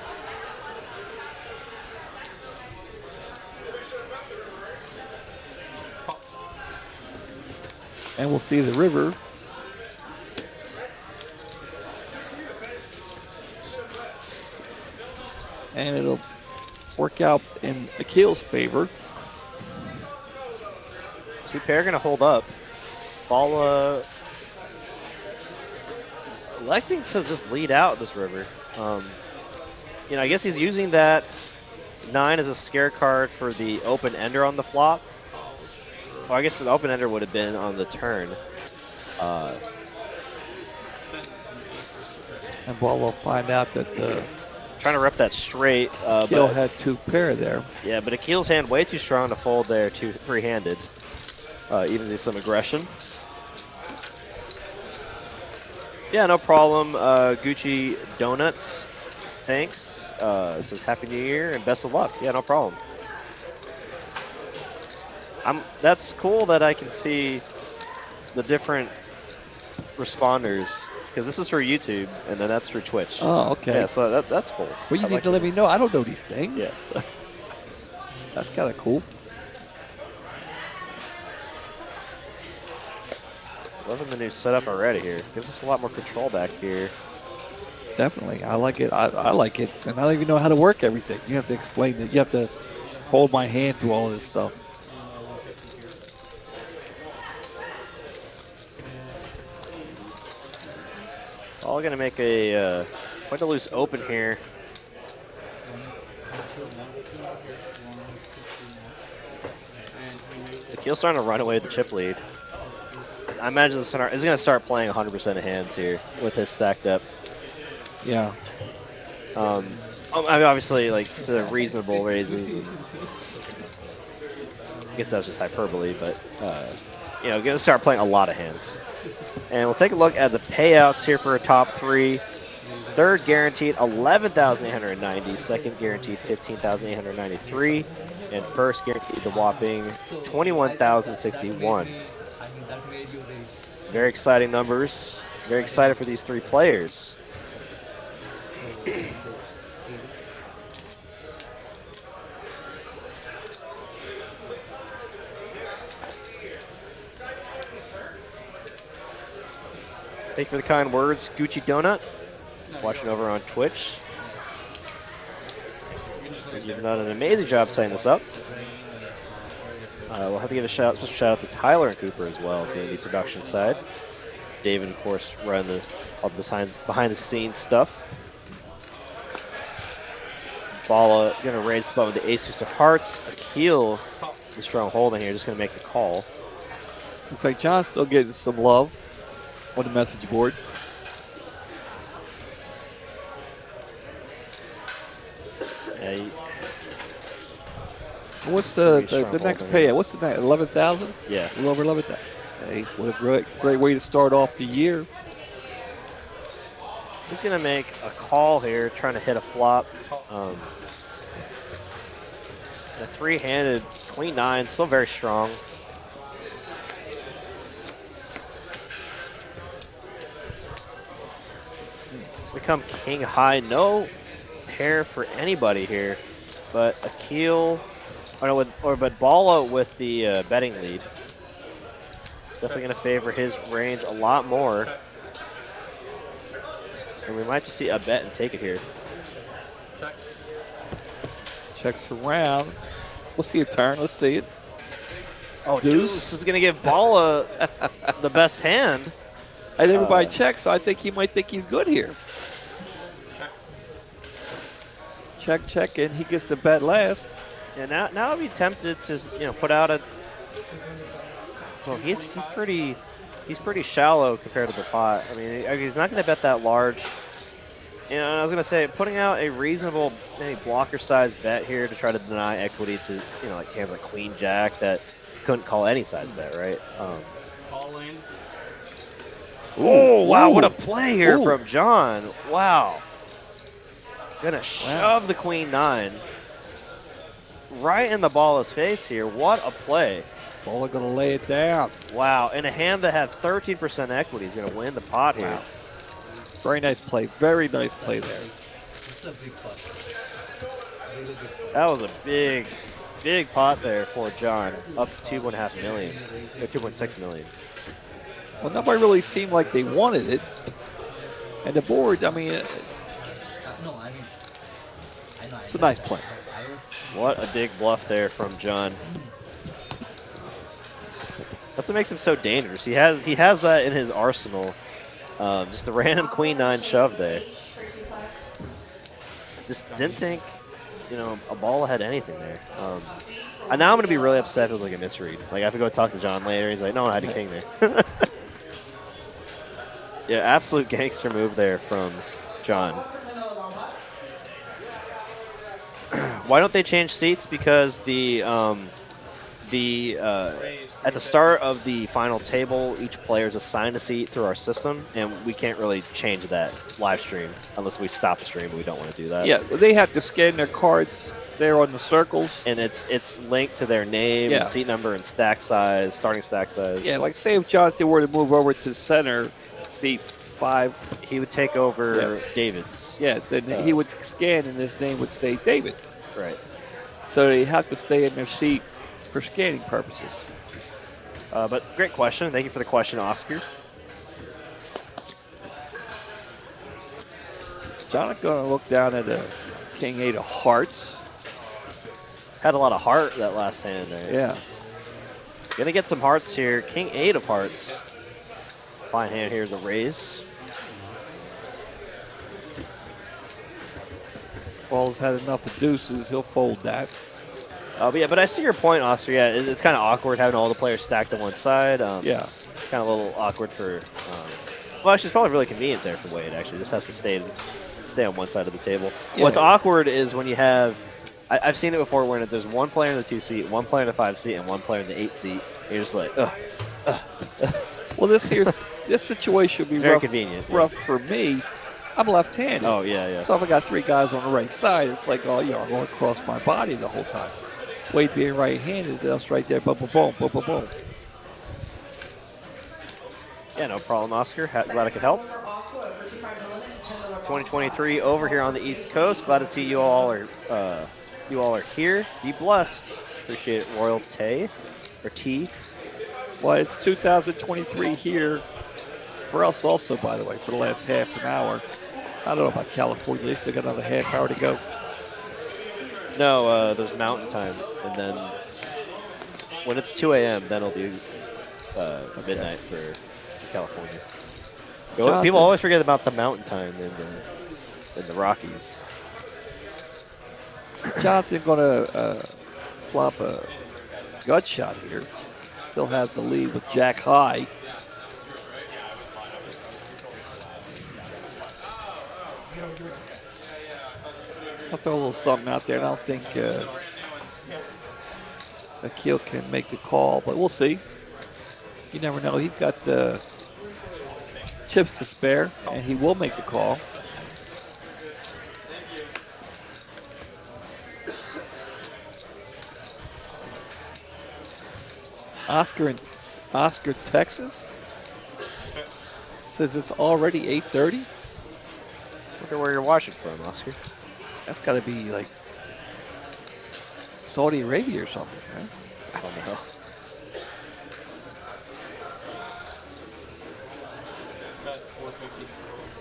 And we'll see the river. And it'll work out in Akil's favor. 2-pair gonna hold up. Ball electing to just lead out this river. I guess he's using that 9 as a scare card for the open ender on the flop. Well, I guess the open ender would have been on the turn. And Ball will find out that Trying to rep that straight. Akil but- had 2-pair there. Yeah, but Akil's hand way too strong to fold there, three-handed. Even with some aggression. Yeah, no problem. Gucci Donuts, thanks. Says Happy New Year and best of luck. Yeah, no problem. That's cool that I can see the different responders, because this is for YouTube and then that's for Twitch. Oh, okay. Yeah, so that's cool. Well, you I need like to it. let me know. I don't know these things. Yeah. That's kind of cool. Loving the new setup already here. Gives us a lot more control back here. Definitely. I like it. I like it. And I don't even know how to work everything. You have to explain it. You have to hold my hand through all of this stuff. All going to make a quite a loose open here. Akil's starting to run away with the chip lead. I imagine the center is going to start playing 100% of hands here with his stacked up. Yeah. I mean, obviously, like, to reasonable raises. I guess that was just hyperbole, but, going to start playing a lot of hands. And we'll take a look at the payouts here for a top 3. Third guaranteed 11,890. Second guaranteed 15,893. And first guaranteed the whopping 21,061. Very exciting numbers. Very excited for these 3 players. Thank you for the kind words, Gucci Donut. Watching over on Twitch. You've done an amazing job setting this up. We'll have to give a special shout out to Tyler and Cooper as well, doing the production side. David, of course, running all the behind the scenes stuff. Bala gonna raise the button with the ace of hearts. Akil, the strong holding here, just gonna make the call. Looks like John's still getting some love on the message board. Yeah, What's the Pretty next strong payout? What's the next? 11,000? yeah. A little over 11,000. Hey, what a great way to start off the year. He's gonna make a call here, trying to hit a flop. A three-handed queen 9, still very strong. It's become king high. No pair for anybody here, but Akil, but Bala with the betting lead. It's definitely going to favor his range a lot more. And we might just see a bet and take it here. Checks around. We'll see a turn. Let's see it. Oh, Deuce. Deuce is going to give Bala the best hand. And everybody checks, so I think he might think he's good here. Check, check, and he gets the bet last. Yeah, now I'd be tempted to put out a. Well, he's pretty shallow compared to the pot. I mean, he's not going to bet that large. And I was going to say, putting out a reasonable, maybe blocker-sized bet here to try to deny equity to, like hands like Queen Jack that couldn't call any size bet, right? All in. Oh, wow, what a Ooh. play here Ooh. from John. Wow. Gonna shove the Queen 9 right in the Bala's face here. What a play. Bala gonna lay it down. Wow, in a hand that had 13% equity, he's gonna win the pot here. Wow. Very nice play. Very nice play there. This is a big pot. Really good pot. That was a big pot there for John, up to 2.5 million, or 2.6 million. Well, nobody really seemed like they wanted it. And the board, I mean, No, I mean, I know. it's a nice play. What a big bluff there from John. That's what makes him so dangerous. He has that in his arsenal. Just a random Queen 9 shove there. Just didn't think, a ball had anything there. And now I'm gonna be really upset if it was like a misread. Like I have to go talk to John later. He's like, no, I had a king there. Yeah, absolute gangster move there from John. Why don't they change seats? Because at the start of the final table, each player is assigned a seat through our system, and we can't really change that live stream unless we stop the stream. But we don't want to do that. Yeah, they have to scan their cards there on the circles. And it's linked to their name, and seat number, and stack size, starting stack size. Yeah, like say if Jonathan were to move over to center seat 5, he would take over David's. Yeah, then he would scan, and his name would say David. Right. So they have to stay in their seat for scanning purposes. But great question. Thank you for the question, Oscar. Jonathan going to look down at a King 8 of hearts. Had a lot of heart that last hand there. Yeah. Gonna get some hearts here. King 8 of hearts. Fine hand here is a raise. Ball's had enough of deuces. He'll fold that. But I see your point, Oscar. Yeah, it's kind of awkward having all the players stacked on one side. Yeah. Kind of a little awkward for. Well, actually, it's probably really convenient there for Wade. Actually, just has to stay on one side of the table. Yeah. What's awkward is when you have. I've seen it before where there's one player in the 2 seat, one player in the 5 seat, and one player in the 8 seat. And you're just like, ugh. Well, this situation would be Very rough, convenient. rough for me. I'm left-handed. Oh, yeah. So if I got 3 guys on the right side, it's like, I'm going across my body the whole time. Wade being right-handed, that's right there, boom, boom, boom, boom, boom, boom. Yeah, no problem, Oscar. Glad I could help. 2023 over here on the East Coast. Glad to see you all are here. Be blessed. Appreciate it, Royal Tay or T. Well, it's 2023 here for us also, by the way, for the last half an hour. I don't know about California. They still got another half hour to go. No, there's mountain time. And then when it's 2 a.m., then it'll be midnight for California. Jonathan. People always forget about the mountain time in the Rockies. Jonathan going to flop a gut shot here. Still has the lead with Jack high. I'll throw a little something out there, and I don't think Akil can make the call, but we'll see. You never know. He's got the chips to spare, and he will make the call. Oscar, Texas says it's already 8:30. Wonder where you're watching from, Oscar. That's got to be like Saudi Arabia or something, right? I don't know.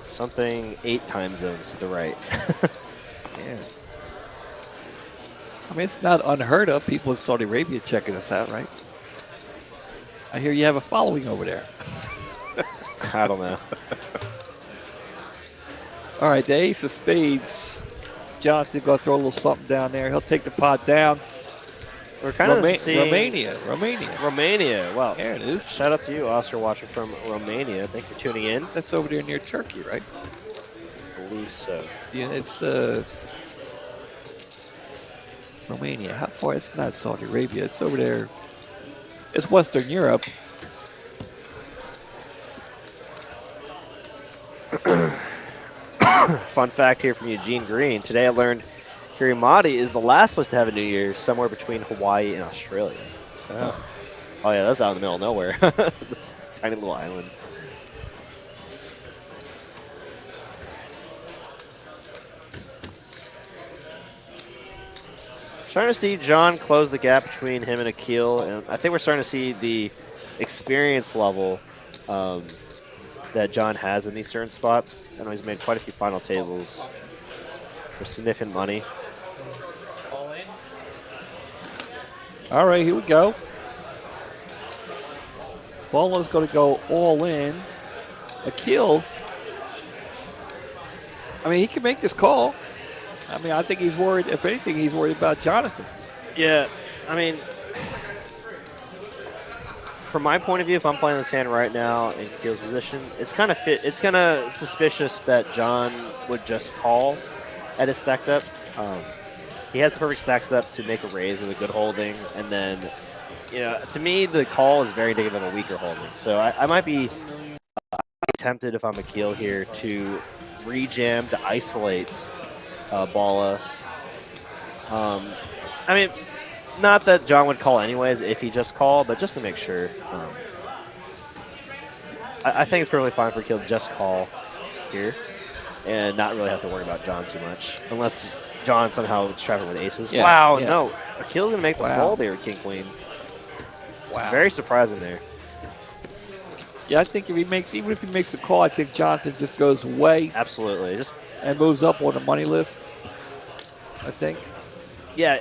Something 8 time zones to the right. Yeah. I mean, it's not unheard of. People in Saudi Arabia checking us out, right? I hear you have a following over there. I don't know. All right, the ace of spades. Johnson going to throw a little something down there. He'll take the pot down. We're kind of seeing Romania. Wow. There it is. Shout out to you, Oscar, watching from Romania. Thanks for tuning in. That's over there near Turkey, right? I believe so. Yeah, it's Romania. How far? It's not Saudi Arabia. It's over there. It's Western Europe. Fun fact here from Eugene Green. Today I learned Kirimati is the last place to have a New Year, somewhere between Hawaii and Australia. Oh yeah, that's out in the middle of nowhere. This tiny little island. Trying to see John close the gap between him and Akil, and I think we're starting to see the experience level that John has in these certain spots. I know he's made quite a few final tables for significant money. All right, here we go. Bolo's going to go all in. Akil, I mean, he can make this call. I mean, I think he's worried. If anything, he's worried about Jonathan. Yeah, I mean, from my point of view, if I'm playing this hand right now in Akil's position, it's kind of suspicious that John would just call at his stacked up. He has the perfect stacks up to make a raise with a good holding, and then, you know, to me, the call is very indicative of a weaker holding. So I might be tempted, if I'm Akil here, to re-jam to isolate Bala. I mean, not that John would call anyways if he just called, but just to make sure. I think it's perfectly fine for Akil to just call here and not really have to worry about John too much, unless John somehow is traveling with aces. Yeah, wow, yeah. no. Akil's going to make the fold there with King Queen. Wow. Very surprising there. Yeah, I think even if he makes the call, I think Jonathan just goes away. Absolutely. And moves up on the money list, I think. Yeah,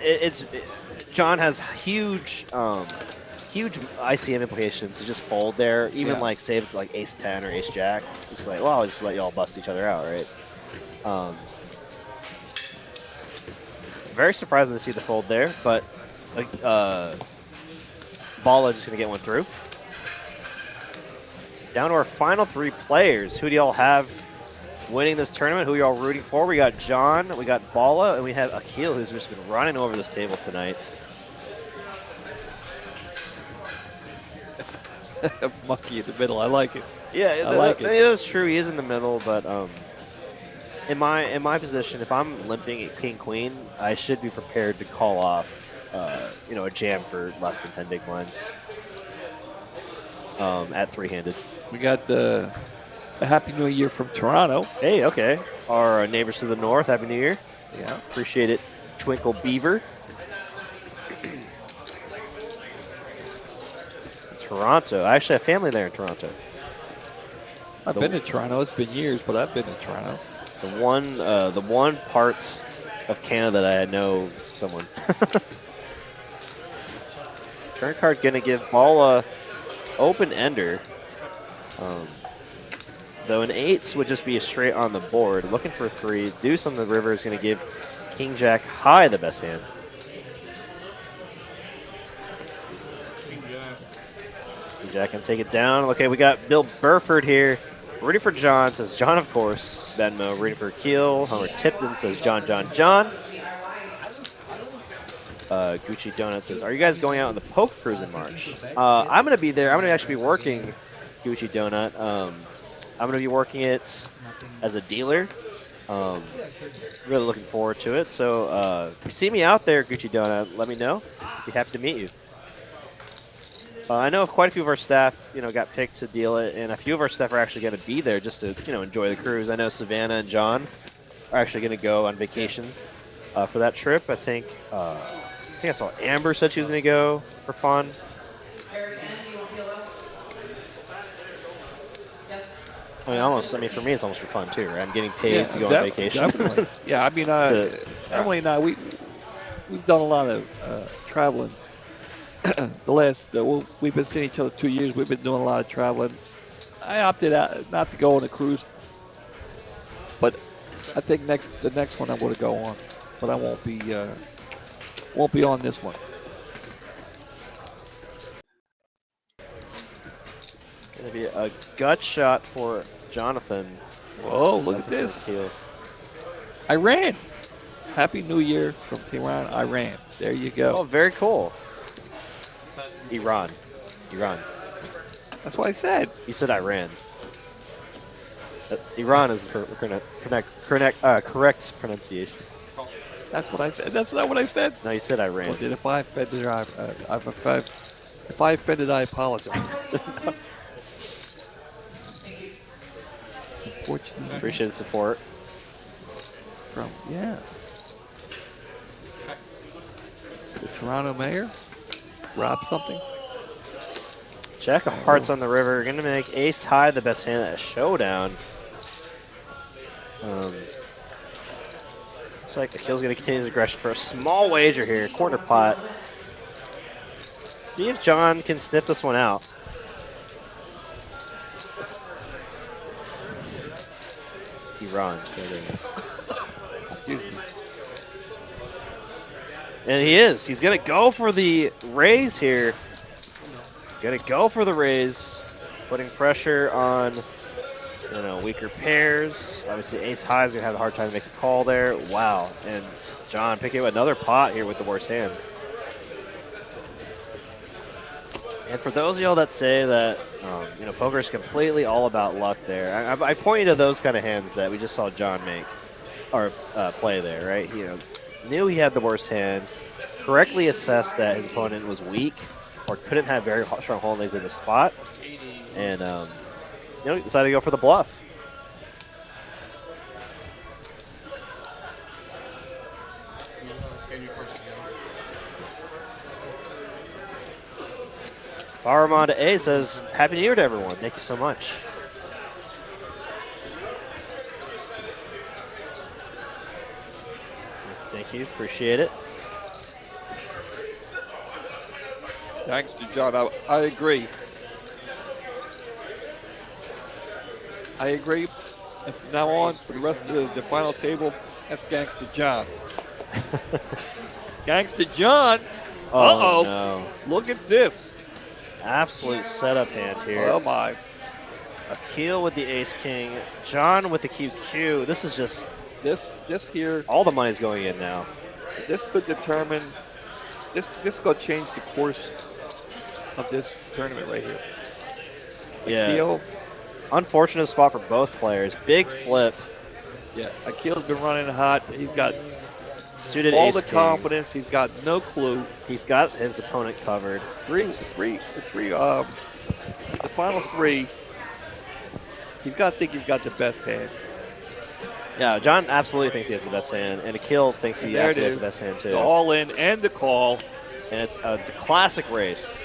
John has huge ICM implications to just fold there. Even like, say it's like ace 10 or ace jack. It's like, well, I'll just let y'all bust each other out, right? Very surprising to see the fold there, but Bala just going to get one through. Down to our final three players. Who do y'all have winning this tournament? Who are y'all rooting for? We got John, we got Bala, and we have Akil, who's just been running over this table tonight. Monkey in the middle. I like it. Yeah, I like it. It is true. He is in the middle, but in my position, if I'm limping at King Queen, I should be prepared to call off, a jam for less than 10 big blinds at three-handed. We got a Happy New Year from Toronto. Hey, okay. Our neighbors to the north, Happy New Year. Yeah. Appreciate it, Twinkle Beaver. Toronto. I actually have family there in Toronto. I've been to Toronto. It's been years, but I've been to Toronto. The one parts of Canada that I know someone. Turn card gonna give Bala open ender. Though an 8s would just be a straight on the board. Looking for a 3. Deuce on the river is going to give King Jack high the best hand. King Jack can take it down. Okay, we got Bill Burford here. Rooting for John, says John, of course. Venmo, rooting for Akil. Homer Tipton says John. Gucci Donut says, are you guys going out on the poker cruise in March? I'm going to be there. I'm going to actually be working Gucci Donut. I'm going to be working it as a dealer. Really looking forward to it. So if you see me out there, Gucci Donut, let me know. Be happy to meet you. I know quite a few of our staff, got picked to deal it, and a few of our staff are actually going to be there just to, enjoy the cruise. I know Savannah and John are actually going to go on vacation for that trip. I think I saw Amber said she was going to go for fun. I mean, for me, it's almost for fun too, right? I'm getting paid to go on vacation. Definitely. Yeah, I mean, Emily and I, we've done a lot of traveling the last, we've been seeing each other 2 years. We've been doing a lot of traveling. I opted out not to go on a cruise, but I think the next one I'm going to go on, but I won't be on this one. Gonna be a gut shot for Jonathan. Whoa, look at this. Iran. Happy New Year from Tehran, Iran. There you go. Oh, very cool. Iran. That's what I said. You said Iran. Iran is the correct pronunciation. That's what I said. That's not what I said. No, you said Iran. Well, if I offended, if I offended, I apologize. Unfortunately, Appreciate the support. Yeah. The Toronto mayor? Rob something? Jack of hearts on the river. Going to make ace high the best hand at a showdown. Looks like Akil's going to continue his aggression for a small wager here. Quarter pot. See if John can sniff this one out. Iran. Excuse me. And he is. He's going to go for the raise here. Going to go for the raise. Putting pressure on, weaker pairs. Obviously, ace high is going to have a hard time to make a call there. Wow. And John picking up another pot here with the worst hand. And for those of y'all that say that, poker is completely all about luck there, I point you to those kind of hands that we just saw John make, or play there, right? He knew he had the worst hand, correctly assessed that his opponent was weak or couldn't have very strong holdings in the spot, and decided to go for the bluff. Farmon A says, Happy New Year to everyone. Thank you so much. Thank you. Appreciate it. Thanks to John. I agree. I agree. And from now on, for the rest of the final table, that's Gangsta John. Gangsta John. Oh, no. Look at this. Absolute setup hand here. Oh, my. Akil with the ace-king. John with the QQ. This is just... This here... All the money's going in now. This could determine... This could change the course of this tournament right here. Yeah. Akil, unfortunate spot for both players. Big flip. Yeah, Akil's been running hot. He's got suited all ace the king. confidence. He's got no clue. He's got his opponent covered. The final three, he's got to think he's got the best hand. Yeah, John absolutely thinks he has the best hand, and Akil thinks he actually has the best hand too. The all in and the call. And it's a classic race.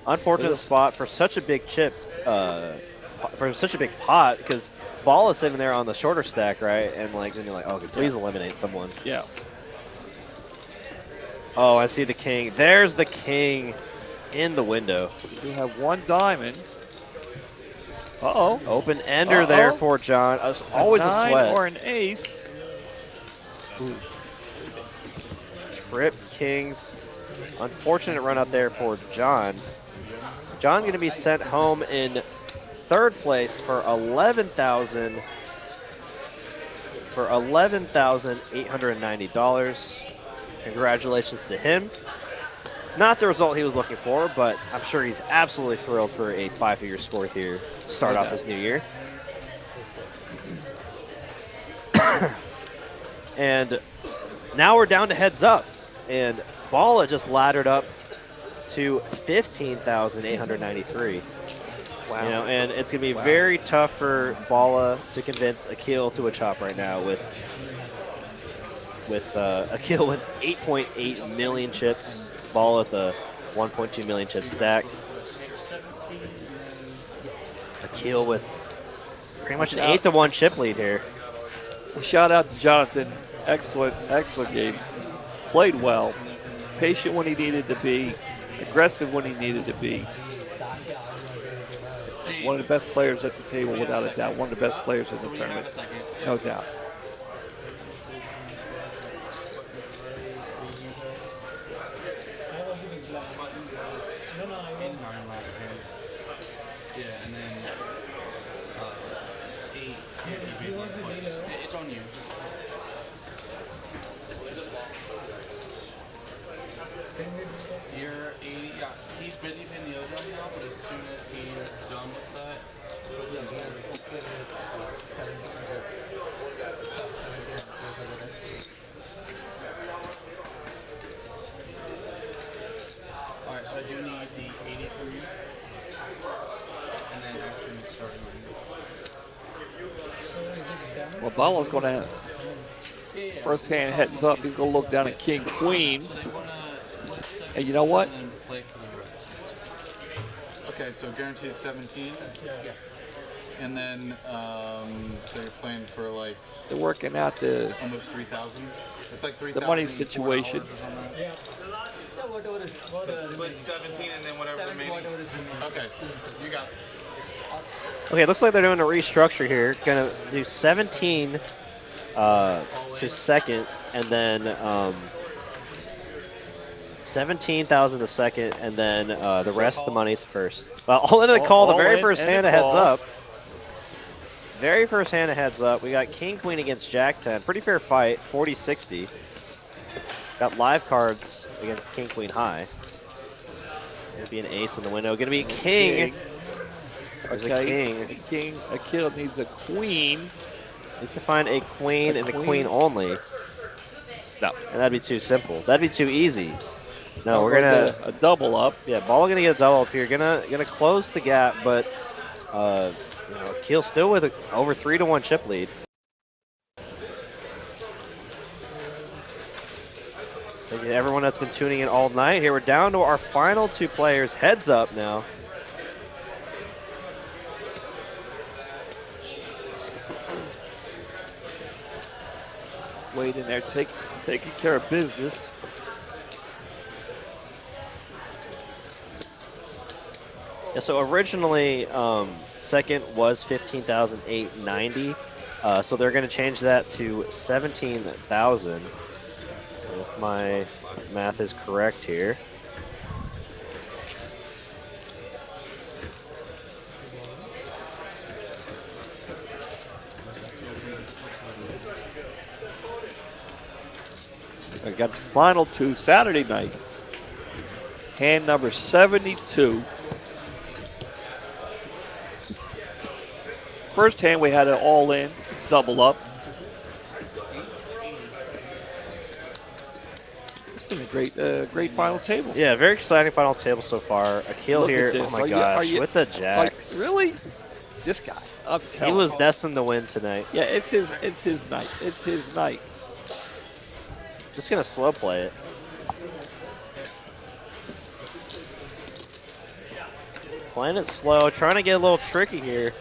Unfortunate spot for such a big chip, for such a big pot, because ball is sitting there on the shorter stack, right? And then you're like, okay, please eliminate someone. Yeah. Oh, I see the king. There's the king in the window. We have one diamond. Uh-oh. Open ender there for John. Always a sweat. Or an ace. Ooh. Trip kings. Unfortunate run out there for John. John going to be sent home in third place for $11,890. Congratulations to him. Not the result he was looking for, but I'm sure he's absolutely thrilled for a 5-figure score here to start off his new year. And now we're down to heads up, and Bala just laddered up to $15,893. Wow. And it's going to be very tough for Bala to convince Akil to a chop right now with Akil with 8.8 million chips, Bala with a 1.2 million chip stack. Akil with pretty much an 8-1 chip lead here. Shout out to Jonathan. Excellent game. Played well. patient when he needed to be, aggressive when he needed to be. One of the best players at the table, without a doubt. One of the best players in the tournament, no doubt. Yeah, and then 8. It's on you. You're 80. Yeah, he's busy paying the over right now, but as soon as he's done with that, alright, so I do need the 80 from you. And then action is starting on you. Well, Balo's going to first hand heads up. He's going to look down at King Queen. And you know what? And then play for the rest. Okay, so guaranteed 17. Yeah. And then, so you're playing for like They're working out the almost 3,000. It's like 3,000. money situation. Yeah. Whatever is. So split 17 and then whatever remaining. Okay, you got it. Okay, it looks like they're doing a restructure here. Gonna do 17 to second, and then 17,000 to second, and then the rest of the money to first. Well, all in the call, the very first hand, a heads up. Very first hand, a heads up. We got King Queen against Jack 10. Pretty fair fight, 40-60. Got live cards against King Queen high. Gonna be an ace in the window. Gonna be a king. There's a king. A king. A kid needs a queen. Needs to find a queen and a queen only. No. And that'd be too simple. That'd be too easy. No, we're gonna gonna get a double up. Yeah, Ball gonna get a double up here. Gonna close the gap, but Keel still with over 3-1 chip lead. Thank you to everyone that's been tuning in all night. Here we're down to our final 2 players. Heads up now. Wade in there taking care of business. Yeah, so originally second was 15,890. So they're going to change that to 17,000. If my math is correct here. I got the final 2 Saturday night. Hand number 72. First hand we had it all in, double up. It's been a great final table. Yeah, very exciting final table so far. Akil Look here, at this. oh my gosh, with the jacks. Really? This guy. I'm He telling was you. destined to win tonight. Yeah, it's his night. It's his night. Just gonna slow play it. Playing it slow, trying to get a little tricky here.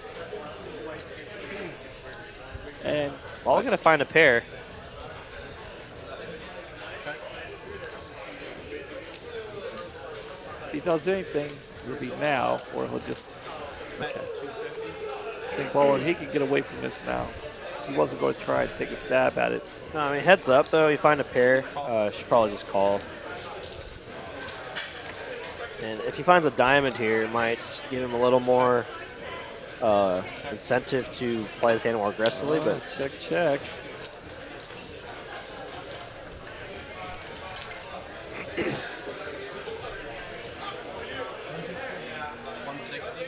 And Ball gonna find a pair. if he does anything, it'll be now, or he'll just. Okay. I think Ball, he can get away from this now. He wasn't going to try and take a stab at it. No, I mean, heads up though, you find a pair, should probably just call. And if he finds a diamond here, it might give him a little more incentive to play his hand more aggressively, but Check.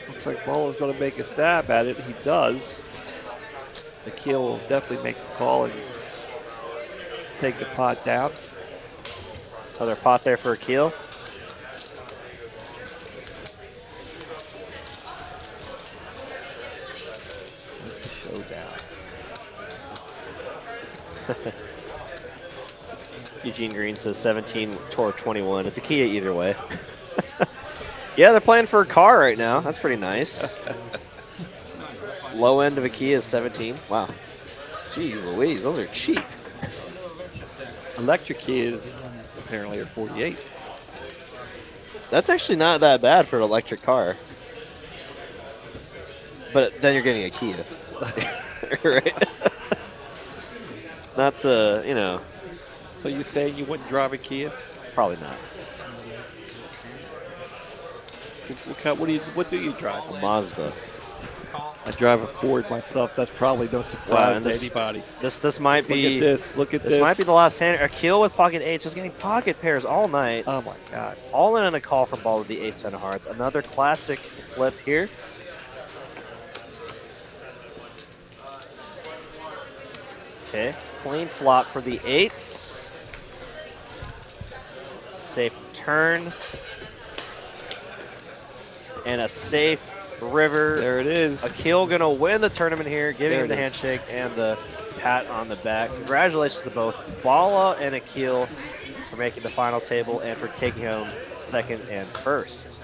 Looks like Ball is going to make a stab at it. He does. Akil will definitely make the call and take the pot down. another pot there for Akil. Showdown. Eugene Green says 17 toward 21. It's a key either way. Yeah, they're playing for a car right now. That's pretty nice. Low end of a key is 17. Wow. Jeez Louise, those are cheap. Electric key is apparently, or 48. That's actually not that bad for an electric car. But then you're getting a Kia. Right? That's you know, So you saying you wouldn't drive a Kia? probably not. What do you drive? A Mazda. I drive a Ford myself. That's probably no surprise to anybody. This might be. Look at this. Look at this. This might be the last hand. A kill with pocket eights, just getting pocket pairs all night. Oh my God. All in on a call from ball with the ace ten of hearts. Another classic flip here. Okay, clean flop for the eights. Safe turn. And a safe river. There it is. Akil gonna win the tournament here, giving him the handshake and the pat on the back. Congratulations to both Bala and Akil for making the final table and for taking home second and first.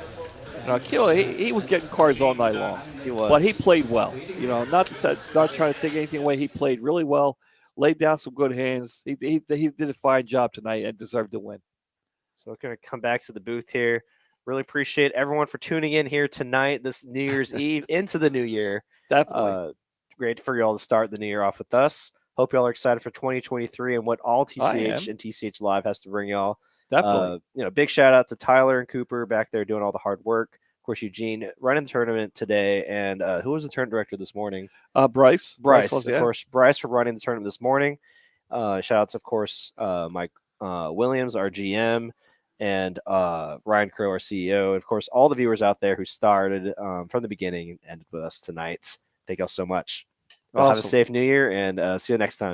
Now, Akil, he was getting cards all night long. He was. But he played well. You know, not trying to take anything away. He played really well, laid down some good hands. He did a fine job tonight and deserved to win. So we're going to come back to the booth here. Really appreciate everyone for tuning in here tonight, this New Year's Eve into the new year. Definitely. Great for y'all to start the new year off with us. Hope y'all are excited for 2023 and what all TCH and TCH Live has to bring y'all. Definitely. Big shout out to Tyler and Cooper back there doing all the hard work. Of course, Eugene running the tournament today. And who was the tournament director this morning? Bryce. Bryce, was, of course. Bryce for running the tournament this morning. Shout outs, of course, Mike Williams, our GM, and Ryan Crow, our CEO. And of course, all the viewers out there who started from the beginning and ended with us tonight. Thank y'all so much. Well, have a safe new year and see you next time.